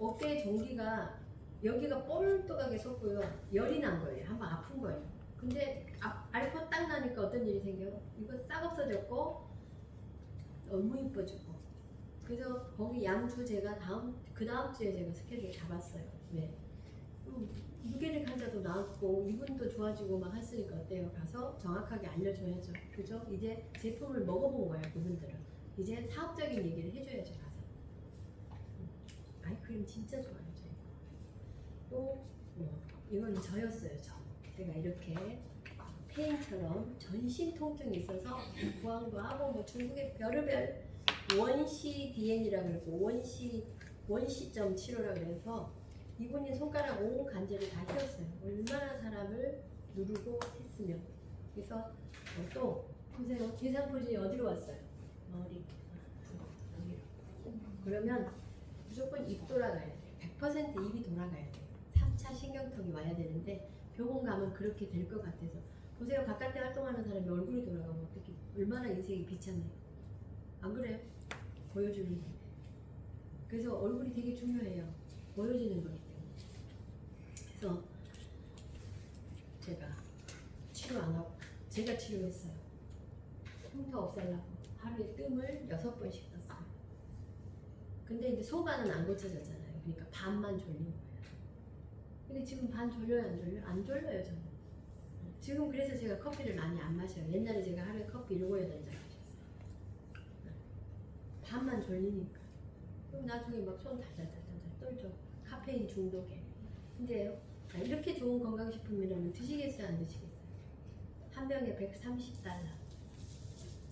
어깨 종기가 여기가 뻘떡하게 솟고요. 열이 난 거예요. 한번 아픈 거예요. 근데 앓고 딱 나니까 어떤 일이 생겨요? 이거 싹 없어졌고 너무 이뻐지고. 그래서 거기 양주 제가 그 다음 주에 제가 스케줄 잡았어요. 네. 무게력 환자도 나았고 이분도 좋아지고 막 했으니까 어때요? 가서 정확하게 알려줘야죠. 그죠? 이제 제품을 먹어본 거예요. 그분들은. 이제 사업적인 얘기를 해줘야죠. 가서. 아이크림 진짜 좋아요. 저희. 또 이건 저였어요. 제가 이렇게 페인처럼 전신 통증이 있어서 구황도 하고 뭐 중국의 별의별 원시 DN이라고 그러고 원시점 치료라고 그래서 이분이 손가락 온 관절을 다 휘었어요. 얼마나 사람을 누르고 했으면. 그래서 또 보세요. 계산포진이 어디로 왔어요? 머리. 여기로. 그러면 무조건 입 돌아가야 돼요. 100% 입이 돌아가야 돼요. 3차 신경통이 와야 되는데 병원 가면 그렇게 될 것 같아서. 보세요. 바깥에 활동하는 사람이 얼굴이 돌아가면 어떻게 얼마나 인생이 비참해요. 안 그래요? 보여주는 게. 그래서 얼굴이 되게 중요해요. 보여지는 거기 때문에. 그래서 제가 치료 안 하고 제가 치료했어요. 흉터 없애려고 하루에 뜸을 6번씩 떴어요. 근데 이제 소반은 안 고쳐졌잖아요. 그러니까 반만 졸린 거예요. 근데 지금 반 졸려요 안 졸려요? 안 졸려요 저는. 지금 그래서 제가 커피를 많이 안 마셔요. 옛날에 제가 하루에 커피 7, 8잔 마셨어요. 반만 졸리니까. 그럼 나중에 막 손 달달달달 떨죠. 카페인 중독에. 근데요, 이렇게 좋은 건강식품이라면 드시겠어요? 안 드시겠어요? 한 병에 $130.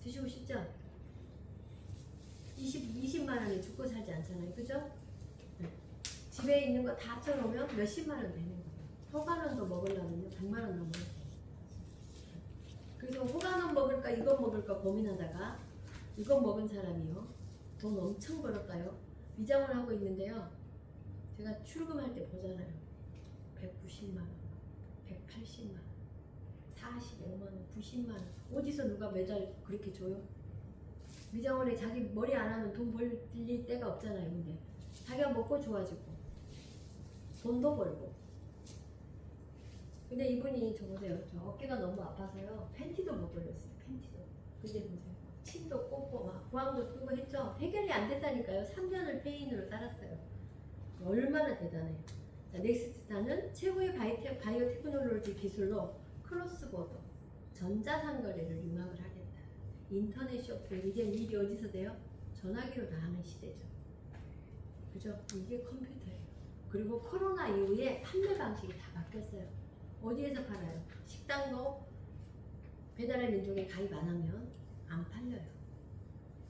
드시고 싶죠? 20만 원에 죽고 살지 않잖아요. 그죠? 네. 집에 있는 거 다 합쳐놓으면 몇십만 원 되는 거예요. 호간원도 먹으려면 100만 원 넘어야 돼요. 그래서 호간원 먹을까 이거 먹을까 고민하다가 이거 먹은 사람이요. 돈 엄청 벌었다요. 미장을 하고 있는데요. 제가 출금할 때 보잖아요. 190만 원, 180만 원, 45만 원, 90만 원. 어디서 누가 매달 그렇게 줘요? 미장원에 자기 머리 안 하면 돈 벌릴 데가 없잖아요. 근데 자기가 먹고 좋아지고 돈도 벌고. 근데 이분이 저 보세요. 저 어깨가 너무 아파서요. 팬티도 못 벌렸어요. 팬티도. 근데 보세요. 침도 꽂고 막 고함도 뜨고 했죠. 해결이 안 됐다니까요. 3년을 페인으로 살았어요. 얼마나 대단해요. 자, 넥스트스타는 최고의 바이오 테크놀로지 기술로 크로스보더 전자상거래를 융합을 하겠다. 인터넷 쇼핑 이제 일이 어디서 돼요? 전화기로 다 하는 시대죠. 그죠? 이게 컴퓨터예요. 그리고 코로나 이후에 판매 방식이 다 바뀌었어요. 어디에서 팔아요? 식당도 배달의 민족에 가입 안 하면 안 팔려요.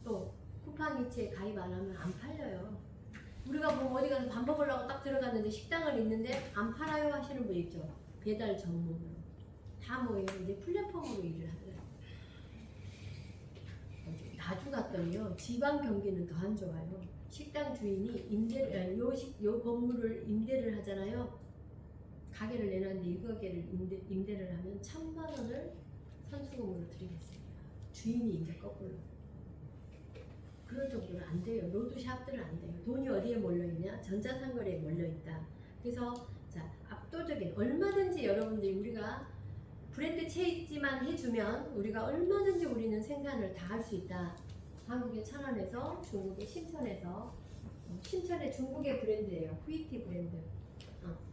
또 쿠팡이츠에 가입 안 하면 안 팔려요. 우리가 뭐 어디 가서 밥 먹으려고 딱 들어갔는데 식당을 있는데 안 팔아요 하시는 분 있죠. 배달 전문으로 다 뭐예요? 이제 플랫폼으로 일을 하더라고요. 나주 갔더니요 지방 경기는 더 안 좋아요. 식당 주인이 요 건물을 임대를 하잖아요. 가게를 내놨는데 이 가게를 임대를 하면 1,000만 원을 선수금으로 드리겠습니다. 주인이 이제 거꾸로. 그런 정도는 안 돼요. 로드샵들은 안 돼요. 돈이 어디에 몰려있냐? 전자상거래에 몰려있다. 그래서 자 압도적인 얼마든지 여러분들이 우리가 브랜드 체이지만 해주면 우리가 얼마든지 우리는 생산을 다 할 수 있다. 한국의 천안에서 중국의 신천에서 신천의 중국의 브랜드예요. 후이티 브랜드.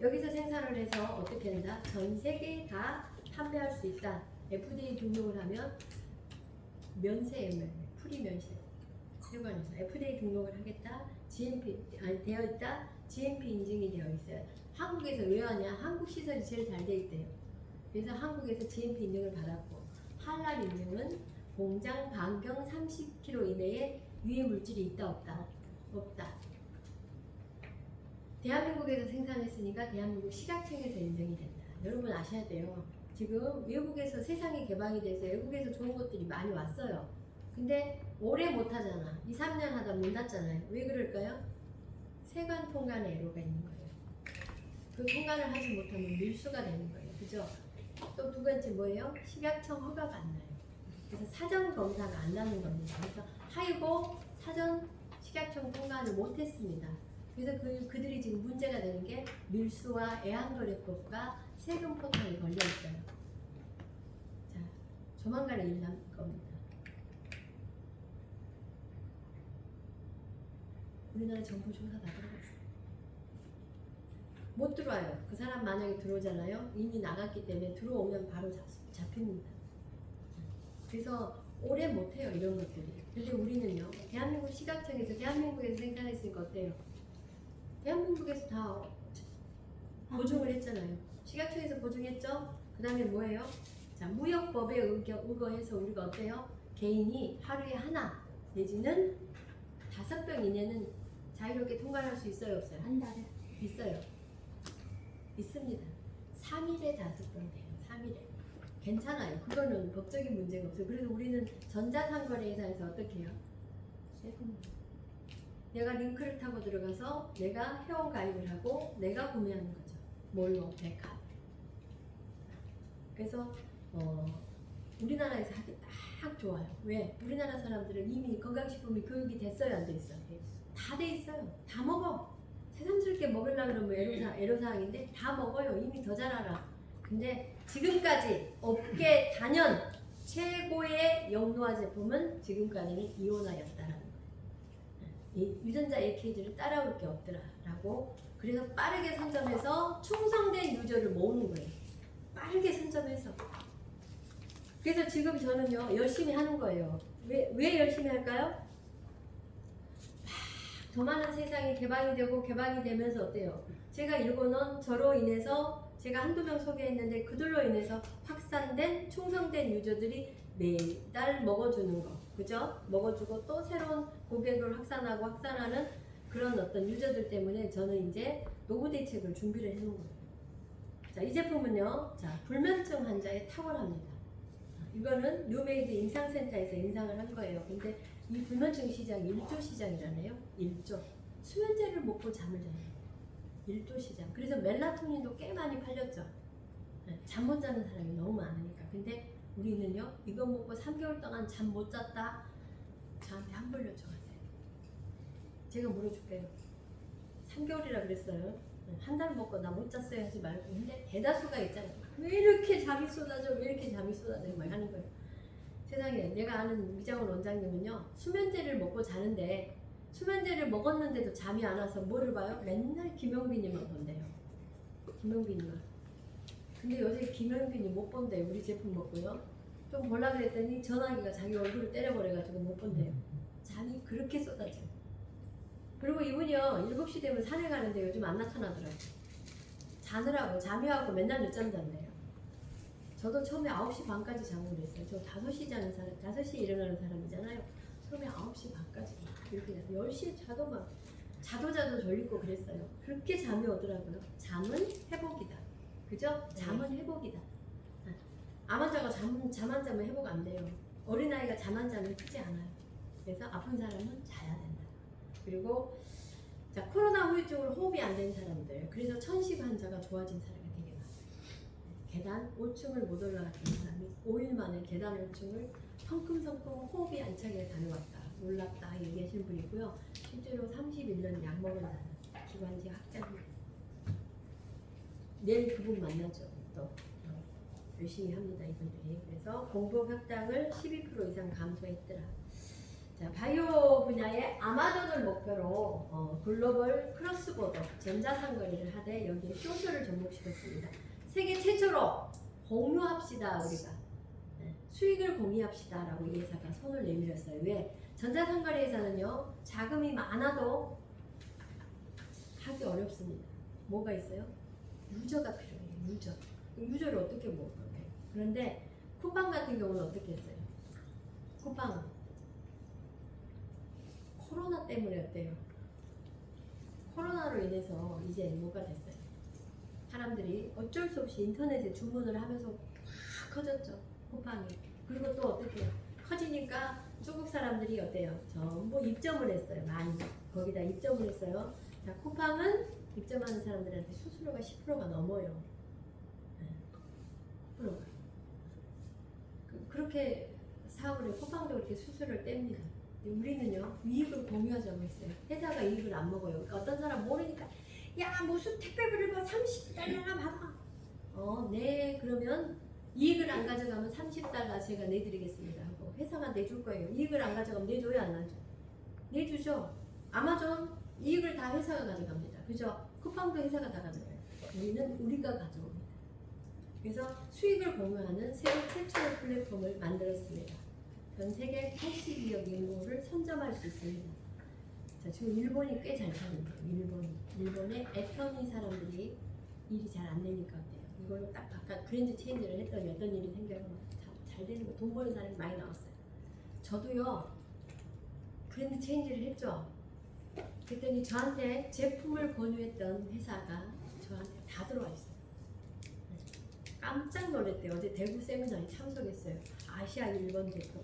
여기서 생산을 해서 어떻게 된다? 전 세계에 다 판매할 수 있다. FDA 등록을 하면 면세예요. 프리 면세. 세관에서 FDA 등록을 하겠다. GMP 되어 있다. GMP 인증이 되어 있어요. 한국에서 왜 하냐? 한국 시설이 제일 잘 돼 있대요. 그래서 한국에서 GMP 인증을 받았고 할랄 인증은 공장 반경 30km 이내에 유해 물질이 있다 없다? 없다. 대한민국에서 생산했으니까 대한민국 식약청에서 인정이 된다. 여러분 아셔야 돼요. 지금 외국에서 세상이 개방이 돼서 외국에서 좋은 것들이 많이 왔어요. 근데 오래 못하잖아. 2, 3년 하다 못 났잖아요. 왜 그럴까요? 세관 통관에 애로가 있는 거예요. 그 통관을 하지 못하면 밀수가 되는 거예요. 그죠? 또 두 번째 뭐예요? 식약청 허가가 안 나요. 그래서 사전 검사가 안 나는 겁니다. 그래서 하이고 사전 식약청 통과를 못했습니다. 그래서 그들이 지금 문제가 되는 게 밀수와 애완거래법과 세금 포탈이 걸려 있어요. 자, 조만간에 일 날 겁니다. 우리나라 정부 조사 다 들어갔어요. 못 들어와요. 그 사람 만약에 들어오잖아요. 이미 나갔기 때문에 들어오면 바로 잡힙니다. 그래서 오래 못해요 이런 것들이. 근데 우리는요 대한민국 식약청에서 대한민국에서 생산했으니까 어때요? 대한민국에서 다 보증을 했잖아요. 식약청에서 보증했죠? 그 다음에 뭐예요? 자, 무역법에 의거해서 우리가 어때요? 개인이 하루에 하나 내지는 5병 이내는 자유롭게 통관할 수 있어요 없어요? 한 달에 있어요. 있습니다. 3일에 5병 돼요. 3일에. 괜찮아요. 그거는 법적인 문제가 없어요. 그래서 우리는 전자상거래회사에서 어떻게 해요? 세금 내가 링크를 타고 들어가서 내가 회원 가입을 하고 내가 구매하는 거죠. 뭘로? 백합. 그래서 우리나라에서 하기 딱 좋아요. 왜? 우리나라 사람들은 이미 건강식품이 교육이 됐어요? 안 돼 있어요? 다 돼 있어요. 다 먹어. 새삼스럽게 먹으려고 그러면 애로사항인데 다 먹어요. 이미 더 잘 알아. 근데 지금까지 업계 단연 최고의 영노화 제품은 지금까지는 이오나였다라는 거예요. 이 유전자 AKG를 따라올 게 없더라라고. 그래서 빠르게 선점해서 충성된 유저를 모으는 거예요. 빠르게 선점해서. 그래서 지금 저는요 열심히 하는 거예요. 왜 열심히 할까요? 더 많은 세상이 개방이 되고 개방이 되면서 어때요? 제가 일궈놓은 저로 인해서 제가 한두 명 소개했는데 그들로 인해서 확산된 충성된 유저들이 매달 먹어주는 거. 그죠? 먹어주고 또 새로운 고객을 확산하는 그런 어떤 유저들 때문에 저는 이제 노후 대책을 준비를 해놓은 거예요. 자, 이 제품은요. 자, 불면증 환자에 탁월합니다. 이거는 뉴메이드 임상센터에서 임상을 한 거예요. 근데 이 불면증 시장이 1조 시장이라네요. 1조. 수면제를 먹고 잠을 자요. 1조 시장. 그래서 멜라토닌도 꽤 많이 팔렸죠. 잠 못 자는 사람이 너무 많으니까. 근데 우리는요, 이거 먹고 3개월 동안 잠 못 잤다. 저한테 환불 요청하세요. 제가 물어줄게요. 3개월이라 그랬어요. 한 달 먹고 나 못 잤어요 하지 말고. 근데 대다수가 있잖아요. 왜 이렇게 잠이 쏟아져? 왜 이렇게 잠이 쏟아져? 막 하는 거예요. 세상에 내가 아는 이장훈 원장님은요 수면제를 먹고 자는데 수면제를 먹었는데도 잠이 안 와서 뭐를 봐요? 맨날 김영빈이만 본대요. 김영빈이만. 근데 요새 김영빈이 못 본대요. 우리 제품 먹고요. 좀 볼라 그랬더니 전화기가 자기 얼굴을 때려버려가지고 못 본대요. 잠이 그렇게 쏟아져. 그리고 이분이요 7시 되면 산에 가는데 요즘 안 나타나더라고요. 자느라고 잠이 와고 맨날 늦잠 잔대요. 저도 처음에 9시 반까지 자고 그랬어요. 저 5시 자는 사람, 5시에 일어나는 사람이잖아요. 처음에 9시 반까지 막 이렇게 10시에 자도 막 자도 졸리고 그랬어요. 그렇게 잠이 오더라고요. 잠은 회복이다. 그죠? 잠은 회복이다. 암 환자가 잠 안 자면 회복 안 돼요. 어린아이가 잠 안 자면 크지 않아요. 그래서 아픈 사람은 자야 된다. 그리고 자 코로나 후유증으로 호흡이 안 되는 사람들, 그래서 천식 환자가 좋아진 사람이 되게 많아요. 계단 5층을 못 올라갔던 사람이 5일 만에 계단 5층을 성큼성큼 호흡이 안 차게 다녀왔다. 놀랍다 얘기하시는 분이고요. 실제로 31년 약 먹은 사람, 기관지 확장입니다. 내일 그분 만나죠. 또 열심히 합니다 이분들이. 그래서 공복 혈당을 12% 이상 감소했더라. 자, 바이오 분야의 아마존을 목표로 글로벌 크로스보더 전자상거래를 하되 여기에 쇼쇼를 접목시켰습니다. 세계 최초로 공유합시다. 우리가 수익을 공유합시다라고 이 회사가 손을 내밀었어요. 왜? 전자상거래에서는요 자금이 많아도 하기 어렵습니다. 뭐가 있어요? 유저가 필요해요. 유저를 어떻게 먹을 거예요? 그런데 쿠팡 같은 경우는 어떻게 했어요? 쿠팡 코로나 때문에 어때요? 코로나로 인해서 이제 뭐가 됐어요? 사람들이 어쩔 수 없이 인터넷에 주문을 하면서 확 커졌죠. 쿠팡이. 그리고 또 어떻게 해요? 커지니까 중국 사람들이 어때요? 전부 입점을 했어요. 많이. 거기다 입점을 했어요. 자, 쿠팡은 입점하는 사람들한테 수수료가 10%가 넘어요. 10%가. 그렇게 사업을 해요. 쿠팡도 그렇게 수수료를 뗍니다. 우리는요 이익을 공유하자고 했어요. 회사가 이익을 안 먹어요. 그러니까 어떤 사람 모르니까 야 무슨 택배비를 뭐 30달러나 받아. 네 그러면 이익을 안 가져가면 30달러 제가 내드리겠습니다 하고 회사가 내줄 거예요. 이익을 안 가져가면 내줘요 안 내줘? 내주죠. 아마존 이익을 다 회사가 가져갑니다. 그죠? 쿠팡도 회사가 다 가져가요. 우리는 우리가 가져옵니다. 그래서 수익을 공유하는 세계 최초의 플랫폼을 만들었습니다. 전 세계 82억 인구를 선점할 수 있습니다. 자, 지금 일본이 꽤 잘 사는데요. 일본의 애터미 사람들이 일이 잘 안 되니까 어때요? 이걸로 딱 바깥 브랜드 체인지를 했더니 어떤 일이 생겨서 잘 되는 거, 돈 버는 사람이 많이 나왔어요. 저도요 브랜드 체인지를 했죠. 그랬더니 저한테 제품을 권유했던 회사가 저한테 다 들어와 있어요. 깜짝 놀랐대요. 어제 대구 세미나에 참석했어요. 아시아 일본 제품.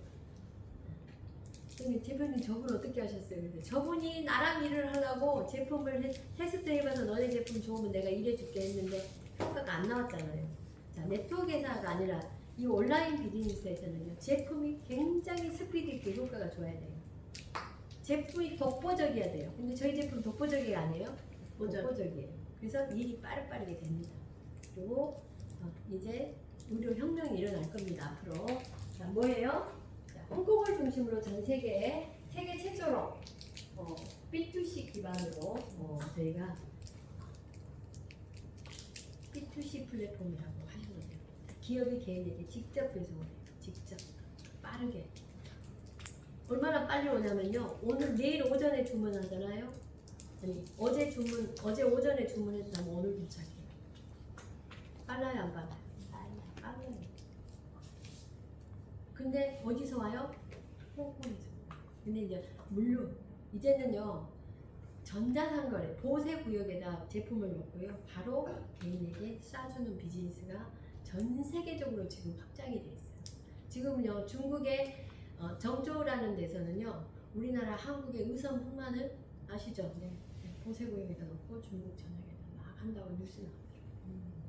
대표님 저분 어떻게 하셨어요? 근데 저분이 나랑 일을 하려고 제품을 테스트 해봐서 너네 제품 좋으면 내가 일해줄게 했는데 효과가 안 나왔잖아요. 자, 네트워크 회사가 아니라 이 온라인 비즈니스에서는요 제품이 굉장히 스피드 있게 효과가 좋아야 돼요. 제품이 독보적이어야 돼요. 근데 저희 제품 독보적이 아니에요? 독보적이에요. 그래서 일이 빠르게 됩니다. 그리고 이제 의료 혁명이 일어날 겁니다. 앞으로. 자, 뭐예요? 홍콩을 중심으로 전 세계 최초로 B2C 기반으로 저희가 B2C 플랫폼이라고 하시면 돼요. 기업이 개인에게 직접 배송을 해요. 직접 빠르게. 얼마나 빨리 오냐면요. 내일 오전에 주문하잖아요. 아니 어제 오전에 주문했다면 오늘 도착해요. 빨라요 안 빨라요? 빨라요. 근데 어디서 와요? 홍콩에서. 근데 이제 물론 이제는요 전자상거래 보세구역에다 제품을 넣고요 바로 개인에게 쏴주는 비즈니스가 전 세계적으로 지금 확장이 돼 있어요. 지금은요 중국의 정조라는 데서는요 우리나라 한국의 의성 흑마늘 아시죠? 네. 보세구역에다 넣고 중국 전역에다 막 한다고 뉴스 나오더라고요.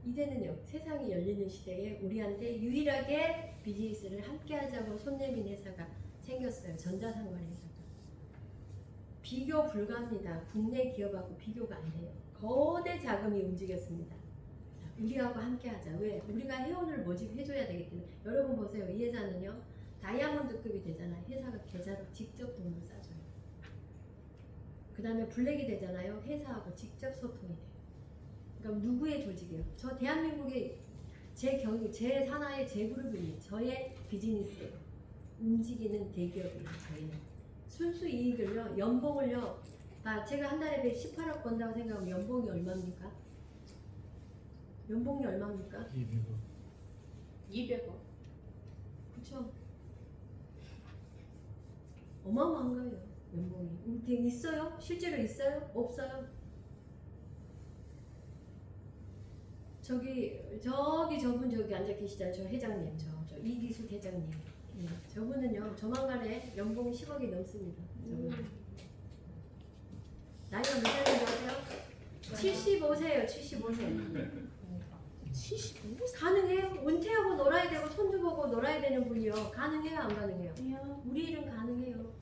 이제는요 세상이 열리는 시대에 우리한테 유일하게 비즈니스를 함께 하자고 손 내민 회사가 생겼어요. 전자상거래 회사가. 비교 불가합니다. 국내 기업하고 비교가 안 돼요. 거대 자금이 움직였습니다. 자, 우리하고 함께 하자. 왜? 우리가 회원을 모집해줘야 되기 때문에. 여러분 보세요. 이 회사는요. 다이아몬드급이 되잖아요. 회사가 계좌로 직접 돈을 싸줘요. 그 다음에 블랙이 되잖아요. 회사하고 직접 소통이 돼요. 그러니까 누구의 조직이에요? 저 대한민국의 제 산하의 제 그룹입니다. 저의 비즈니스예요. 움직이는 대기업이에요. 저희는. 순수 이익을요. 연봉을요. 제가 한 달에 18억 번다고 생각하면 연봉이 얼마입니까? 연봉이 얼마입니까? 200원. 그쵸? 어마어마한 거예요. 연봉이. 우리 있어요? 실제로 있어요? 없어요? 저분 앉아 계시잖아요. 저 회장님, 저 이기숙 회장님. 네, 저분은요, 조만간에 연봉 10억이 넘습니다. 저분. 나이가 몇 살인지 아세요? 75세예요, 75세. 75? 가능해요? 은퇴하고 놀아야 되고, 손주 보고 놀아야 되는 분이요. 가능해요, 안 가능해요? 아니요. 우리 일은 가능해요.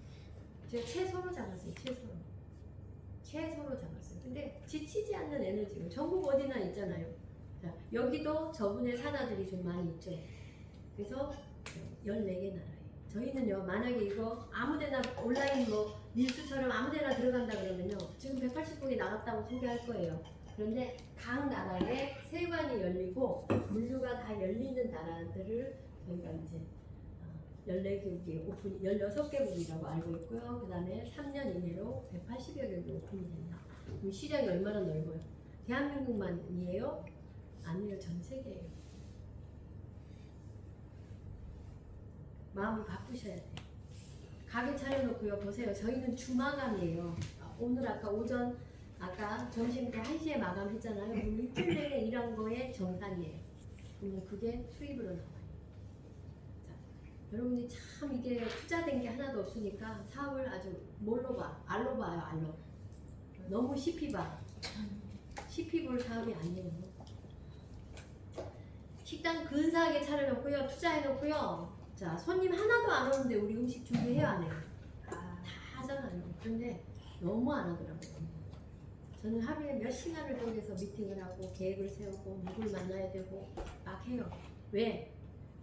제가 최소로 잡았어요, 최소로. 최소로 잡았어요. 근데 지치지 않는 에너지가 전국 어디나 있잖아요. 자, 여기도 저분의 산하들이 좀 많이 있죠. 그래서 14개 나라예요. 저희는요, 만약에 이거 아무데나 온라인 뭐 뉴스처럼 아무데나 들어간다 그러면요, 지금 180국이 나갔다고 소개할 거예요. 그런데 각 나라에 세관이 열리고 물류가 다 열리는 나라들을 저희가 이제 14개국이 오픈, 16개국이라고 알고 있고요. 그 다음에 3년 이내로 180여 개국이 오픈이 된다. 그럼 시장이 얼마나 넓어요? 대한민국만이에요? 아니에요, 전 세계예요. 마음을 바꾸셔야 돼요. 가게 차려놓고요. 보세요. 저희는 주마감이에요. 오늘 아까 점심 때 1시에 마감했잖아요. 그럼 이틀 내내 일한 거에 정산이에요. 그러면 그게 수입으로 나와요. 자, 여러분이 참 이게 투자된 게 하나도 없으니까 사업을 아주 뭘로 봐? 알로 봐요, 알로. 너무 쉽이 봐. 쉽이 볼 사업이 아니에요. 식당 근사하게 차려놓고요. 투자해놓고요. 자, 손님 하나도 안 오는데 우리 음식 준비해야 하네요. 다 하잖아요. 그런데 너무 안 하더라고요. 저는 하루에 몇 시간을 쪼개서 미팅을 하고 계획을 세우고 누굴 만나야 되고 막 해요. 왜?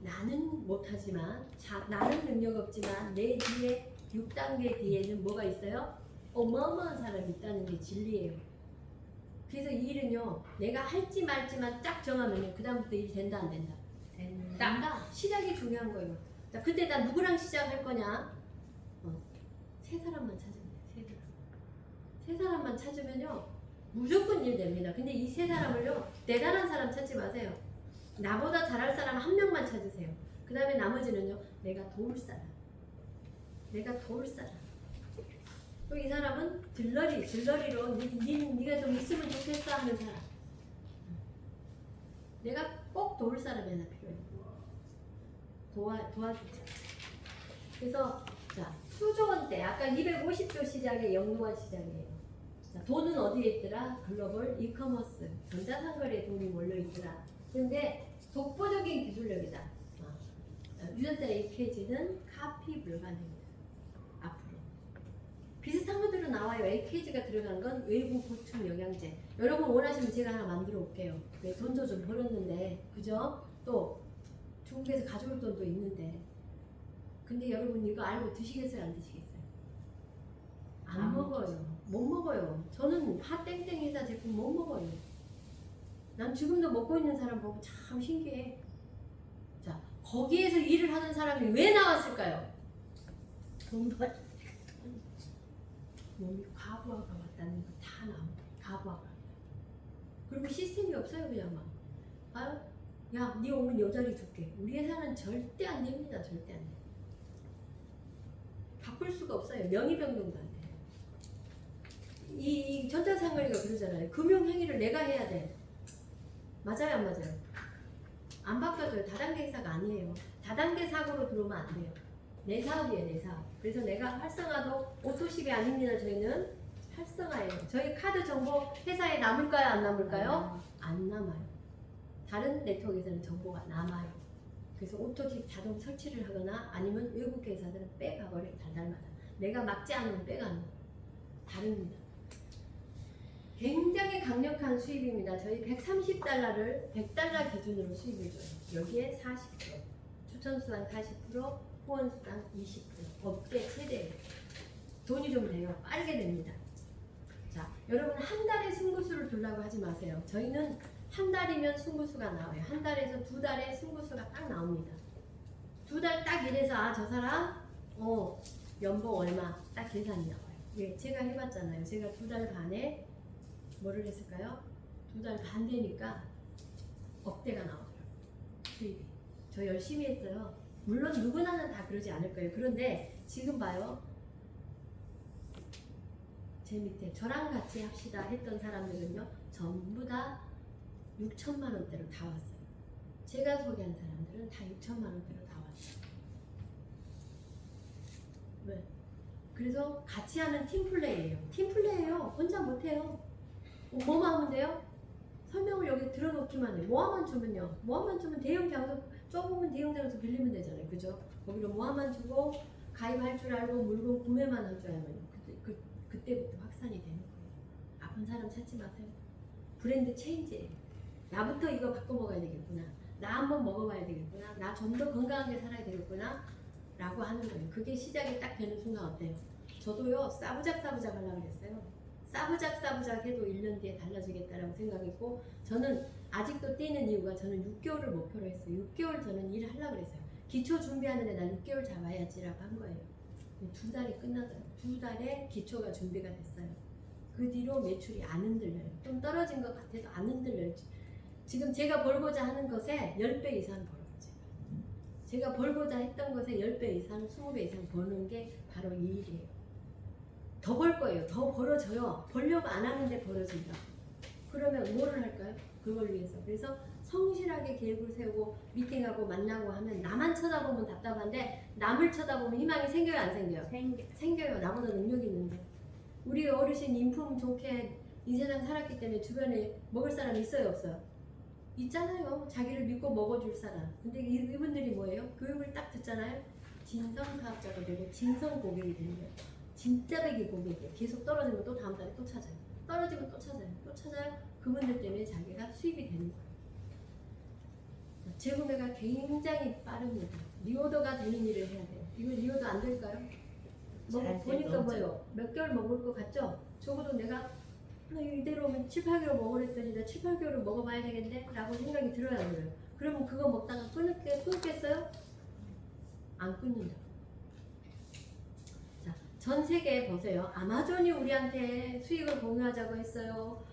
나는 못하지만 나는 능력 없지만 내 뒤에 6단계 뒤에는 뭐가 있어요? 어마어마한 사람이 있다는 게 진리예요. 그래서 이 일은요, 내가 할지 말지만 딱 정하면 그 다음부터 일이 된다 안 된다? 된다. 시작이 중요한 거예요. 자, 근데 나 누구랑 시작할 거냐? 세 사람만 찾으면 돼요. 세 사람만 찾으면요, 무조건 일 됩니다. 근데 이 세 사람을요, 대단한 사람 찾지 마세요. 나보다 잘할 사람 한 명만 찾으세요. 그 다음에 나머지는요, 내가 도울 사람. 또 이 사람은 들러리로 네가 좀 있으면 좋겠어 하는 사람. 내가 꼭 도울 사람이 하나 필요해요. 도와주자. 그래서 자, 수조원대 아까 250조 시장의 영롱한 시장이에요. 자, 돈은 어디에 있더라? 글로벌 이커머스 전자상거래에 돈이 몰려 있더라. 근데 독보적인 기술력이다. 유전자 AKG는 카피 불가능이다. 앞으로 비슷한 것들은 나와요. AKG가 들어간 건 외부 보충 영양제. 여러분 원하시면 제가 하나 만들어 올게요. 네, 돈도 좀 벌었는데, 그죠? 또 중국에서 가져올 돈도 있는데, 근데 여러분 이거 알고 드시겠어요? 안 드시겠어요? 안 먹어요. 못 먹어요. 저는 팥땡땡 회사 제품 못 먹어요. 난 지금도 먹고 있는 사람 보고 참 신기해. 자, 거기에서 일을 하는 사람이 왜 나왔을까요? 돈 벌. 몸이 과부하가 왔다는 거 다 나옵니다. 과부하가. 그리고 시스템이 없어요, 그냥 막. 아유, 야, 네 오면 요 자리 줄게. 우리 회사는 절대 안 됩니다. 절대 안 돼. 바꿀 수가 없어요. 명의변경도 안 돼요. 이 전자상거래가 그러잖아요. 금융행위를 내가 해야 돼. 맞아요, 안 맞아요? 안 바꿔줘요. 다단계 회사가 아니에요. 다단계 사고로 들어오면 안 돼요. 내 사업이에요, 내 사업. 그래서 내가 활성화도 오토십이 아닙니다. 저희는 활성화예요. 저희 카드 정보 회사에 남을까요, 안 남을까요? 안 남아요. 다른 네트워크에서는 정보가 남아요. 그래서 오토칩 자동 설치를 하거나 아니면 외국 회사들은 빼가버려요. 달달마다. 내가 막지 않으면 빼가는 다릅니다. 굉장히 강력한 수입입니다. 저희 130달러를 100달러 기준으로 수입을 줘요. 여기에 40%, 추천수당 40%, 후원수당 20%, 업계 최대. 돈이 좀 돼요. 빠르게 됩니다. 자, 여러분 한 달에 승부수를 두려고 하지 마세요. 저희는 한 달이면 승부수가 나와요. 한 달에서 두 달에 승부수가 딱 나옵니다. 두 달 딱 일해서 아, 저 사람 연봉 얼마 딱 계산이 나와요. 예, 제가 해봤잖아요. 제가 두 달 반에 뭐를 했을까요? 두 달 반 되니까 억대가 나오더라고요. 수입이. 저 열심히 했어요. 물론 누구나는 다 그러지 않을 거예요. 그런데 지금 봐요. 제 밑에 저랑 같이 합시다 했던 사람들은요. 전부 다 6천만 원대로 다 왔어요. 제가 소개한 사람들은 다 6천만 원대로 다 왔어요. 왜? 그래서 같이 하는 팀플레이예요. 팀플레이예요. 혼자 못해요. 뭐만 하면 돼요? 설명을 여기 들어놓기만 해요. 모아만 주면요. 모아만 주면 대형 장소, 좁으면 대형 장소 빌리면 되잖아요. 그죠? 거기로 모아만 주고 가입할 줄 알고 물건 구매만 할 줄 알면요. 그때부터 확산이 되는 거예요. 아픈 사람 찾지 마세요. 브랜드 체인지예요. 나부터 이거 바꿔 먹어야 되겠구나. 나 한번 먹어봐야 되겠구나. 나 좀 더 건강하게 살아야 되겠구나. 라고 하는 거예요. 그게 시작이 딱 되는 순간 어때요? 저도요, 싸부작 하려고 그랬어요. 싸부작 해도 1년 뒤에 달라지겠다라고 생각했고, 저는 아직도 뛰는 이유가 저는 6개월을 목표로 했어요. 6개월 저는 일을 하려고 그랬어요. 기초 준비하는데 난 6개월 잡아야지라고 한 거예요. 두 달이 끝나더라고요. 두 달에 기초가 준비가 됐어요. 그 뒤로 매출이 안 흔들려요. 좀 떨어진 것 같아도 안 흔들려요. 지금 제가 벌고자 하는 것에 10배 이상 벌어요. 제가 벌고자 했던 것에 10배 이상, 20배 이상 버는 게 바로 이 일이에요. 더 벌 거예요. 더 벌어져요. 벌려고 안 하는데 벌어진다. 그러면 뭐를 할까요? 그걸 위해서. 그래서 성실하게 계획을 세우고 미팅하고 만나고 하면 나만 쳐다보면 답답한데 남을 쳐다보면 희망이 생겨요, 안 생겨요? 생겨요. 나보다 능력이 있는데. 우리 어르신 인품 좋게 이 세상 살았기 때문에 주변에 먹을 사람 있어요, 없어요? 있잖아요. 자기를 믿고 먹어줄 사람. 근데 이분들이 뭐예요? 교육을 딱 듣잖아요. 진성 사업자가 되고 진성 고객이 되는 거예요. 진짜 배기 고객이에요. 계속 떨어지면 또 다음 달에 또 찾아요. 떨어지면 또 찾아요. 또 찾아요. 그분들 때문에 자기가 수입이 되는 거예요. 재구매가 굉장히 빠릅니다. 리오더가 되는 일을 해야 돼요. 이거 리오더 안 될까요? 보니까 뭐요? 몇 개월 먹을 것 같죠? 적어도 내가 이대로 오면 7, 8개월 먹으랬더니 나 7, 8개월을 먹어봐야 되겠네? 라고 생각이 들어야 그래요. 그러면 그거 먹다가 끊겠어요? 안 끊는다. 자, 전 세계에 보세요. 아마존이 우리한테 수익을 공유하자고 했어요.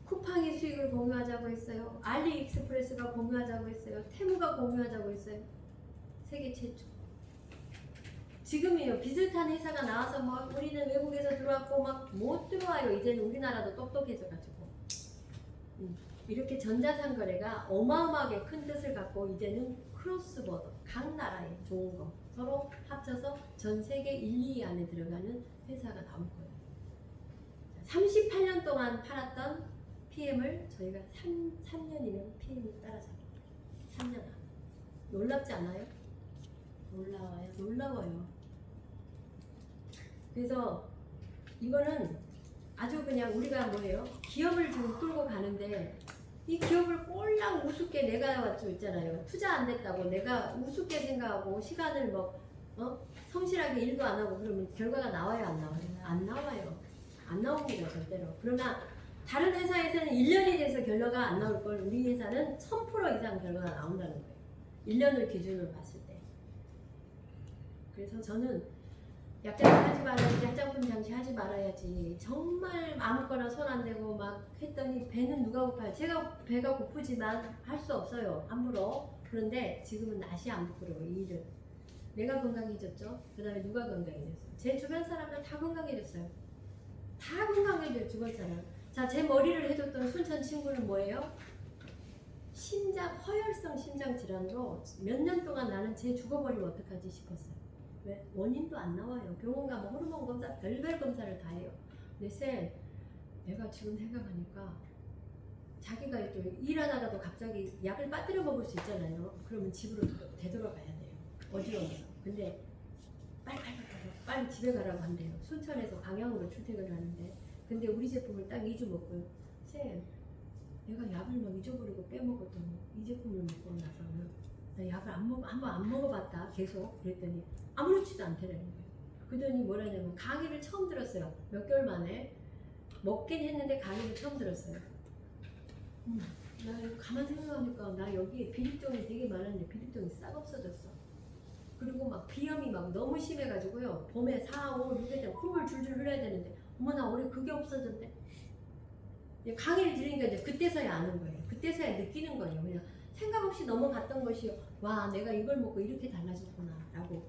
쿠팡이 수익을 공유하자고 했어요. 알리익스프레스가 공유하자고 했어요. 테무가 공유하자고 했어요. 세계 최초. 지금이요. 비슷한 회사가 나와서 막 우리는 외국에서 들어왔고 막 못 들어와요. 이제는 우리나라도 똑똑해져가지고. 이렇게 전자상거래가 어마어마하게 큰 뜻을 갖고 이제는 크로스보더, 각 나라에 좋은 거 서로 합쳐서 전 세계 1, 2위 안에 들어가는 회사가 나올 거예요. 38년 동안 팔았던 PM을 저희가 3년이면 PM을 따라잡니다. 3년 안에. 놀랍지 않아요? 놀라워요. 그래서 이거는 아주 그냥 우리가 뭐예요? 기업을 지금 끌고 가는데 이 기업을 꼴랑 우습게 내가 왔죠 있잖아요. 투자 안 됐다고 내가 우습게 생각하고 시간을 성실하게 일도 안 하고 그러면 결과가 나와요, 안 나와요? 안 나와요. 안 나옵니다, 절대로. 그러나 다른 회사에서는 1년이 돼서 결과가 안 나올 걸 우리 회사는 1000% 이상 결과가 나온다는 거예요. 1년을 기준으로 봤을 때. 그래서 저는 약장 하지 말아야지, 화장품 장치 하지 말아야지. 정말 아무거나 손 안 대고 막 했더니 배는 누가 고파요? 제가 배가 고프지만 할 수 없어요. 함부로. 그런데 지금은 낯이 안 부끄러워, 이 일은. 내가 건강해졌죠? 그 다음에 누가 건강해졌어요? 제 주변 사람들 다 건강해졌어요. 다 건강해져요, 주변 사람. 자, 제 머리를 해줬던 순천 친구는 뭐예요? 허혈성 심장 질환으로 몇 년 동안 나는 쟤 죽어버리면 어떡하지 싶었어요. 왜? 원인도 안 나와요. 병원 가면 호르몬 검사, 별별 검사를 다 해요. 근데 쌤, 내가 지금 생각하니까 자기가 또 일하다가도 갑자기 약을 빠뜨려 먹을 수 있잖아요. 그러면 집으로 되돌아가야 돼요. 어지러워서. 근데 빨리 집에 가라고 한대요. 순천에서 광양으로 출퇴근을 하는데 근데 우리 제품을 딱 2주 먹고요. 쌤, 내가 약을 막 잊어버리고 빼먹었더니 이 제품을 먹고 나서는 나 약을 한번 안 먹어봤다 계속 그랬더니 아무렇지도 않더라는 거예요. 그러더니 뭐라냐면 강의를 처음 들었어요. 몇 개월 만에 먹긴 했는데 강의를 처음 들었어요. 나 이거 가만 생각하니까 나 여기에 비립종이 되게 많았는데 비립종이 싹 없어졌어. 그리고 막 비염이 막 너무 심해가지고요. 봄에 4, 5, 6회 때 콧물 줄줄 흘려야 되는데 어머나 올해 그게 없어졌네. 강의를 들으니까 이제 그때서야 아는 거예요. 그때서야 느끼는 거예요. 그냥 생각 없이 넘어갔던 것이 와 내가 이걸 먹고 이렇게 달라졌구나 라고.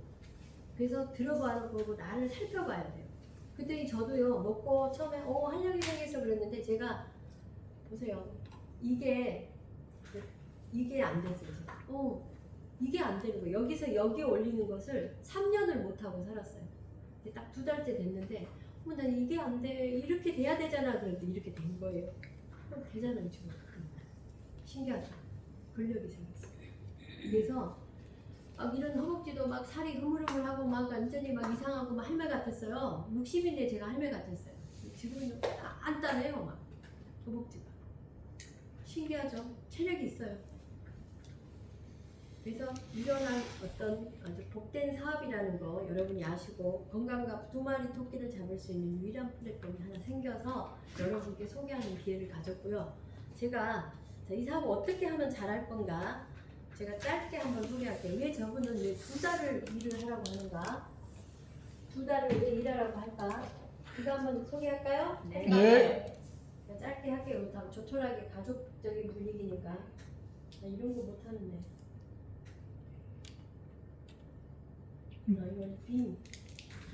그래서 들어보고 나를 살펴봐야 돼요. 그랬더니 저도요 먹고 처음에 활력이 생겨서 그랬는데 제가 보세요. 이게 안 됐어요. 이게 안 되는 거예요. 여기서 여기에 올리는 것을 3년을 못하고 살았어요. 딱 2달째 됐는데 난 이게 안 돼. 이렇게 돼야 되잖아. 그랬더니 이렇게 된 거예요. 그럼 되잖아요. 지금. 신기하죠? 근력이 생겼어요. 그래서 막 이런 허벅지도 막 살이 흐물흐물하고 막 완전히 막 이상하고 막 할매 같았어요. 60인데 제가 할매 같았어요. 지금은 안 따네요. 막 허벅지가. 신기하죠? 체력이 있어요. 그래서 일어난 어떤 아주 복된 사업이라는 거 여러분이 아시고 건강과 2마리 토끼를 잡을 수 있는 유일한 플랫폼이 하나 생겨서 여러분께 소개하는 기회를 가졌고요. 제가 이 사업 어떻게 하면 잘할 건가 제가 짧게 한번 소개할게요. 왜 저분은 왜 2달을 일을 하라고 하는가? 2달을 왜 일하라고 할까? 이거 한번 소개할까요? 네. 짧게 할게요. 다 조촐하게 가족적인 분위기니까. 나 이런 거 못하는데. 이건 빈.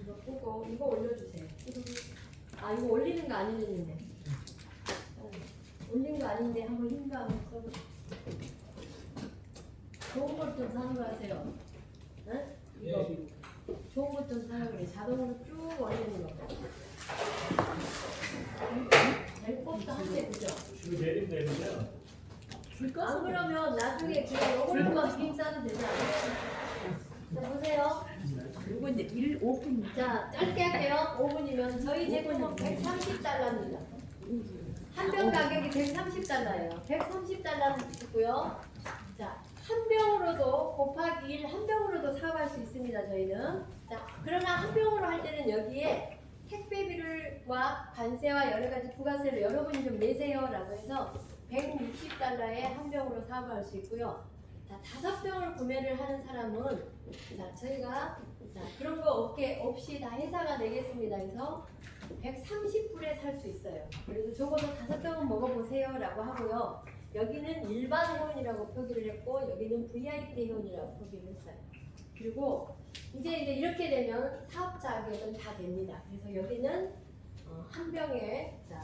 이거 보고 이거 올려주세요. 이거 올리는 거 아니는데. 올린 거 아닌데 한번 힘도 한번 써보세요. 좋은 걸 좀 사는 거 하세요. 응? 이거 좋은 것 좀 사는 거래. 자동으로 쭉 올리는 거. 될 법도 한데 그죠? 이거 내리면 되는데요. 안 그러면 나중에 그냥 이걸로만 비빔 싸도 되지 않아요? 자 보세요. 이거 이제 5분. 자 짧게 할게요. 5분이면 저희 제품은 130달러입니다. 한 병 가격이 130달러예요. 130달러고요. 자, 한 병으로도 곱하기 1, 한 병으로도 사갈 수 있습니다. 저희는. 자, 그러나 한 병으로 할 때는 여기에 택배비를과 관세와 여러 가지 부가세를 여러분이 좀 내세요라고 해서 160달러에 한 병으로 사갈 수 있고요. 자, 5병을 구매를 하는 사람은 자, 저희가 자, 그런 거 없이 다 회사가 내겠습니다. 해서 130불에 살 수 있어요. 그래서 적어도 5병은 먹어보세요 라고 하고요. 여기는 일반 회원이라고 표기를 했고 여기는 VIP 회원이라고 표기를 했어요. 그리고 이제 이렇게 되면 사업 자격은 다 됩니다. 그래서 여기는 한 병에 자,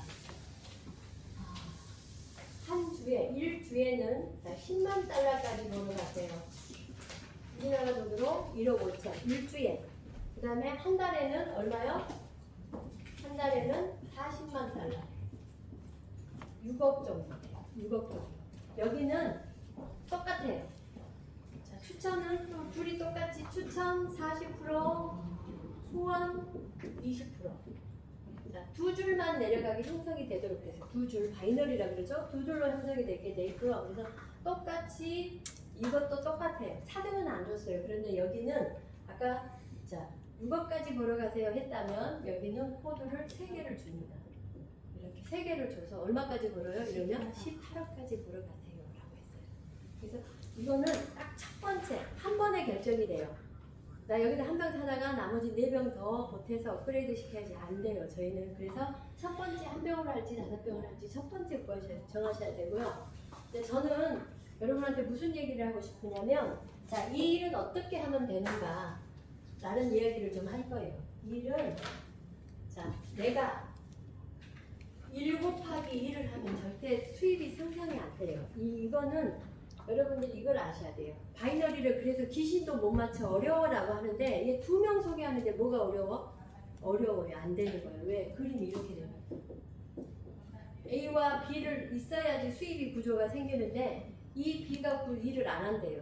한 주에 1주에는 10만 달러까지 벌어가세요. 우리나라 돈으로 1억 5천 1주에. 그 다음에 한 달에는 얼마요? 한 달에는 40만 달러. 6억 정도 돼요. 6억 정도. 여기는 똑같아요. 자, 추천은 또 둘이 똑같이 추천 40%, 후원 20%. 자, 2줄만 내려가기 형성이 되도록 돼서 2줄 바이너리라 그러죠? 2줄로 형성이 되게 돼 있고요. 그래서 똑같이 이것도 똑같아요. 차등은 안 줬어요. 그런데 여기는 아까 자 6억까지 벌어가세요 했다면 여기는 코드를 3개를 줍니다. 이렇게 3개를 줘서 얼마까지 벌어요? 이러면 18억까지 벌어가세요 라고 했어요. 그래서 이거는 딱 첫 번째 한 번에 결정이 돼요. 나 여기다 한 병 사다가 나머지 4병 더 보태서 업그레이드 시켜야지 안 돼요. 저희는 그래서 첫 번째 한 병으로 할지 5병을 할지 첫 번째 거 정하셔야 되고요. 근데 저는 여러분한테 무슨 얘기를 하고 싶으냐면 자, 이 일은 어떻게 하면 되는가 라는 이야기를 좀 할 거예요. 이 일은 자, 내가 1 곱하기 1을 하면 절대 수입이 상상이 안 돼요. 이거는 여러분들 이걸 아셔야 돼요. 바이너리를 그래서 귀신도 못 맞춰 어려워라고 하는데 얘 2명 소개하는데 뭐가 어려워? 어려워요. 안 되는 거예요. 왜? 그림이 이렇게 되면 A와 B를 있어야지 수입이 구조가 생기는데 이 B가 일을 안 한대요.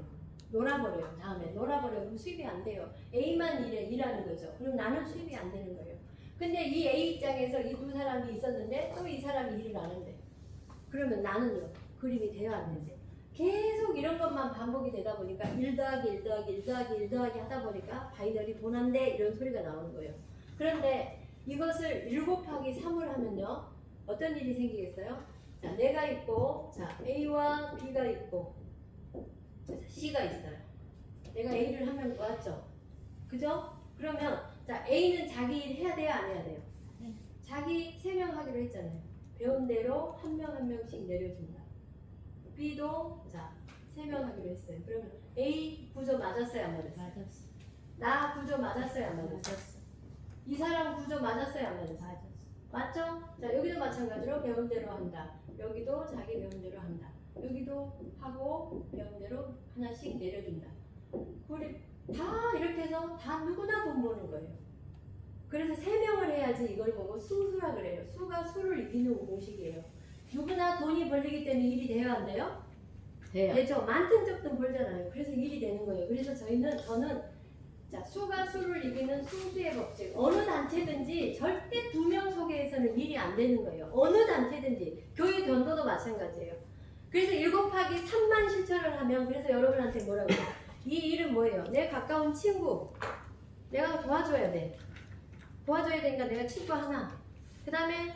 놀아버려요. 다음에 놀아버려요. 그럼 수입이 안 돼요. A만 일하는 거죠. 그럼 나는 수입이 안 되는 거예요. 근데 이 A 입장에서 이 두 사람이 있었는데 또 이 사람이 일을 안 한대. 그러면 나는요. 그림이 돼야 안 된대. 계속 이런 것만 반복이 되다 보니까 1 더하기 1 더하기 1 더하기 1 더하기 하다 보니까 바이너리 본한데 이런 소리가 나오는 거예요. 그런데 이것을 1 곱하기 3을 하면요. 어떤 일이 생기겠어요? 자, 내가 있고, 자, A와 B가 있고, 자, C가 있어요. 내가 A를 한 명 구했죠. 그죠? 그러면, 자, A는 자기 일 해야 돼요? 안 해야 돼요? 네. 자기 3명 하기로 했잖아요. 배운 대로 한 명 한 명씩 내려준다. B도, 자, 3명 하기로 했어요. 그러면 A 구조 맞았어요? 안 맞았어요? 맞았어. 나 구조 맞았어요? 안 맞았어요? 맞았어. 이 사람 구조 맞았어요? 안 맞았어요? 맞았어. 맞죠? 자, 여기도 마찬가지로 배운 대로 한다. 여기도 자기 배운 대로 한다. 여기도 하고 배운 대로 하나씩 내려준다. 우리 다 이렇게 해서 다 누구나 돈 버는 거예요. 그래서 3명을 해야지 이걸 보고 수수라 그래요. 수가 수를 이기는 공식이에요. 누구나 돈이 벌리기 때문에 일이 돼야 안 돼요? 돼요. 되죠. 많든 적든 벌잖아요. 그래서 일이 되는 거예요. 그래서 저는 자, 수가 수를 이기는 수수의 법칙. 어느 단체든지 절대 2명 속에서는 일이 안 되는 거예요. 어느 단체든지. 교육 견도도 마찬가지예요. 그래서 1 곱하기 3만 실천을 하면 그래서 여러분한테 뭐라고 해요? 이 일은 뭐예요? 내 가까운 친구. 내가 도와줘야 돼. 도와줘야 되니까 내가 친구 하나. 그 다음에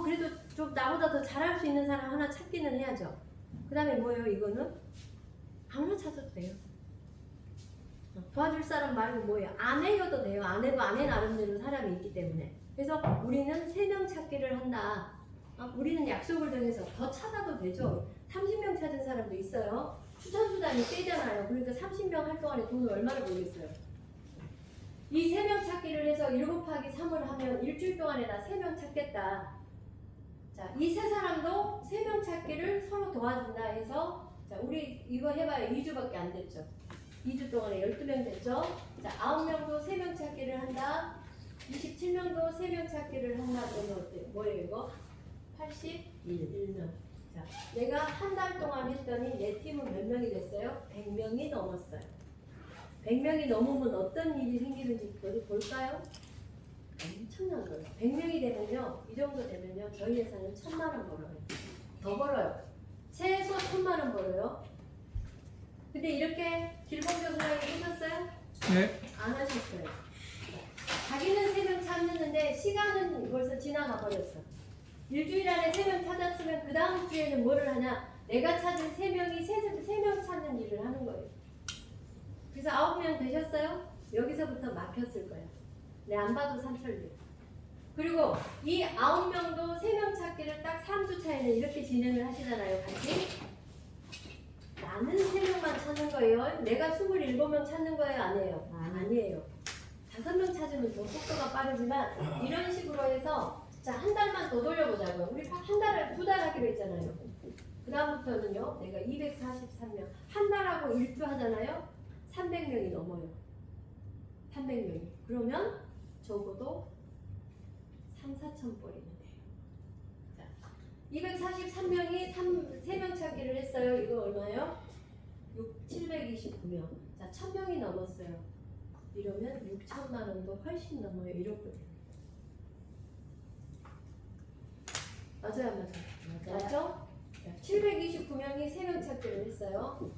그래도 좀 나보다 더 잘할 수 있는 사람 하나 찾기는 해야죠. 그 다음에 뭐예요? 이거는 아무나 찾아도 돼요. 도와줄 사람 말고 뭐예요? 아내여도 돼요. 아내도 아내 나름대로 사람이 있기 때문에. 그래서 우리는 3명 찾기를 한다. 우리는 약속을 정해서 더 찾아도 되죠. 30명 찾은 사람도 있어요. 추천수단이 세잖아요. 그러니까 30명 할 동안에 돈을 얼마를 벌겠어요. 이 3명 찾기를 해서 1 곱하기 3을 하면 일주일 동안에 나 3명 찾겠다. 자, 이 세 사람도 3명 찾기를 서로 도와준다 해서 자, 우리 이거 해봐요. 2주밖에 안 됐죠. 2주 동안에 12명 됐죠. 자, 9명도 3명 찾기를 한다. 27명도 3명 찾기를 한다. 그러면 어때요? 뭐예요 이거? 81명. 자, 내가 한 달 동안 했더니 내 팀은 몇 명이 됐어요? 100명이 넘었어요. 100명이 넘으면 어떤 일이 생기는지 볼까요? 엄청난 거예요. 100명이 되면요, 이 정도 되면요, 저희 회사는 1000만 원 벌어요. 더 벌어요. 최소 1000만 원 벌어요. 근데 이렇게 길봉조 소장님 하셨어요? 네. 안 하셨어요. 자기는 3명 찾는데 시간은 벌써 지나가 버렸어. 일주일 안에 3명 찾았으면 그 다음 주에는 뭐를 하냐? 내가 찾은 3명이 3명 찾는 일을 하는 거예요. 그래서 9명 되셨어요? 여기서부터 막혔을 거예요. 네, 안 봐도 삼천리. 그리고 이 9명도 3명 찾기를 딱 3주 차에는 이렇게 진행을 하시잖아요. 같이. 나는 3명만 찾는 거예요. 내가 27명 찾는 거예요? 아니에요? 아니에요. 5명 찾으면 더 속도가 빠르지만 이런 식으로 해서 자, 한 달만 더 돌려보자고요. 우리 한 달을 2달 하기로 했잖아요. 그 다음부터는요. 내가 243명. 한 달하고 1주 하잖아요. 300명이 넘어요. 300명이. 그러면 적어도 3, 4천 벌이면 돼요. 자, 243명이 3명 찾기를 했어요. 이거 얼마예요? 729명. 자, 1000명이 넘었어요. 이러면 6천만 원도 훨씬 넘어요. 이렇거든요. 맞아요, 안 맞아요? 맞죠? 729명이 3명 찾기를 했어요.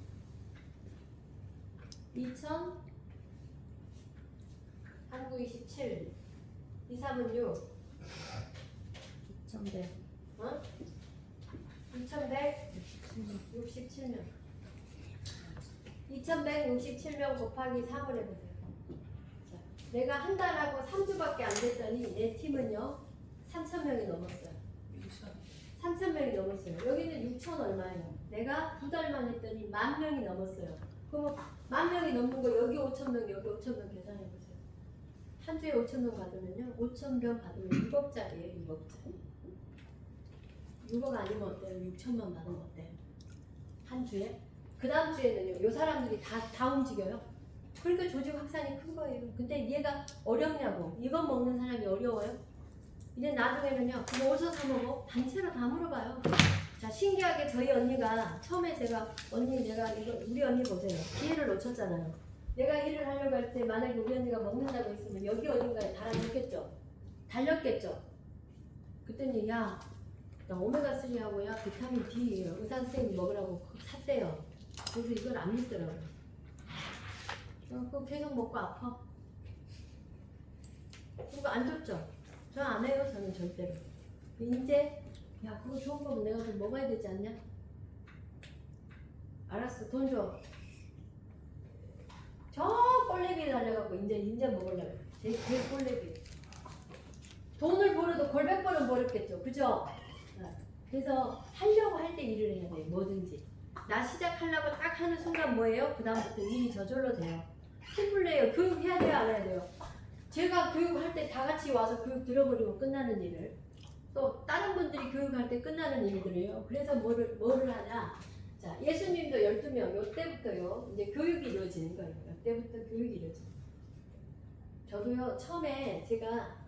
2000, 39, 27, 2, 3은 6, 2100. 2167명. 2167명 곱하기 3을 해보세요. 자, 내가 한 달하고 3주밖에 안 됐더니 내 팀은요 3,000명이 넘었어요. 3,000명이 넘었어요. 여기는 6,000 얼마예요? 내가 2달만 했더니 10,000명이 넘었어요. 그럼 10,000명이 넘는 거 여기 5,000명, 여기 5,000명 계산해보세요. 한 주에 5,000명 받으면요 5,000명 받으면 6억짜리예요. 6억짜리. 6억 아니면 어때요? 6천만 받으면 어때요? 한 주에? 그 다음 주에는요, 요 사람들이 다 움직여요. 그러니까 조직 확산이 큰 거예요. 근데 얘가 어렵냐고. 이거 먹는 사람이 어려워요? 이제 나중에는요, 그거 어디서 사 먹어? 단체로 다 물어봐요. 자, 신기하게 저희 언니가 처음에 제가 이거 우리 언니 보세요. 기회를 놓쳤잖아요. 내가 일을 하려고 할 때 만약에 우리 언니가 먹는다고 했으면 여기 어딘가에 달아놓겠죠. 달렸겠죠. 그랬더니 야, 나 오메가3하고 야 비타민 D 의사 선생님이 먹으라고 샀대요. 그래서 이걸 안 믿더라고요. 그거 계속 먹고 아파. 그거 안 좋죠? 저 안 해요. 저는 절대로. 이제 야 그거 좋은 거면 내가 좀 먹어야 되지 않냐? 알았어, 돈 줘. 저 꼴레비 달려갖고 이제 먹으려고. 제 꼴레비. 돈을 벌어도 골백 번은 벌었겠죠, 그죠? 그래서 하려고 할 때 일을 해야 돼요, 뭐든지. 나 시작하려고 딱 하는 순간 뭐예요? 그 다음부터 일이 저절로 돼요. 팀플레이어 교육해야 돼요, 안 해야 돼요? 제가 교육할 때 다 같이 와서 교육 들어버리고 끝나는 일을, 또 다른 분들이 교육할 때 끝나는 일들이에요. 그래서 뭐를 하냐? 자, 예수님도 12명, 요때부터요, 이제 교육이 이루어지는 거예요. 요때부터 교육이 이루어지는 거예요. 저도요, 처음에 제가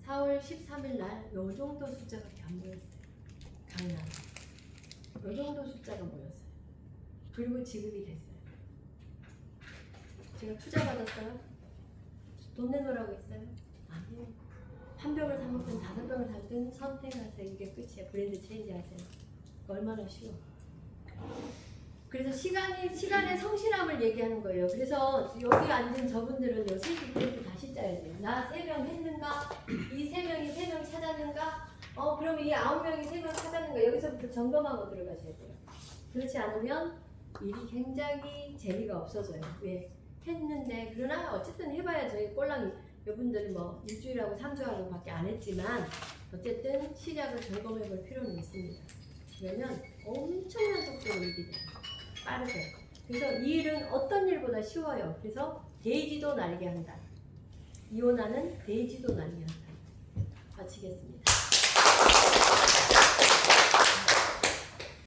4월 13일 날 요 정도 숫자밖에 안 모였어요. 강남. 요 정도 숫자가 모였어요. 그리고 지급이 됐어요. 제가 투자 받았어요? 돈 내놓으라고 했어요? 아니에요. 한 병을 사 먹든 5병을 사든 선택하세요. 이게 끝이에요. 브랜드 체인지 하세요. 얼마나 쉬워. 그래서 시간의 성실함을 얘기하는 거예요. 그래서 여기 앉은 저분들은요, 세기 다시 짜야 돼요. 나 3명 했는가? 이 3명이 3명 찾았는가? 그럼 이 9명이 3명 찾았는가? 여기서부터 점검하고 들어가셔야 돼요. 그렇지 않으면 일이 굉장히 재미가 없어져요. 왜? 했는데, 그러나 어쨌든 해봐야죠. 이 꼴랑이, 여러분들은 뭐 일주일하고 3주하고 밖에 안 했지만, 어쨌든 시작을 점검해 볼 필요는 있습니다. 그러면 엄청난 속도로 일이 돼요. 빠르게. 그래서 이 일은 어떤 일보다 쉬워요. 그래서 데이지도 날게 한다. 이오나는 데이지도 날게 한다. 마치겠습니다.